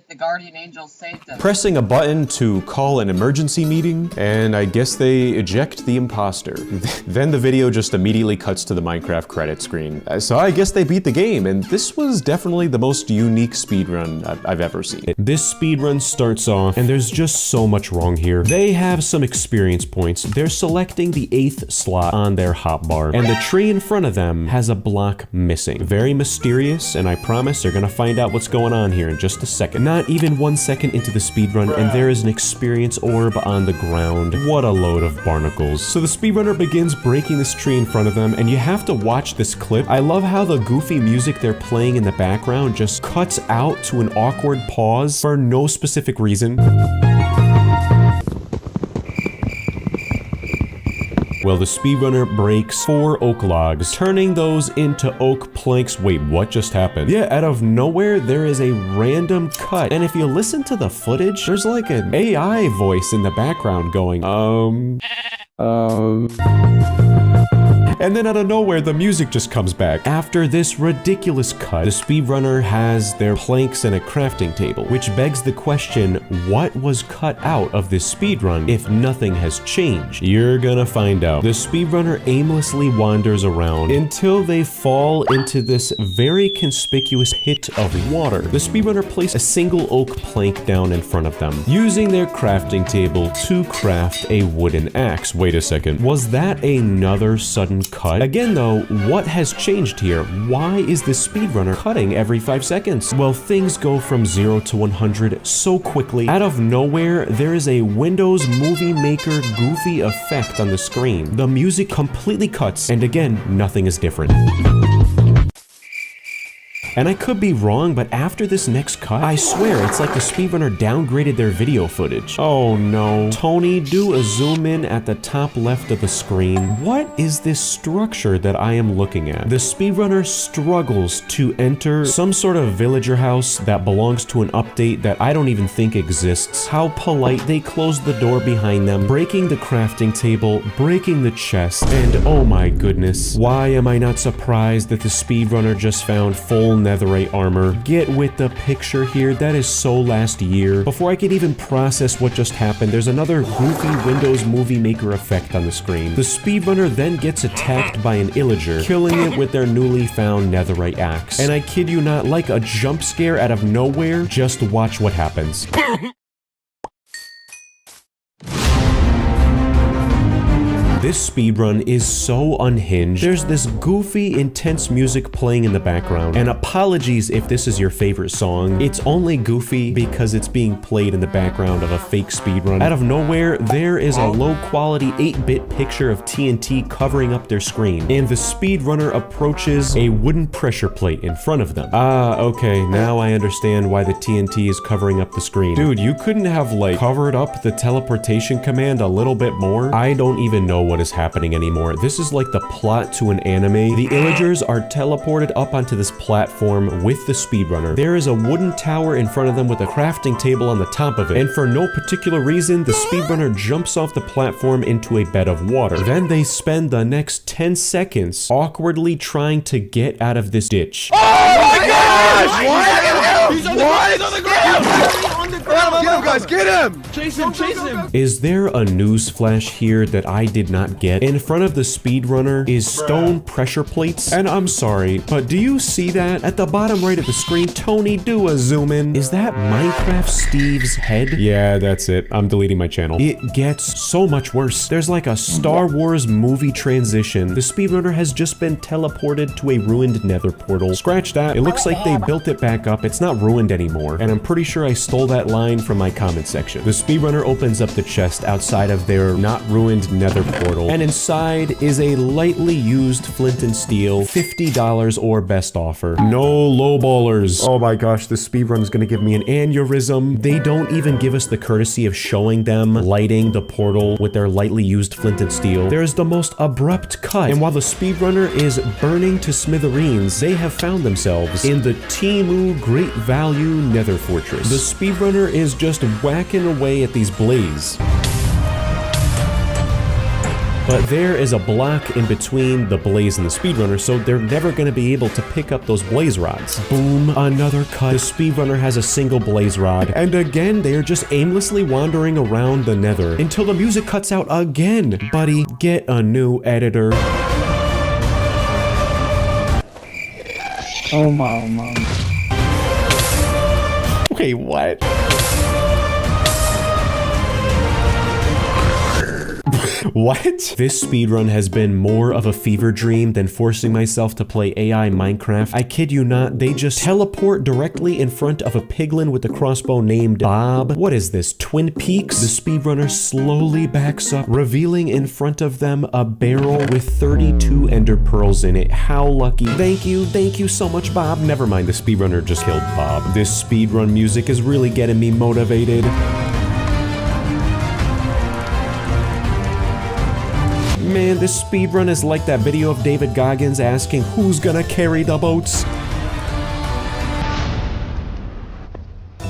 The guardian angels saved them. Pressing a button to call an emergency meeting, and I guess they eject the imposter. Then the video just immediately cuts to the Minecraft credit screen. So I guess they beat the game, and this was definitely the most unique speedrun I've ever seen. This speedrun starts off, and there's just so much wrong here. They have some experience points. They're selecting the 8th slot on their hotbar, and the tree in front of them has a block missing. Very mysterious, and I promise you're gonna find out what's going on here in just a second. Not even even 1 second into the speedrun, and there is an experience orb on the ground. What a load of barnacles. So the speedrunner begins breaking this tree in front of them, and you have to watch this clip. I love how the goofy music they're playing in the background just cuts out to an awkward pause for no specific reason. Well, the speedrunner breaks 4 oak logs, turning those into oak planks. Wait, what just happened? Yeah, out of nowhere, there is a random cut. And if you listen to the footage, there's like an AI voice in the background going, And then out of nowhere, the music just comes back. After this ridiculous cut, the speedrunner has their planks and a crafting table, which begs the question, what was cut out of this speedrun if nothing has changed? You're gonna find out. The speedrunner aimlessly wanders around until they fall into this very conspicuous pit of water. The speedrunner placed a single oak plank down in front of them, using their crafting table to craft a wooden axe. Wait a second, was that another sudden cut? Again though, what has changed here? Why is this speedrunner cutting every 5 seconds? Well, things go from 0 to 100 so quickly. Out of nowhere, there is a Windows Movie Maker goofy effect on the screen. The music completely cuts, and again, nothing is different. And I could be wrong, but after this next cut, I swear it's like the speedrunner downgraded their video footage. Oh no. Tony, do a zoom in at the top left of the screen. What is this structure that I am looking at? The speedrunner struggles to enter some sort of villager house that belongs to an update that I don't even think exists. How polite they closed the door behind them, breaking the crafting table, breaking the chest, and oh my goodness, why am I not surprised that the speedrunner just found full netherite armor? Get with the picture here. That is so last year. Before I could even process what just happened, there's another goofy Windows Movie Maker effect on the screen. The speedrunner then gets attacked by an illager, killing it with their newly found netherite axe. And I kid you not, like a jump scare out of nowhere, just watch what happens. This speedrun is so unhinged. There's this goofy, intense music playing in the background, and apologies if this is your favorite song. It's only goofy because it's being played in the background of a fake speedrun. Out of nowhere, there is a low-quality 8-bit picture of TNT covering up their screen, and the speedrunner approaches a wooden pressure plate in front of them. Ah, okay, now I understand why the TNT is covering up the screen. Dude, you couldn't have, like, covered up the teleportation command a little bit more? I don't even know what is happening anymore. This is like the plot to an anime. The illagers are teleported up onto this platform with the speedrunner. There is a wooden tower in front of them with a crafting table on the top of it, and for no particular reason, the speedrunner jumps off the platform into a bed of water. Then they spend the next 10 seconds awkwardly trying to get out of this ditch. Oh my gosh! What? He's on the ground! He's on the ground! Get him, guys! Get him! Chase him! Chase him! Is there a news flash here that I did not get? In front of the speedrunner is stone pressure plates. And I'm sorry, but do you see that? At the bottom right of the screen, Tony, do a zoom in. Is that Minecraft Steve's head? Yeah, that's it. I'm deleting my channel. It gets so much worse. There's like a Star Wars movie transition. The speedrunner has just been teleported to a ruined nether portal. Scratch that. It looks like they built it back up. It's not ruined anymore. And I'm pretty sure I stole that line from my comment section. The speedrunner opens up the chest outside of their not ruined nether portal, and inside is a lightly used flint and steel, $50 or best offer. No lowballers. Oh my gosh, the speedrun is gonna give me an aneurysm. They don't even give us the courtesy of showing them lighting the portal with their lightly used flint and steel. There's the most abrupt cut, and while the speedrunner is burning to smithereens, they have found themselves in the Timu Great Value Nether Fortress. The speedrunner is just whacking away at these blazes. But there is a block in between the blaze and the speedrunner, so they're never going to be able to pick up those blaze rods. Boom, another cut. The speedrunner has a single blaze rod, and again, they are just aimlessly wandering around the nether until the music cuts out again. Buddy, get a new editor. Oh my. Wait, what? What? This speedrun has been more of a fever dream than forcing myself to play AI Minecraft. I kid you not, they just teleport directly in front of a piglin with a crossbow named Bob. What is this, Twin Peaks? The speedrunner slowly backs up, revealing in front of them a barrel with 32 ender pearls in it. How lucky. Thank you so much, Bob. Never mind, the speedrunner just killed Bob. This speedrun music is really getting me motivated. Man, this speedrun is like that video of David Goggins asking who's gonna carry the boats.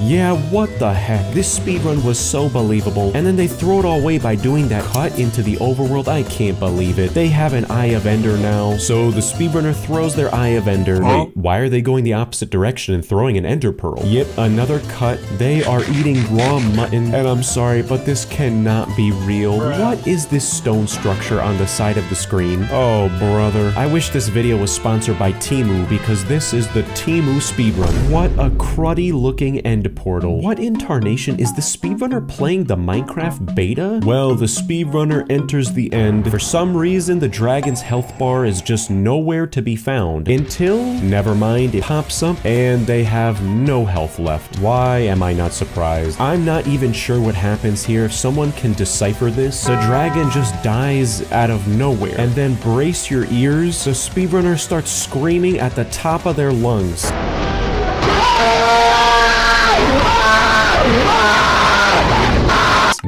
Yeah, what the heck? This speedrun was so believable, and then they throw it all away by doing that cut into the overworld. I can't believe it. They have an Eye of Ender now, so the speedrunner throws their Eye of Ender. Wait, why are they going the opposite direction and throwing an Ender Pearl? Yep, another cut. They are eating raw mutton, and I'm sorry, but this cannot be real. What is this stone structure on the side of the screen? Oh, brother. I wish this video was sponsored by Temu, because this is the Temu speedrun. What a cruddy looking end portal. What in tarnation is the speedrunner playing the Minecraft beta? Well, the speedrunner enters the end. For some reason, the dragon's health bar is just nowhere to be found until, never mind, it pops up and they have no health left. Why am I not surprised? I'm not even sure what happens here. If someone can decipher this, the dragon just dies out of nowhere. And then brace your ears, the speedrunner starts screaming at the top of their lungs.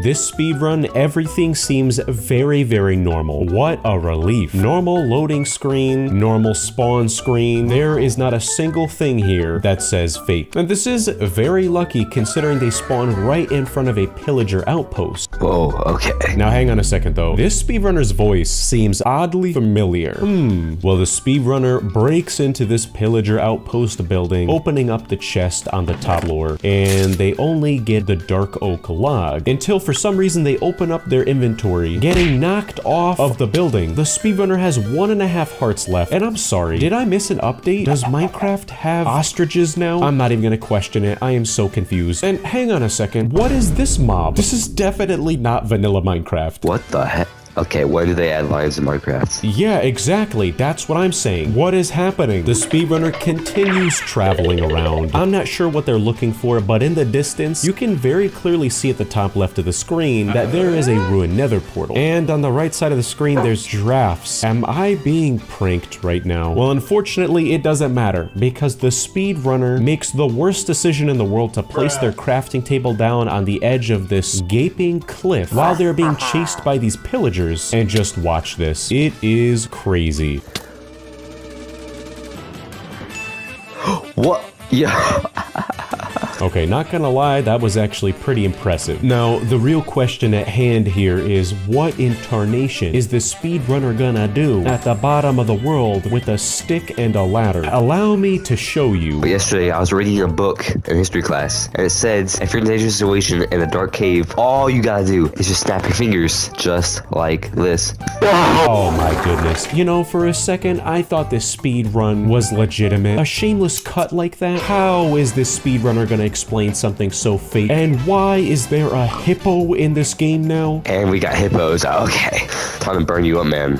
This speedrun, everything seems very, very normal. What a relief. Normal loading screen, normal spawn screen. There is not a single thing here that says fake. And this is very lucky considering they spawn right in front of a pillager outpost. Whoa, okay. Now hang on a second though. This speedrunner's voice seems oddly familiar. Well, the speedrunner breaks into this pillager outpost building, opening up the chest on the top floor, and they only get the dark oak log until for some reason they open up their inventory, getting knocked off of the building. The speedrunner has 1.5 hearts left, and I'm sorry, did I miss an update? Does Minecraft have ostriches now? I'm not even gonna question it. I am so confused. And hang on a second, what is this mob? This is definitely not vanilla Minecraft. What the heck? Okay, why do they add lives in Minecraft? Yeah, exactly. That's what I'm saying. What is happening? The speedrunner continues traveling around. I'm not sure what they're looking for, but in the distance, you can very clearly see at the top left of the screen that there is a ruined nether portal. And on the right side of the screen, there's giraffes. Am I being pranked right now? Well, unfortunately, it doesn't matter because the speedrunner makes the worst decision in the world to place their crafting table down on the edge of this gaping cliff while they're being chased by these pillagers. And just watch this. It is crazy. What? Yeah. Okay, not gonna lie, that was actually pretty impressive. Now, the real question at hand here is what in tarnation is the speedrunner gonna do at the bottom of the world with a stick and a ladder? Allow me to show you. Yesterday, I was reading a book in history class, and it says, if you're in a dangerous situation in a dark cave, all you gotta do is just snap your fingers, just like this. Oh my goodness. You know, for a second, I thought this speedrun was legitimate. A shameless cut like that? How is this speedrunner gonna explain something so fake? And why is there a hippo in this game now? And we got hippos. Okay. Time to burn you up, man.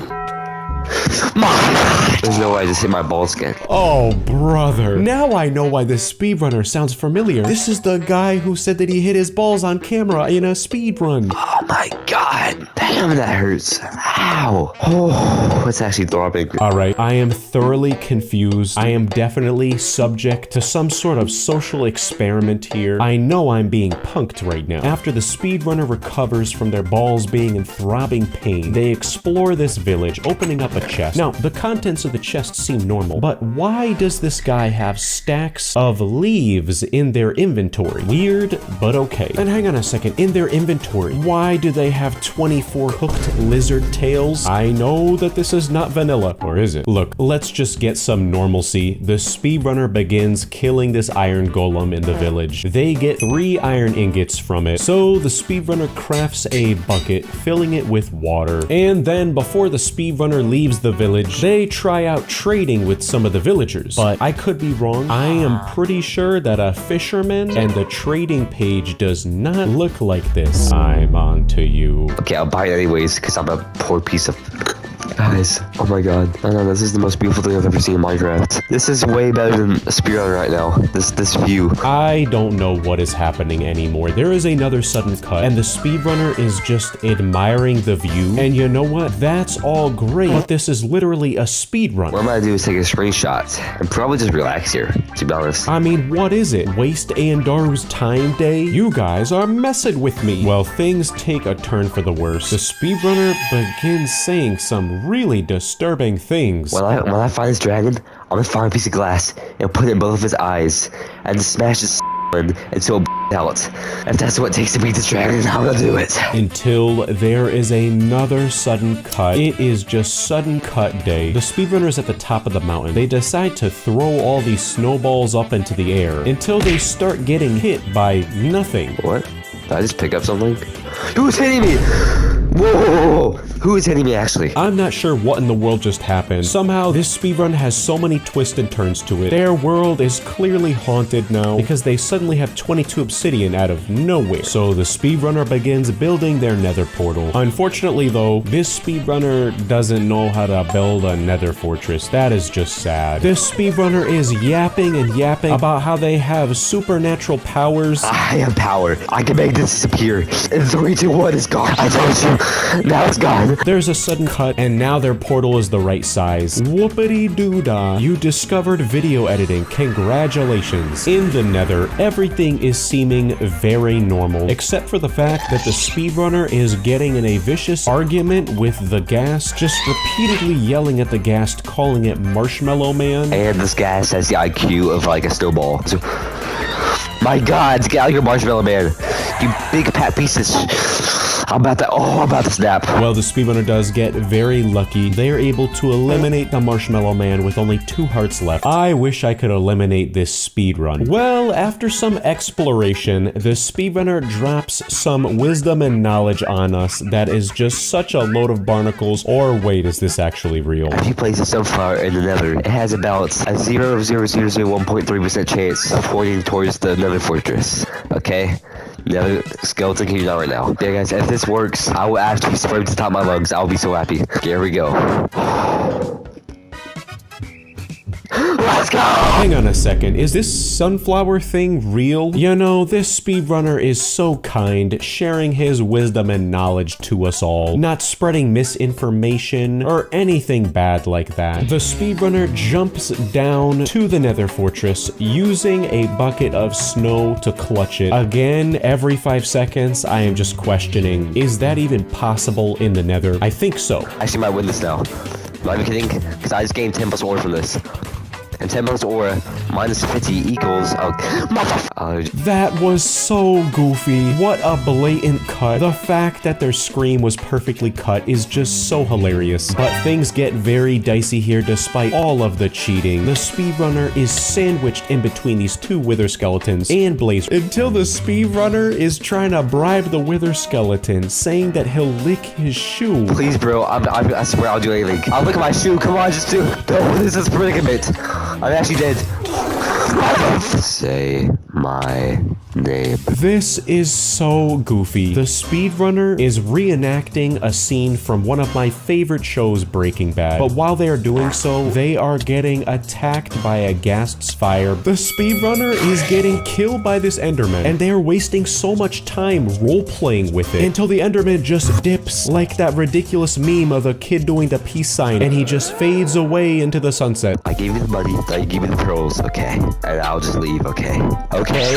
My God. There's no way I just hit my ball skin. Oh, brother. Now I know why this speedrunner sounds familiar. This is the guy who said that he hit his balls on camera in a speedrun. Oh my God. Damn, that hurts. Ow. Oh, it's actually throbbing. All right, I am thoroughly confused. I am definitely subject to some sort of social experiment here. I know I'm being punked right now. After the speedrunner recovers from their balls being in throbbing pain, they explore this village, opening up a chest. Now, the contents of the chest seem normal, but why does this guy have stacks of leaves in their inventory? Weird, but okay. And hang on a second, in their inventory, why do they have 24 hooked lizard tails? I know that this is not vanilla, or is it? Look, let's just get some normalcy. The speedrunner begins killing this iron golem in the village. They get 3 iron ingots from it, so the speedrunner crafts a bucket, filling it with water. And then before the speedrunner leaves the village, they try out trading with some of the villagers. But I could be wrong. I am pretty sure that a fisherman and the trading page does not look like this. I'm on to you. Okay, I'll buy it anyways, because I'm a poor piece of... Guys, oh my god. No, this is the most beautiful thing I've ever seen in Minecraft. This is way better than Speedrun right now. This view. I don't know what is happening anymore. There is another sudden cut, and the speedrunner is just admiring the view. And you know what? That's all great, but this is literally a speedrun. What I'm gonna do is take a screenshot and probably just relax here, to be honest. I mean, what is it? Waste Andaru's time day? You guys are messing with me. Well, things take a turn for the worse. The speedrunner begins saying some really disturbing things. When I find this dragon, I'm gonna find a piece of glass and put it in both of his eyes and smash his until it out. If that's what it takes to beat this dragon, I'm gonna do it. Until there is another sudden cut. It is just sudden cut day. The speedrunner's at the top of the mountain. They decide to throw all these snowballs up into the air until they start getting hit by nothing. What? Did I just pick up something? Who's hitting me? Whoa! Who is hitting me actually? I'm not sure what in the world just happened. Somehow this speedrun has so many twists and turns to it. Their world is clearly haunted now because they suddenly have 22 obsidian out of nowhere. So the speedrunner begins building their nether portal. Unfortunately though, this speedrunner doesn't know how to build a nether fortress. That is just sad. This speedrunner is yapping and yapping about how they have supernatural powers. I have power. I can make this disappear. In 3, 2, 1, it's gone. I told you. Now it's gone. There's a sudden cut, and now their portal is the right size. Whoopity-doo-dah. You discovered video editing. Congratulations. In the nether, everything is seeming very normal, except for the fact that the speedrunner is getting in a vicious argument with the ghast, just repeatedly yelling at the ghast, calling it Marshmallow Man. And this ghast has the IQ of like a snowball. So, my god, get out of here, Marshmallow Man. You big fat pieces. I'm about to snap. Well, the speedrunner does get very lucky. They are able to eliminate the Marshmallow Man with only 2 hearts left. I wish I could eliminate this speedrun. Well, after some exploration, the speedrunner drops some wisdom and knowledge on us that is just such a load of barnacles. Or wait, is this actually real? If you place a sunflower in the nether, it has about a 0.00001.3% chance of pointing towards the nether fortress. Okay? Nether skeleton can you not right now. Yeah guys, if this works, I will actually spray to the top of my lungs. I'll be so happy. Okay, here we go. Let's go! Hang on a second, is this sunflower thing real? You know, this speedrunner is so kind, sharing his wisdom and knowledge to us all, not spreading misinformation or anything bad like that. The speedrunner jumps down to the nether fortress using a bucket of snow to clutch it. Again, every 5 seconds, I am just questioning, is that even possible in the nether? I think so. I actually might win this now. Am I even kidding? Because I just gained 10 plus ore from this. And 10 plus ore minus 50 equals... That was so goofy. What a blatant cut. The fact that their scream was perfectly cut is just so hilarious. But things get very dicey here despite all of the cheating. The speedrunner is sandwiched in between these 2 wither skeletons and Blaze until the speedrunner is trying to bribe the wither skeleton, saying that he'll lick his shoe. Please, bro. I swear I'll do anything. I'll lick my shoe. Come on, just do... No, this is predicament. I'm actually dead. Say my name. This is so goofy. The speedrunner is reenacting a scene from one of my favorite shows, Breaking Bad. But while they are doing so, they are getting attacked by a ghast's fire. The speedrunner is getting killed by this Enderman, and they are wasting so much time role-playing with it until the Enderman just dips like that ridiculous meme of the kid doing the peace sign, and he just fades away into the sunset. I gave you the money, I gave you the pearls, okay? And I'll just leave, okay? Okay?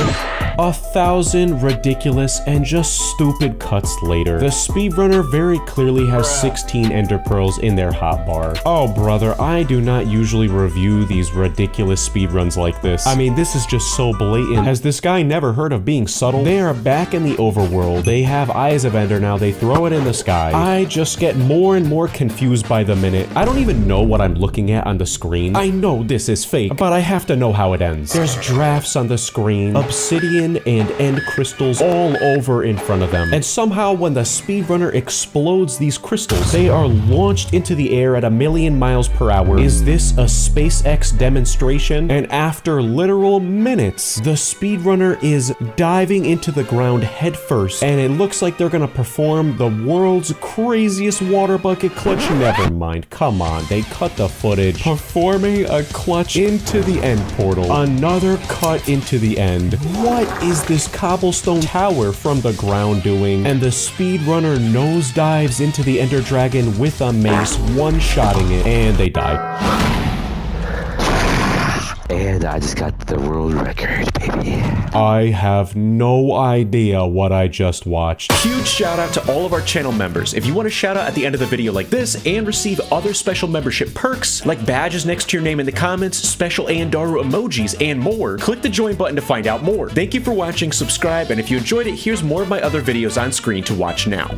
1,000 ridiculous and just stupid cuts later, the speedrunner very clearly has 16 ender pearls in their hotbar. Oh brother, I do not usually review these ridiculous speedruns like this. I mean, this is just so blatant. Has this guy never heard of being subtle? They are back in the overworld. They have eyes of ender now. They throw it in the sky. I just get more and more confused by the minute. I don't even know what I'm looking at on the screen. I know this is fake, but I have to know how it ends. There's drafts on the screen, obsidian beginning and end crystals all over in front of them. And somehow when the speedrunner explodes these crystals, they are launched into the air at 1,000,000 miles per hour. Is this a SpaceX demonstration? And after literal minutes, the speedrunner is diving into the ground headfirst, and it looks like they're gonna perform the world's craziest water bucket clutch. Never mind, come on, they cut the footage. Performing a clutch into the end portal. Another cut into the end. What is this cobblestone tower from the ground doing? And the speedrunner nosedives into the Ender Dragon with a mace, one-shotting it, and they die. And I just got the world record, baby. I have no idea what I just watched. Huge shout out to all of our channel members. If you want a shout out at the end of the video like this and receive other special membership perks like badges next to your name in the comments, special Andaru emojis, and more, click the join button to find out more. Thank you for watching, subscribe, and if you enjoyed it, here's more of my other videos on screen to watch now.